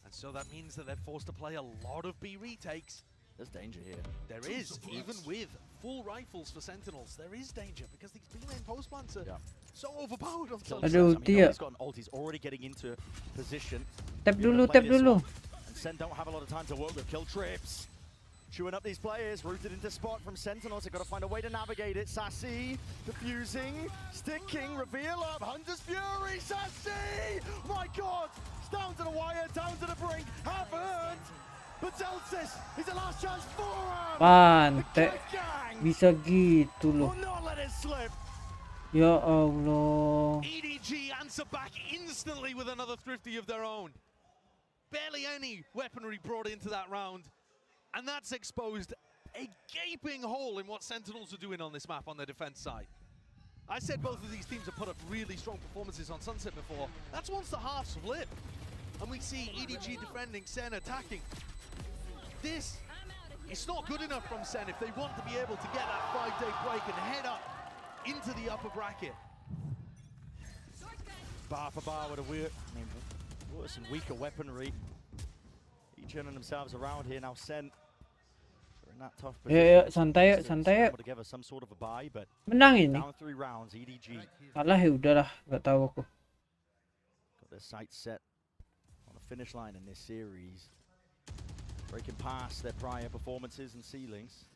And so that means that they're forced to play a lot of B retakes.
There's danger here.
There is, even with full rifles for Sentinels, there is danger because these B-lane post plants are so overpowered on some
Aduh, dia.
He's got an ult, he's already getting into position.
Tap dulu.
Sen don't have a lot of time to work with. Kill trips. Chewing up these players, rooted into spot from Sentinels. They've got to find a way to navigate it. Sassy, defusing, sticking, reveal up, Hunter's Fury, Sassy! My God! It's down to the wire, down to the brink, half earned! But Zelsis is the last chance for him!
Pantek. Bisa gitu loh.
Will not let it slip.
Ya Allah.
EDG answer back instantly with another thrifty of their own. Barely any weaponry brought into that round. And that's exposed a gaping hole in what Sentinels are doing on this map on their defense side. I said both of these teams have put up really strong performances on Sunset before. That's once the halves flip. And we see EDG defending, Sen attacking. This is not good enough from Sen if they want to be able to get that 5-day break and head up into the upper bracket.
Bar for bar with a worse and weaker weaponry. Each turning themselves around here now. Sen are in that tough position.
Santai yuk.
Together some sort of a buy, but
Menang ini.
down 3 rounds. EDG
Kalah ya udahlah, nggak tahu aku.
got their sights set on the finish line in this series, breaking past their prior performances and ceilings.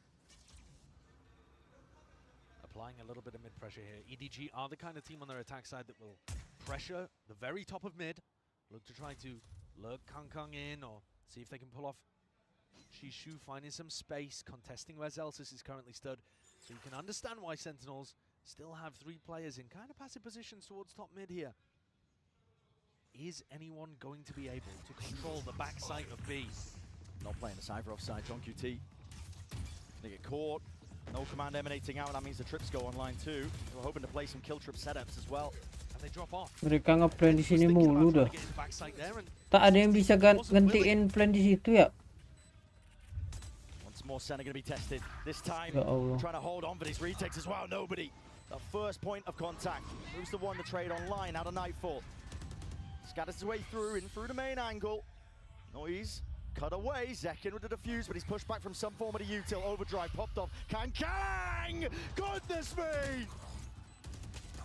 Applying a little bit of mid pressure here. EDG are the kind of team on their attack side that will pressure the very top of mid, look to try to lurk Kang in or see if they can pull off Shishu, finding some space, contesting where Zelsis is currently stood. So you can understand why Sentinels still have 3 players in kind of passive positions towards top mid here. Is anyone going to be able to control the backside of B?
Not playing the Cypher offside. joki gonna get caught. No command emanating out. That means the trips go online too. We're hoping to play some kill trip setups as well.
And they drop off.
Mereka nge-plan di sini mulu dah. Tak ada yang bisa gantiin plan di situ ya.
Once more, Sen are going to be tested. This time,
Ya Allah.
trying to hold on for these retakes as well. Nobody. The first point of contact. Moves to 1 the trade online out of Nightfall. Scatters his way through, in through the main angle. Noise. Cut away. Zekin with the defuse, but he's pushed back from some form of the util. Overdrive popped off. Kang! Goodness me!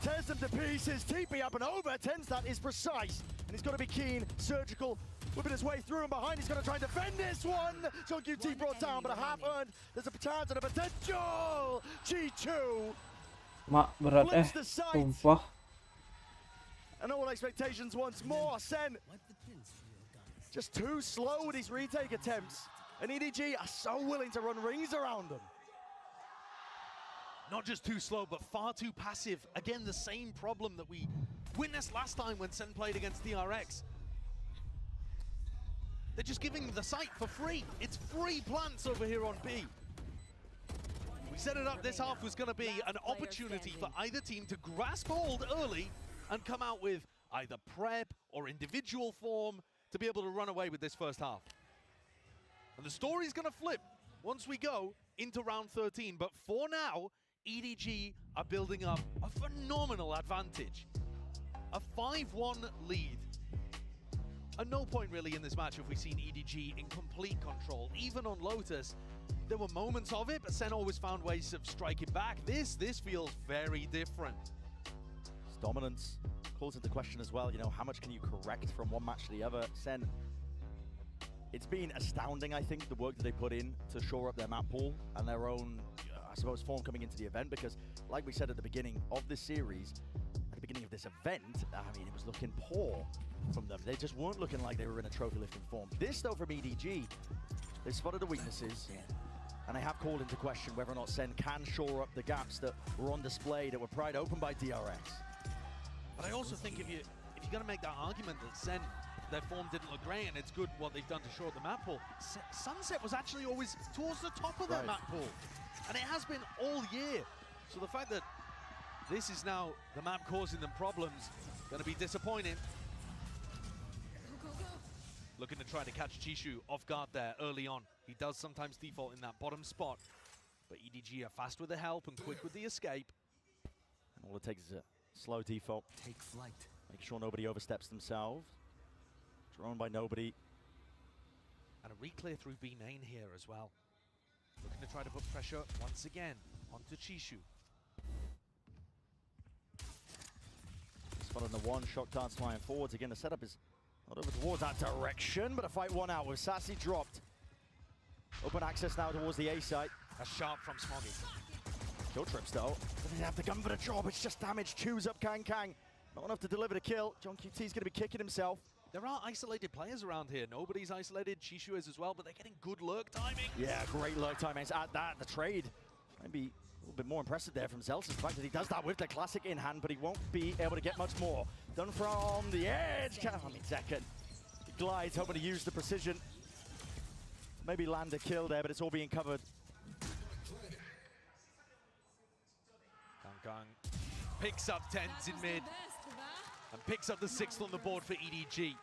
Tears them to pieces. TP up and over. Tens that is precise. And he's got to be keen, surgical, whipping his way through and behind. He's going to try and defend this one. joki brought down, but a half earned. There's a chance and a potential. G2.
Mak berat sumpah.
And all expectations once more. Sen just too slow with his retake attempts. And EDG are so willing to run rings around them.
Not just too slow, but far too passive. Again, the same problem that we witnessed last time when Sen played against DRX. They're just giving the site for free. It's free plants over here on B. We set it up, this half was going to be an opportunity for either team to grasp hold early and come out with either prep or individual form to be able to run away with this first half. And the story's going to flip once we go into round 13. But for now, EDG are building up a phenomenal advantage. A 5-1 lead. At no point really in this match have we seen EDG in complete control. Even on Lotus, there were moments of it, but Sen always found ways of striking back. This feels very different.
His dominance calls into question as well. You know, how much can you correct from one match to the other? Sen, it's been astounding, I think, the work that they put in to shore up their map pool and their own, I suppose, form coming into the event. Because, like we said at the beginning of this series, at the beginning of this event, I mean, it was looking poor from them. They just weren't looking like they were in a trophy lifting form. This, though, from EDG, they spotted the weaknesses, and they have called into question whether or not Sen can shore up the gaps that were on display, that were pried open by DRX.
But I also think if you're going to make that argument that Sen, their form didn't look great, and it's good what they've done to shore up the map pool, Sunset was actually always towards the top of their map pool. And it has been all year. So the fact that this is now the map causing them problems, going to be disappointing. Looking to try to catch Chishu off guard there early on. He does sometimes default in that bottom spot. But EDG are fast with the help and quick with the escape.
And all it takes is a slow default.
Take flight.
Make sure nobody oversteps themselves. Drone by nobody.
And a re-clear through B main here as well. Looking to try to put pressure once again onto Chishu.
Spot on the one, shock darts flying forwards. Again, the setup is not over towards that direction, but a fight one out with Sassy dropped. Open access now towards the A site.
A sharp from Smoggy.
Kill trips though. Doesn't have the gun for the job, it's just damage. Chews up Kang. Not enough to deliver the kill. JohnQT's gonna be kicking himself.
There are isolated players around here. Nobody's isolated. Chishu is as well, but they're getting good lurk timing.
Yeah, great lurk timings. At that, the trade might be a little bit more impressive there from Zeltz. The fact that he does that with the classic in hand, but he won't be able to get much more. Done from the edge. I mean, Zekken glides, hoping to use the precision. Maybe land a kill there, but it's all being covered.
Kang picks up 10s in mid and picks up the 6th on the board for EDG.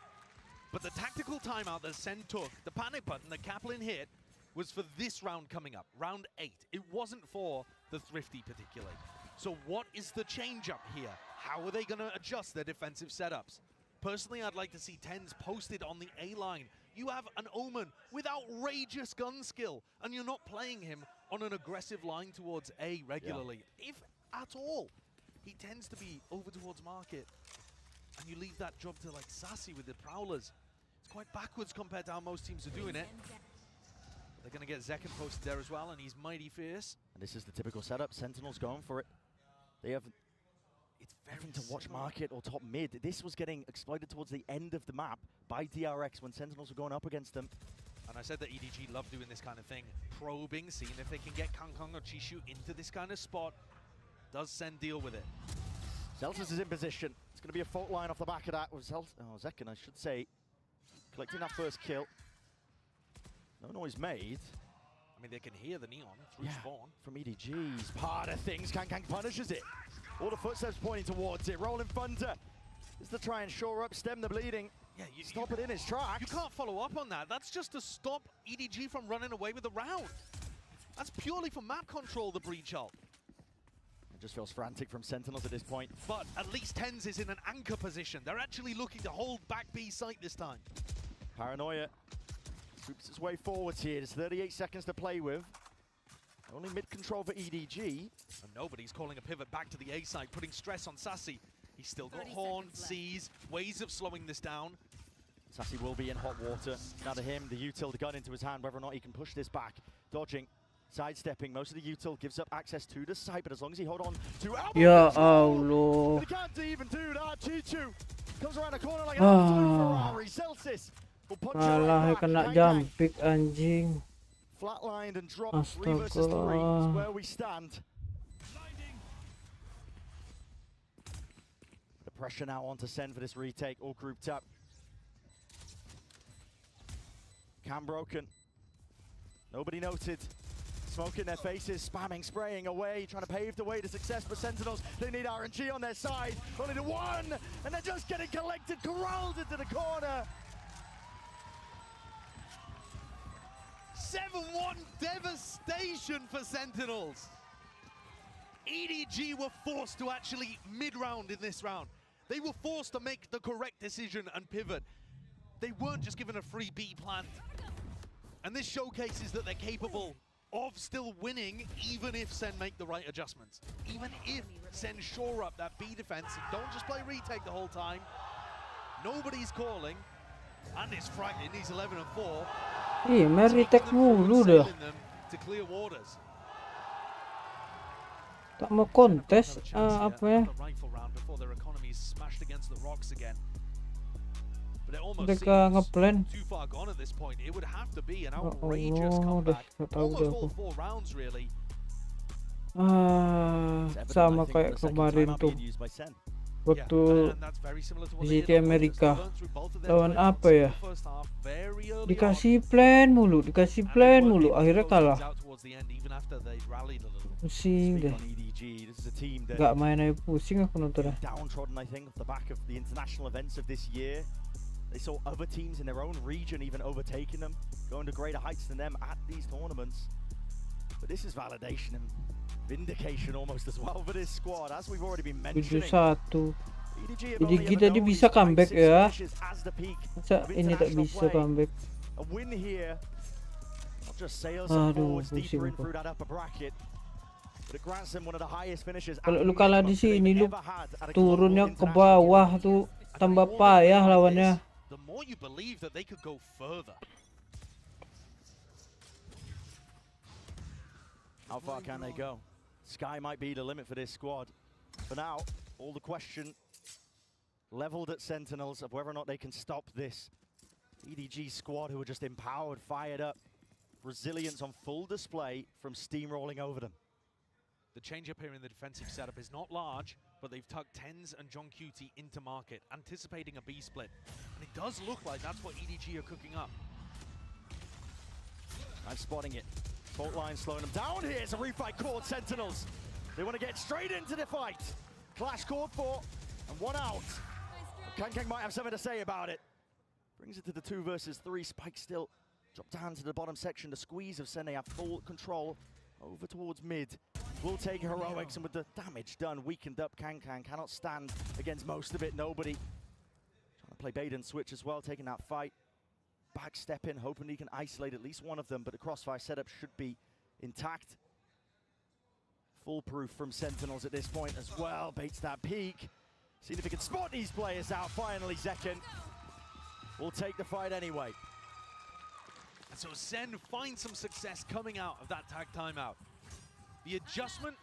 But the tactical timeout that Sen took, the panic button that Kaplan hit, was for this round coming up, round 8. It wasn't for the Thrifty particularly. So what is the change up here? How are they going to adjust their defensive setups? Personally, I'd like to see 10s posted on the A line. You have an Omen with outrageous gun skill, and you're not playing him on an aggressive line towards A regularly, if at all. He tends to be over towards market, and you leave that job to like Sassy with the Prowlers. It's quite backwards compared to how most teams are doing it. They're going to get Zekken posted there as well, and he's mighty fierce.
And this is the typical setup. Sentinel's going for it. They have nothing to watch market or top mid. This was getting exploited towards the end of the map by DRX when Sentinels were going up against them.
And I said that EDG love doing this kind of thing. Probing, seeing if they can get Kang or Chishu into this kind of spot. Does Sen deal with it?
Zeltz is in position. It's going to be a fault line off the back of that with Zekken, I should say. Collecting that first kill. No noise made.
I mean, they can hear the neon through spawn.
From EDG's part of things. Kang punishes it. All the footsteps pointing towards it. Rolling Thunder is to try and shore up, stem the bleeding.
Yeah,
stop it in his tracks.
You can't follow up on that. That's just to stop EDG from running away with the round. That's purely for map control, the breach ult.
It just feels frantic from Sentinels at this point.
But at least TenZ is in an anchor position. They're actually looking to hold back B site this time.
Paranoia swoops its way forwards here. There's 38 seconds to play with. Only mid-control for EDG.
And nobody's calling a pivot back to the A side, putting stress on Sassy. He's still got Horn, sees, ways of slowing this down.
Sassy will be in hot water. Now to him, the util, the gun into his hand, whether or not he can push this back. Dodging, sidestepping, most of the util gives up access to the site, but as long as he hold on to
Ya Allah.
He can't even do that. Chichu comes around the corner like an absolute Ferrari. Celsius will punch
Alah, kena jump pick anjing.
Flatlined and dropped. 3 versus 3 is where we stand. The pressure now on to Sen for this retake, all grouped up. Cam broken. Nobody noted. Smoke in their faces, spamming, spraying away, trying to pave the way to success for Sentinels. They need RNG on their side. Only the one, and they're just getting collected, corralled into the corner.
7-1 devastation for Sentinels. EDG were forced to actually mid-round in this round. They were forced to make the correct decision and pivot. They weren't just given a free B plant. And this showcases that they're capable of still winning, even if Sen make the right adjustments. Even if Sen shore up that B defense and don't just play retake the whole time. Nobody's calling. And it's frightening, he's 11 and 4.
Ih, main retake mulu dah.
To clear waters.
Tak mau kontes apa ya? Mereka ngeplan. Oh, udah tahu deh aku. Sama kayak kemarin tuh. Waktu di Cityyy Amerika lawan apa ya, dikasih plan mulu, akhirnya kalah. Pusing deh, nggak main aja pusing aku nontonnya.
They saw other teams in their own region even overtaking them, going to greater heights than them at these tournaments. But this is validation and vindication almost as well for this squad, as we've already been mentioning.
7-1. Jadi kita dia bisa comeback ya. Masa ini tak bisa comeback?
A win here, not just sails
Aduh,
forwards deeper in
pusing
through that upper bracket, but it grants them one of the highest finishes.
Kalau lu kalah di sini, lu turunnya ke bawah tuh tambah payah lawannya.
The more you believe that they could go further.
How far can they go? Sky might be the limit for this squad. For now, all the question leveled at Sentinels of whether or not they can stop this EDG squad, who are just empowered, fired up, resilience on full display from steamrolling over them.
The change up here in the defensive setup is not large, but they've tucked Tens and joki into market, anticipating a B split. And it does look like that's what EDG are cooking up.
I'm spotting it. Fault line slowing them down here. It's a refight called Sentinels. They want to get straight into the fight. Clash called for, and one out. Kang might have something to say about it. Brings it to the 2 versus 3. Spike still drop down to the bottom section. The squeeze of Sen, they have full control over towards mid. Will take heroics, and with the damage done, weakened up, Kang cannot stand against most of it. Nobody. Trying to play bait and switch as well, taking that fight. Backstep in, hoping he can isolate at least one of them, but the crossfire setup should be intact. Foolproof from Sentinels at this point as well. Baits that peak. Seeing if he can spot these players out. Finally, Zekken will take the fight anyway.
And so Sen finds some success coming out of that tag timeout. The adjustment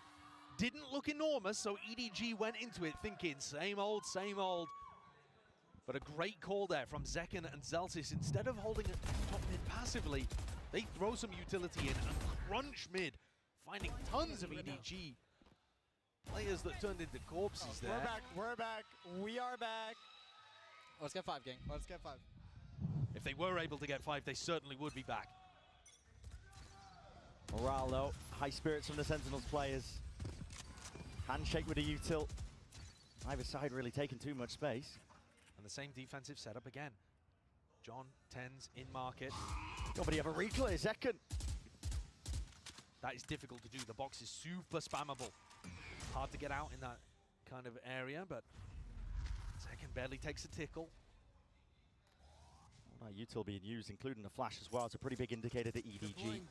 didn't look enormous, so EDG went into it thinking same old, same old. But a great call there from Zekken and Zelsis. Instead of holding it top mid passively, they throw some utility in and crunch mid, finding tons of EDG players that turned into corpses there.
We're back, we are back. Let's get 5, gang, let's get 5.
If they were able to get 5, they certainly would be back.
Morale though, high spirits from the Sentinels players. Handshake with a util. Either side really taking too much space.
And the same defensive setup again. John, Tens in market.
Nobody have a reclear, Zekken.
That is difficult to do. The box is super spammable. Hard to get out in that kind of area, but Zekken barely takes a tickle.
Well, util being used, including the flash as well. It's a pretty big indicator to EDG.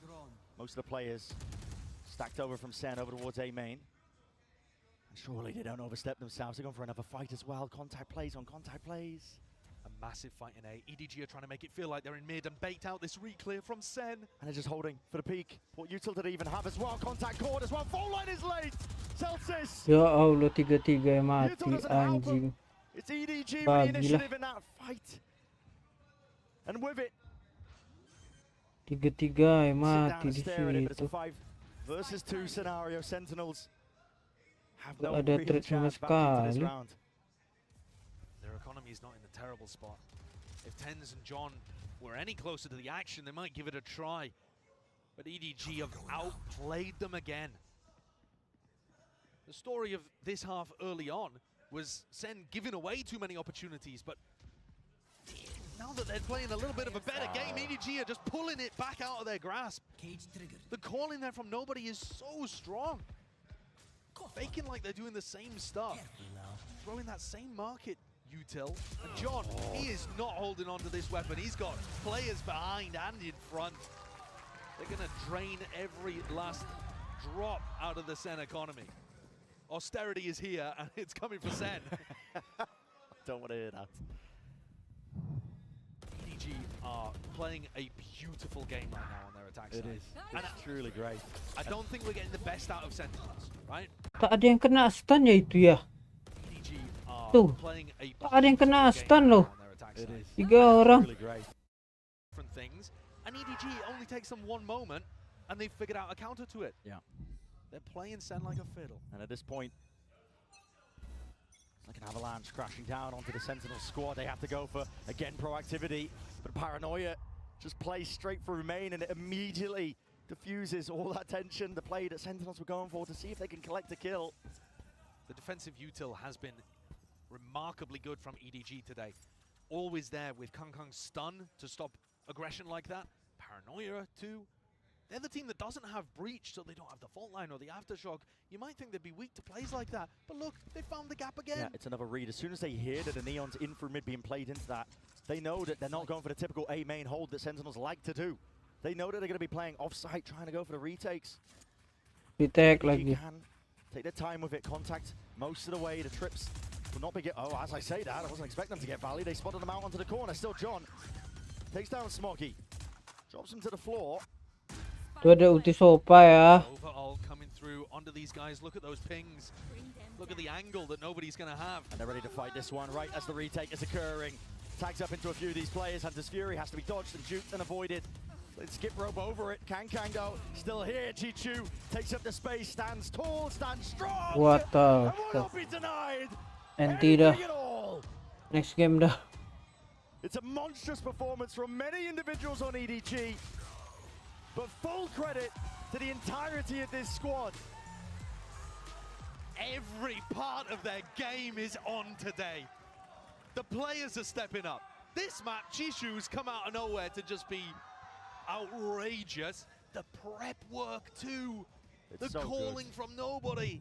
Most of the players stacked over from Sen over towards A main. And surely they don't overstep themselves. They're going for another fight as well. Contact plays on contact plays.
A massive fight in A. EDG are trying to make it feel like they're in mid and bait out this re-clear from Sen.
And they're just holding for the peak. What util did they even have as well? Contact cord as well. Full line is late. Celsius.
Ya Allah, 3-3 mati anjing.
It's EDG with the initiative in that fight. And with it,
3-3 mati di sini
it's a
tuh.
5 versus 2 scenario. Sentinels have no
Ada
real
threat sama
chance back into this
sekali.
round.
Their economy is not in a terrible spot. If Tens and John were any closer to the action, they might give it a try. But EDG have outplayed them again. The story of this half early on was Sen giving away too many opportunities, but now that they're playing a little bit of a better game, EDG are just pulling it back out of their grasp. The call in there from nobody is so strong. Faking like they're doing the same stuff. Throwing that same market util. And John, he is not holding on to this weapon. He's got players behind and in front. They're going to drain every last drop out of the Sen economy. Austerity is here, and it's coming for Sen.
Don't want to hear that.
EDG are playing a beautiful game right now on their attack side.
It is. It's truly great.
I don't think we're getting the best out of Sentinels, right?
Tak ada yang kena stun ya itu ya.
EDG are
Tuh.
playing a
Tak ada yang kena
beautiful
stun
game
loh.
on their attack
It
side.
is.
3 orang.
Really great.
Different things, and EDG only takes them one moment, and they've figured out a counter to it.
Yeah.
They're playing Sen like a fiddle.
And at this point, it's like an avalanche crashing down onto the Sentinel squad. They have to go for, again, proactivity. But Paranoia just plays straight through main, and it immediately diffuses all that tension, the play that Sentinels were going for to see if they can collect a kill.
The defensive util has been remarkably good from EDG today. Always there with Kangkang's stun to stop aggression like that. Paranoia too. They're the team that doesn't have breach, so they don't have the fault line or the aftershock. You might think they'd be weak to plays like that, but look, they found the gap again.
Yeah, it's another read. As soon as they hear that the Neon's in through mid being played into that, they know that they're not going for the typical A main hold that Sentinels like to do. They know that they're going to be playing off-site, trying to go for the retakes.
Retake
You
lagi.
can take their time with it, contact most of the way. The trips will not be oh, as I say that, I wasn't expecting them to get Valley. They spotted them out onto the corner. Still John takes down Smoggy, drops him to the floor.
Tuh ada ulti Sopa ya.
Overall coming through onto these guys. Look at those pings. Look at the angle that nobody's going to have.
And they're ready to fight this one right as the retake is occurring. Tags up into a few of these players. Hunter's Fury has to be dodged and juked and avoided. Let's skip rope over it. Kangkang though, still here. Chichu takes up the space, stands tall, stands strong.
What the
And will not be denied.
Anti dah.
Anything at all.
Next game dah.
It's a monstrous performance from many individuals on EDG. But full credit to the entirety of this squad.
Every part of their game is on today. The players are stepping up. This map, Chishu's come out of nowhere to just be outrageous. The prep work too.
It's
The
so
calling
good.
from nobody.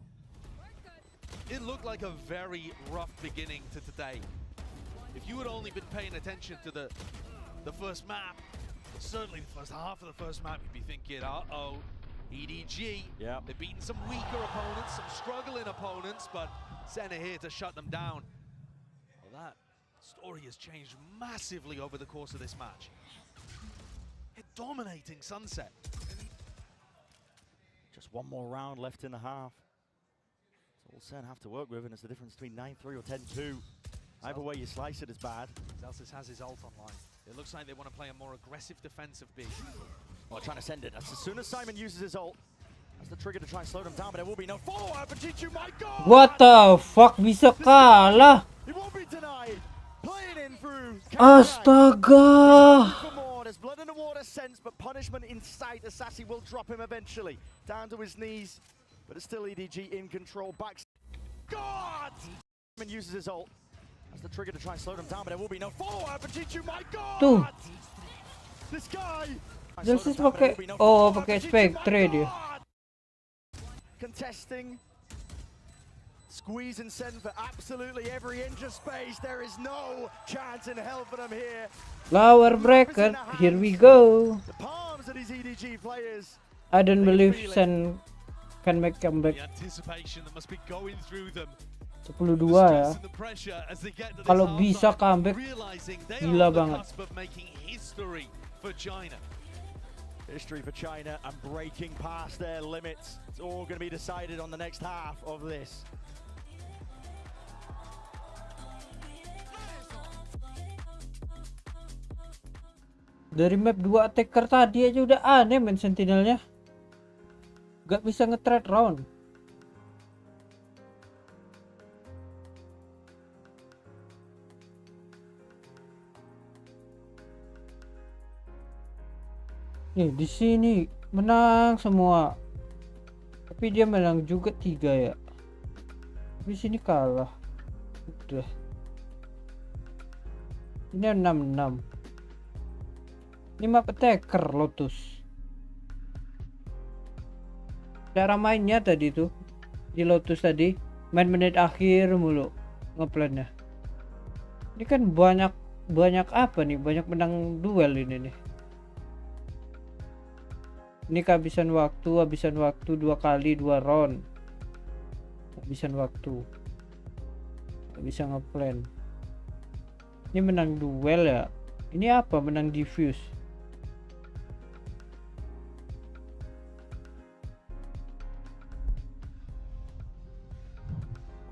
It looked like a very rough beginning to today. If you had only been paying attention to the first map, certainly the first half of the first map, you'd be thinking, uh-oh, EDG.
Yeah.
They've beaten some weaker opponents, some struggling opponents, but Sen are here to shut them down. Well, that story has changed massively over the course of this match. They're dominating Sunset.
Just one more round left in the half. That's all Sen have to work with, and it's the difference between 9-3 or 10-2. Either way you slice it is bad.
Zelsis has his ult online. It looks like they want to play a more aggressive defensive B.
Oh, trying to send it. That's as soon as Simon uses his ult. That's the trigger to try and slow them down, but there will be no follow-up. And Chichu, my God!
What the fuck, bisa kalah?
He won't be denied. Playing in through.
Astaga.
For more. There's blood in the water sense, but punishment in sight. Assassi will drop him eventually. Down to his knees, but it's still EDG in control. Back. God! Simon uses his ult. That's the trigger to try and slow them down, but there will be no follow-up. And Chichu, my God!
Tuh.
This guy!
Zelsis pakai pakai Spectre dia.
Contesting, squeezing Sen for absolutely every inch of space. There is no chance in hell for them here.
Flower Breaker, here we go.
The palms of these EDG players.
I don't believe Sen can make comeback.
The anticipation that must be going through them.
12 ya. Kalau bisa comeback, gila banget.
History for China and breaking past their limits. It's all going to be decided on the next half of this.
Dari map 2 attacker tadi aja udah aneh men sentinelnya. Gak bisa nge-trade round. Nih di sini menang semua. Tapi dia menang juga 3 ya. Di sini kalah. Udah. Ini 6-6. Ini map attacker Lotus. Cara mainnya tadi tuh di Lotus tadi main menit akhir mulu ngeplannya. Ini kan banyak apa nih? Banyak menang duel ini nih. Ini kehabisan waktu 2 kali 2 round. Kehabisan waktu. Gak bisa ngeplan. Ini menang duel ya. Ini apa? Menang diffuse.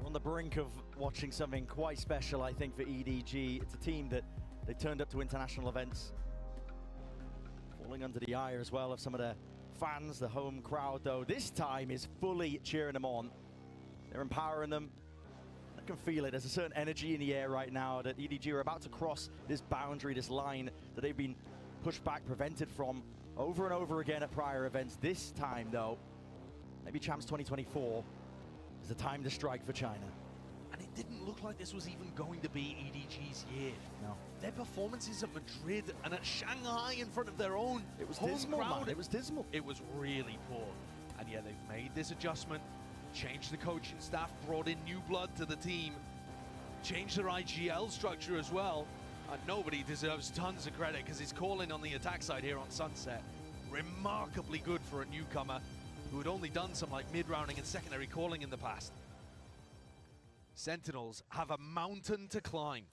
On the brink of watching something quite special, I think, for EDG. It's a team that they turned up to international events, falling under the ire as well of some of the fans, the home crowd, though. This time is fully cheering them on. They're empowering them. I can feel it. There's a certain energy in the air right now that EDG are about to cross this boundary, this line that they've been pushed back, prevented from over and over again at prior events. This time, though, maybe Champs 2024 is the time to strike for China.
And it didn't look like this was even going to be EDG's year.
No.
Their performances at Madrid and at Shanghai in front of their own
It was
home
dismal,
crowd.
man. It was dismal.
It was really poor. And yeah, they've made this adjustment, changed the coaching staff, brought in new blood to the team, changed their IGL structure as well. And nobody deserves tons of credit because he's calling on the attack side here on Sunset. Remarkably good for a newcomer who had only done some like mid-rounding and secondary calling in the past. Sentinels have a mountain to climb.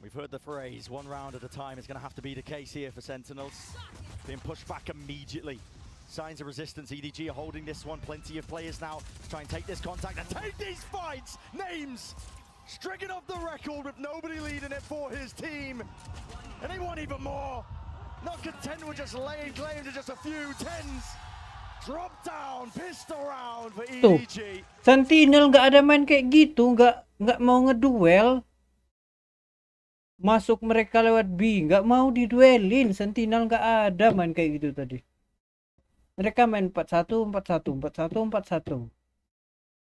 We've heard the phrase, 1 round at a time is going to have to be the case here for Sentinels. Being pushed back immediately. Signs of resistance, EDG are holding this one. Plenty of players now to try and take this contact and take these fights! Names! Stricken off the record with nobody leading it for his team. And they want even more. Not content with just laying claim to just a few tens. Drop down, pistol round for
Tuh,
EDG.
Sentinel nggak ada main kayak gitu, nggak mau ngeduel. Masuk mereka lewat B, nggak mau diduelin. Sentinel nggak ada main kayak gitu tadi. Mereka main 4-1, 4-1, 4-1, 4-1.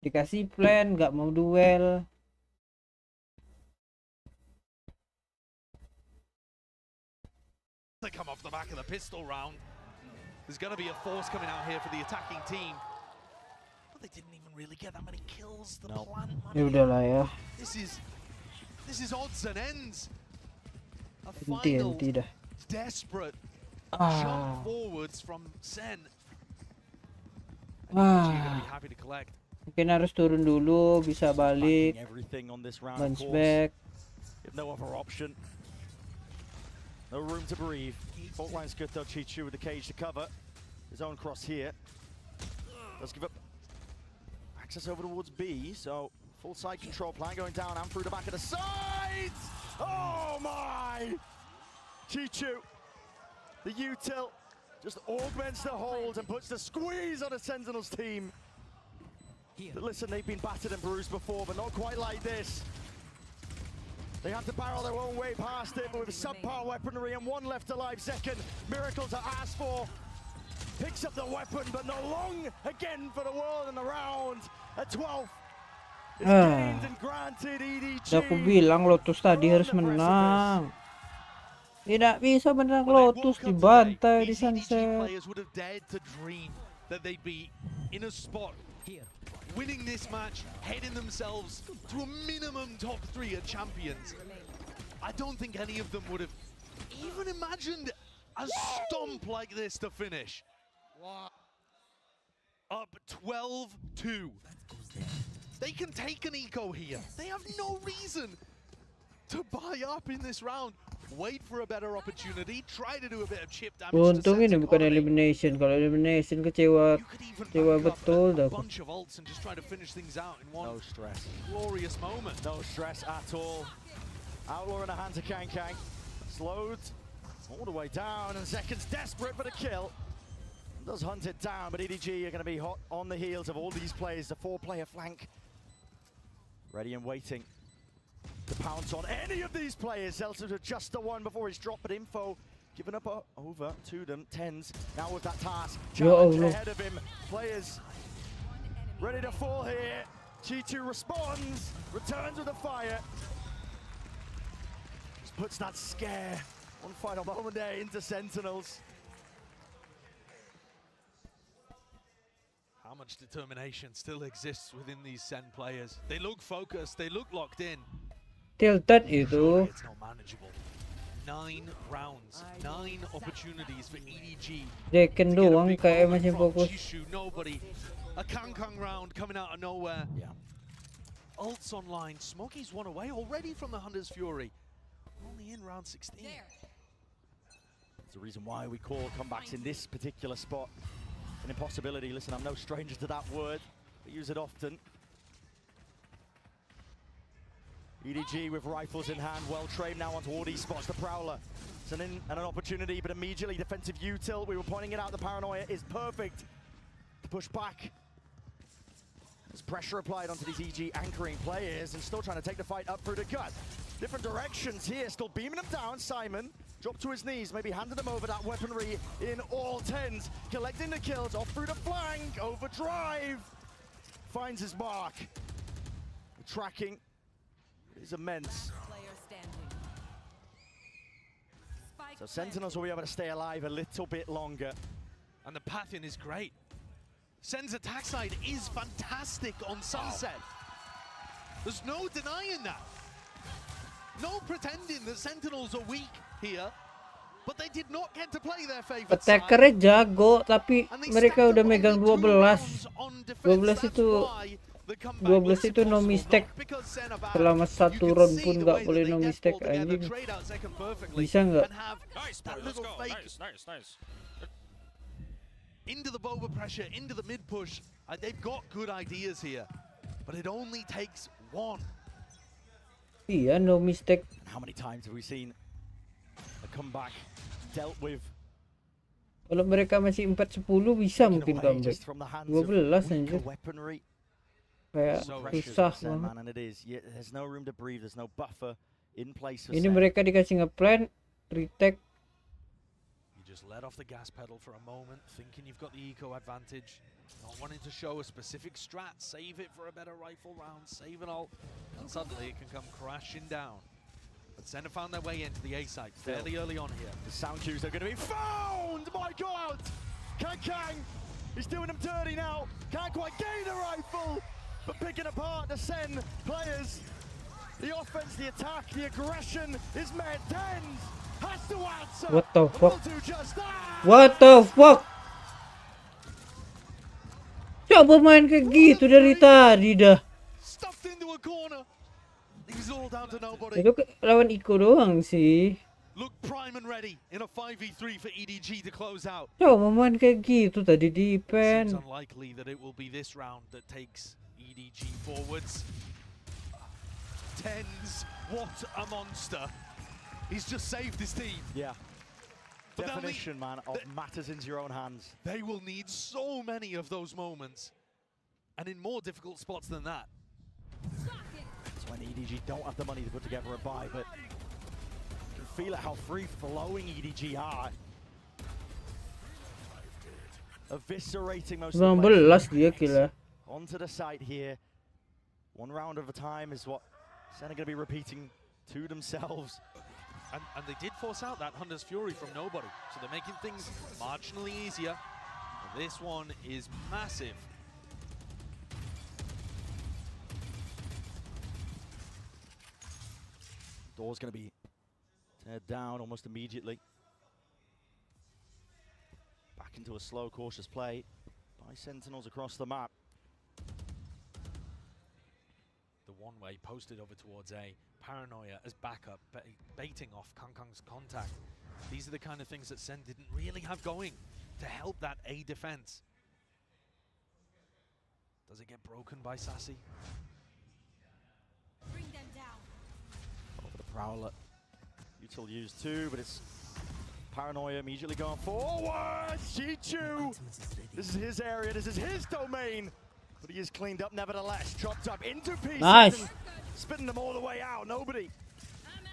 Dikasih plan, nggak mau duel.
They come off the back of the pistol round. There's going to be a force coming out here for the attacking team. But they didn't even really get that many kills. The plant money.
Ya udahlah ya.
This is odds and ends. A
Henti
final
dah.
desperate jump forwards from Sen. And EDG are going to be happy to collect.
Mungkin harus turun dulu, bisa balik.
Everything on this round,
Bounce
of course.
back.
If no other option. No room to breathe. Fault line's good though, Cityyy with the cage to cover. His own cross here. Does give up access over towards B, so full side control plan going down and through the back of the sides! Oh my! Cityyy, the util, just augments the hold and puts the squeeze on the Sentinels team. But listen, they've been battered and bruised before, but not quite like this. They have to barrel their own way past it, but with subpar weaponry and 1 left alive second. Miracle to ask for. Picks up the weapon, but not long again for the world in the round. A 12th is gained and granted EDG.
Aku bilang Lotus tadi harus menang. Tidak bisa menang Lotus, dibantai di Sunset.
Players would have dared to dream that they'd be in a spot winning this match, heading themselves to a minimum top 3 at Champions. I don't think any of them would have even imagined a stomp like this to finish. Up 12-2. They can take an eco here. They have no reason to buy up in this round. Wait for a better opportunity, try to do a bit of chip damage.
Untung ini bukan elimination. Kalau elimination kecewa betul dah.
Bunch of ults and just try to finish things out in one
No stress.
glorious moment.
No stress at all. Outlaw in the hands of Kang. Slowed all the way down, and Zekin's desperate for the kill. Does hunt it down, but EDG are going to be hot on the heels of all these players. The 4-player flank ready and waiting to pounce on any of these players. Zelda to just the one before he's dropped, but info given up over to them. Tens now with that task. Challenge ahead of him. Players ready to fall here. Cityyy responds, returns with a fire. Just puts that scare one final moment there into Sentinels.
How much determination still exists within these Sen players. They look focused, they look locked in.
Tilted itu.
It's not manageable. 9 rounds, 9 opportunities for EDG.
Decken doang kayak masih fokus.
Jishu, nobody. A Kangkang round coming out of nowhere.
Yeah.
Ults online. Smokey's one away already from the Hunter's Fury. Only in round 16.
It's the reason why we call comebacks in this particular spot an impossibility. Listen, I'm no stranger to that word. We use it often. EDG with rifles in hand, well trained now onto all these spots. The Prowler, it's an opportunity, but immediately defensive util. We were pointing it out. The Paranoia is perfect to push back. There's pressure applied onto these EG anchoring players and still trying to take the fight up through the gut. Different directions here, still beaming them down. Simon dropped to his knees, maybe handed them over that weaponry in all 10s. Collecting the kills off through the flank. Overdrive finds his mark. The tracking is immense. So Sentinels will be able to stay alive a little bit longer.
And the pathing is great. Sen's attack side is fantastic on Sunset. There's no denying that. No pretending that Sentinels are weak here. But they did not get to play their favorite side.
Attackernya jago, tapi mereka udah megang 12. 12 itu no mistake. Selama 1 round pun nggak boleh no mistake anjing. Bisa nggak?
Nice. Into the Boba pressure, into the mid push. They've got good ideas here, but it only takes one.
Iya, no mistake.
How many times have we seen a comeback dealt with?
Kalau mereka masih 4-10 bisa mungkin comeback. 12 anjir. Kayak susah banget.
And it is. There's no room to breathe. There's no buffer in place.
Ini mereka dikasih ngeplan, retake.
Just let off the gas pedal for a moment, thinking you've got the eco advantage, not wanting to show a specific strat, save it for a better rifle round, save it all, and suddenly it can come crashing down. But Senna found their way into the A site fairly early on here.
The sound cues are going to be found! My God! Kang, he's doing them dirty now. Can't quite gain a rifle, but picking apart the Sen players. The offense, the attack, the aggression is met. Tens!
What the fuck? What the fuck? Coba main kayak gitu dari tadi dah. Itu lawan Iko doang sih. Coba main kayak gitu tadi di pen.
Tens, what a monster. He's just saved his team.
Yeah. Definition, man, of matters into your own hands.
They will need so many of those moments. And in more difficult spots than that.
It's when EDG don't have the money to put together a buy, but you can feel it how free-flowing EDG are. Eviscerating most of the players.
Dia killer.
Onto the site here. 1 round at a time is what Sen are going to be repeating to themselves.
And they did force out that Hunter's Fury from nobody, so they're making things marginally easier. And this one is massive.
Door's going to be teared down almost immediately. Back into a slow, cautious play by Sentinels across the map.
The one-way posted over towards A. Paranoia as backup, baiting off Kangkang's contact. These are the kind of things that Sen didn't really have going to help that A defense. Does it get broken by Sassy?
Bring them down.
Over the Prowler. Util used too, but it's Paranoia immediately going forward. Chichu! This is his area, this is his domain. But he is cleaned up nevertheless. Chopped up into pieces.
Nice.
Spitting them all the way out. Nobody.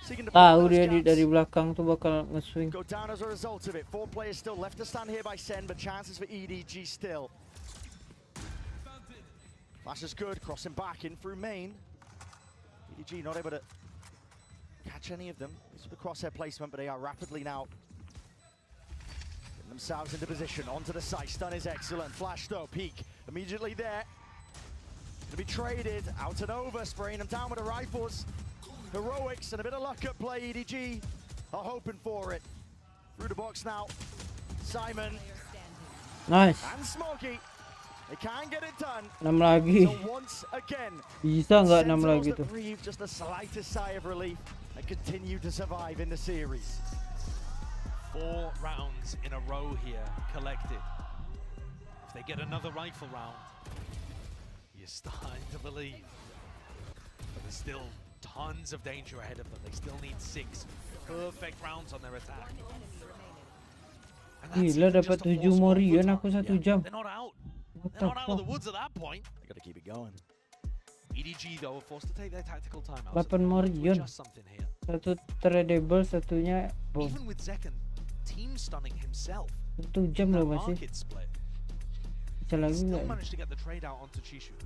Tahu dia dari belakang tuh bakal nge-swing.
Go down as a result of it. 4 players still left to stand here by Sen, but chances for EDG still. Flash is good. Crossing back in through main. EDG not able to catch any of them. This is the crosshair placement, but they are rapidly now getting themselves into position. Onto the site. Stun is excellent. Flash though. Peek immediately there. To be traded out and over, spraying them down with the rifles. Heroics and a bit of luck at play, EDG. are hoping for it. Through the box now. Simon.
Nice.
And Smokey. They can't get it done.
6 lagi.
So once again,
Bisa nggak 6
Sentinels
lagi
that
tuh?
breathe just the slightest sigh of relief and continue to survive in the series.
4 rounds in a row here collected. If they get another rifle round, you're starting to believe. But there's still tons of danger ahead of them. They still need 6 perfect rounds on their attack.
Gila dapat 7 Morion aku 1 jam.
They're not out.
What
They're
the
not out of the
fuck?
woods at that point.
They gotta keep it going.
EDG though are forced to take their tactical timeouts.
8 Morion.
Adjust something here.
1 tradable, satunya bom.
Even with Zekken team stunning himself.
1 jam loh masih.
Market split.
Bisa lagi
Still
nggak?
managed to get the trade out onto Chishu.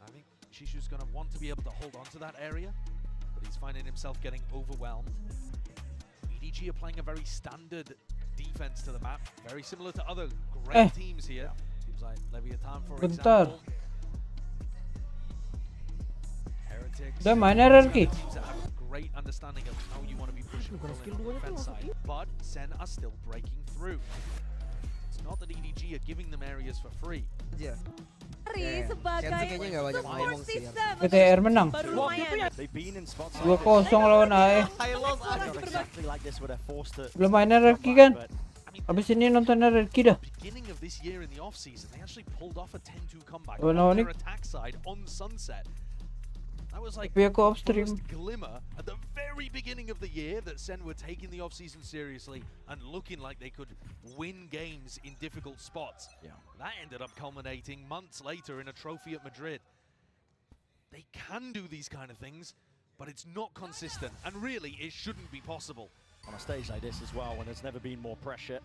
I think Chishu's going to want to be able to hold on to that area, but he's finding himself getting overwhelmed. EDG are playing a very standard defense to the map, very similar to other great teams here. Seems like Leviathan, for
Bentar.
example. Heretics.
Udah main RRQ.
Teams that have a great understanding of how you want to be pushing on the defense side, but Sen are still breaking through. It's not that EDG are giving them areas for free.
Yeah.
PTR menang.
They've been in spots
2-0 lawan AE.
not exactly like this where they're forced to.
Belum main RRQ kan? Abis ini nonton RRQ dah.
Beginning of this year in the off season, they actually pulled off a 10-2 comeback
Oh,
on
no,
their
Nick.
attack side on Sunset. That was like
Tapi aku
the
off stream.
first glimmer at the very beginning of the year that Sen were taking the off season seriously and looking like they could win games in difficult spots.
Yeah.
That ended up culminating months later in a trophy at Madrid. They can do these kind of things, but it's not consistent, and really it shouldn't be possible.
On a stage like this as well, when there's never been more pressure.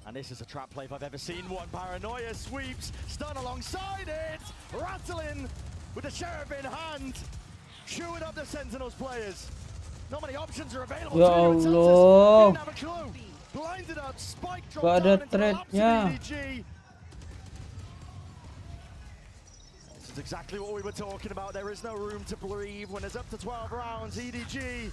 And this is a trap play if I've ever seen one. Paranoia sweeps, stun alongside it, rattling with the sheriff in hand, chewing up the Sentinels players. Not many options are available
Ya
to you. It's
Allah.
didn't have a clue. Blinded up, spike
Gak
dropped
ada
down into the laps of
thread-nya.
EDG. This is exactly what we were talking about. There is no room to breathe when there's up to 12 rounds. EDG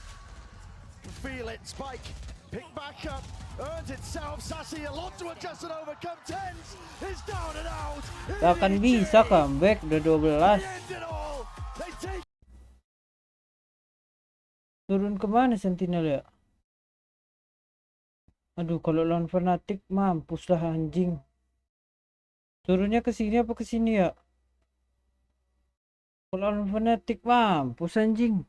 can feel it. Spike picked back up, earns itself. Sassy a lot to adjust and overcome. Tens is down and out.
Tak akan bisa comeback udah 12.
End it all. They take.
Turun kemana Sentinel ya? Aduh, kalau lawan Fnatic mampus lah anjing. Turunnya ke sini apa ke sini ya? Kalau lawan Fnatic mampus anjing.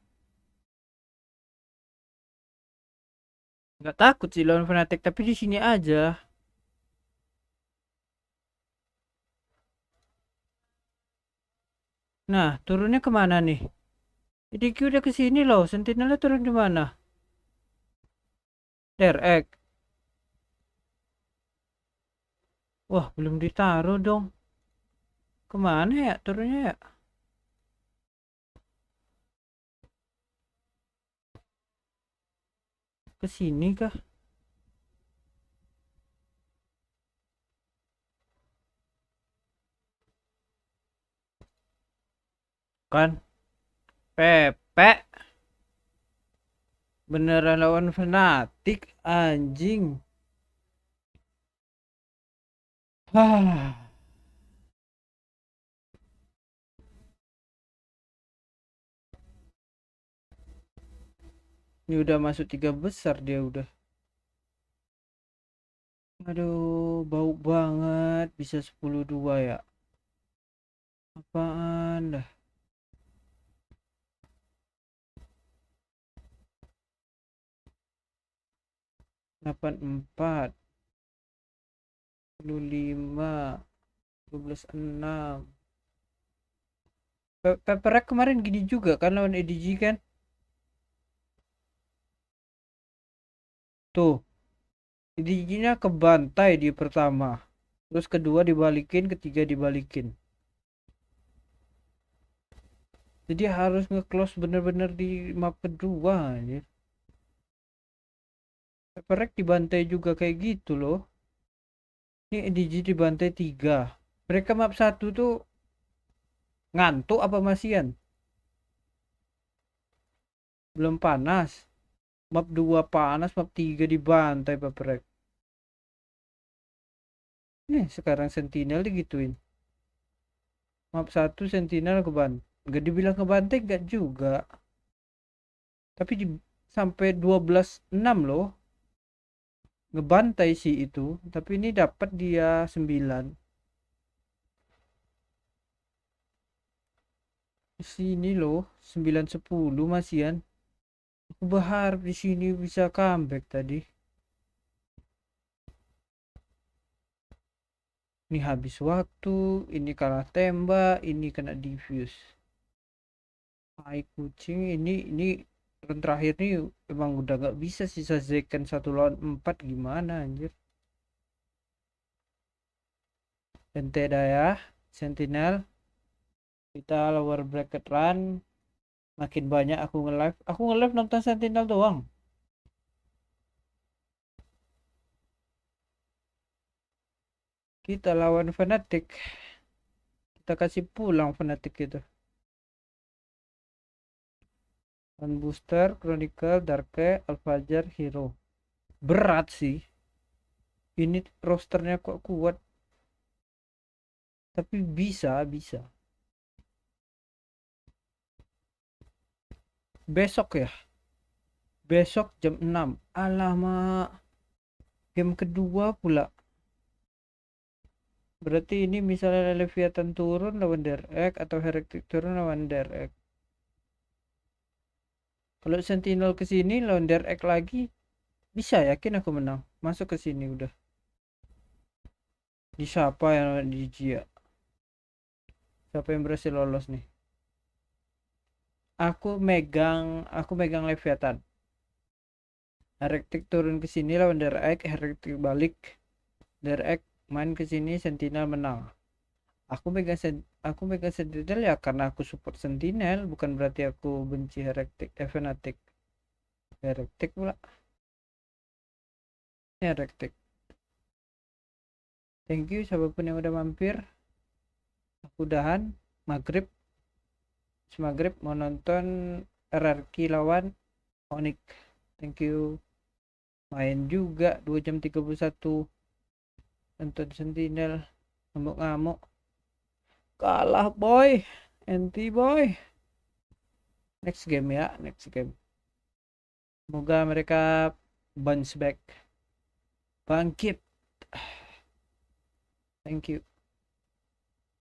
Nggak takut sih lawan Fnatic, tapi di sini aja. Nah, turunnya kemana nih? IDQ udah ke sini loh. Sentinelnya turun di mana? Derek. Wah, belum ditaruh dong. Kemana ya turunnya ya? Ke sini kah? Kan? Pepe. Beneran lawan Fnatic anjing. Ini udah masuk 3 besar dia udah. Aduh, bau banget. Bisa 10-2 ya. Apaan dah. Delapan 4 25 12-6. Peperek kemarin gini juga kan lawan EDG kan? Tuh. EDG-nya kebantai di pertama. Terus kedua dibalikin, ketiga dibalikin. Jadi harus nge-close bener-bener di map kedua anjir. Peperek dibantai juga kayak gitu loh. Ini EDG dibantai 3. Mereka map 1 tuh ngantuk apa masian? Belum panas. Map 2 panas, map 3 dibantai baprek. Nih sekarang Sentinel digituin. Map 1 Sentinel gak dibilang ngebantai gak juga. Tapi sampai 12-6 loh. Ngebantai sih itu, tapi ini dapat dia 9. Sini loh 9-10 masihan. Aku berharap di sini bisa comeback tadi. Ini habis waktu, ini kalah tembak, ini kena diffuse. Hai kucing, ini round terakhir nih emang udah gak bisa sisa Zekan 1 lawan 4 gimana anjir. Ente dah ya, Sentinel. Kita lower bracket run. Makin banyak aku nge-live nonton Sentinel doang. Kita lawan Fnatic. Kita kasih pulang Fnatic itu. On booster, Chronicle, Darke, Alfajar, Hero. Berat sih. Ini rosternya kok kuat. Tapi bisa. Besok ya. Besok jam 6. Alamak. Game kedua pula. Berarti ini misalnya Leviathan turun lawan Derek atau Heretic turun lawan Derek. Kalau Sentinel ke sini lawan Derek lagi, bisa yakin aku menang. Masuk ke sini udah. Di siapa yang di Jia? Siapa yang berhasil lolos nih? Aku megang Leviathan. Heretic turun ke sini lawan Derek, Heretic balik. Derek main ke sini, Sentinel menang. Aku megang Sentinel ya karena aku support Sentinel, bukan berarti aku benci Fnatic. Heretic pula. Heretic. Thank you siapapun yang udah mampir. Aku udahan maghrib mau nonton RRQ lawan Onyx. Thank you. Main juga 2 jam 31. Nonton Sentinel ngamuk-ngamuk. Kalah boy. Anti boy. Next game ya, next game. Semoga mereka bounce back. Bangkit. Thank you.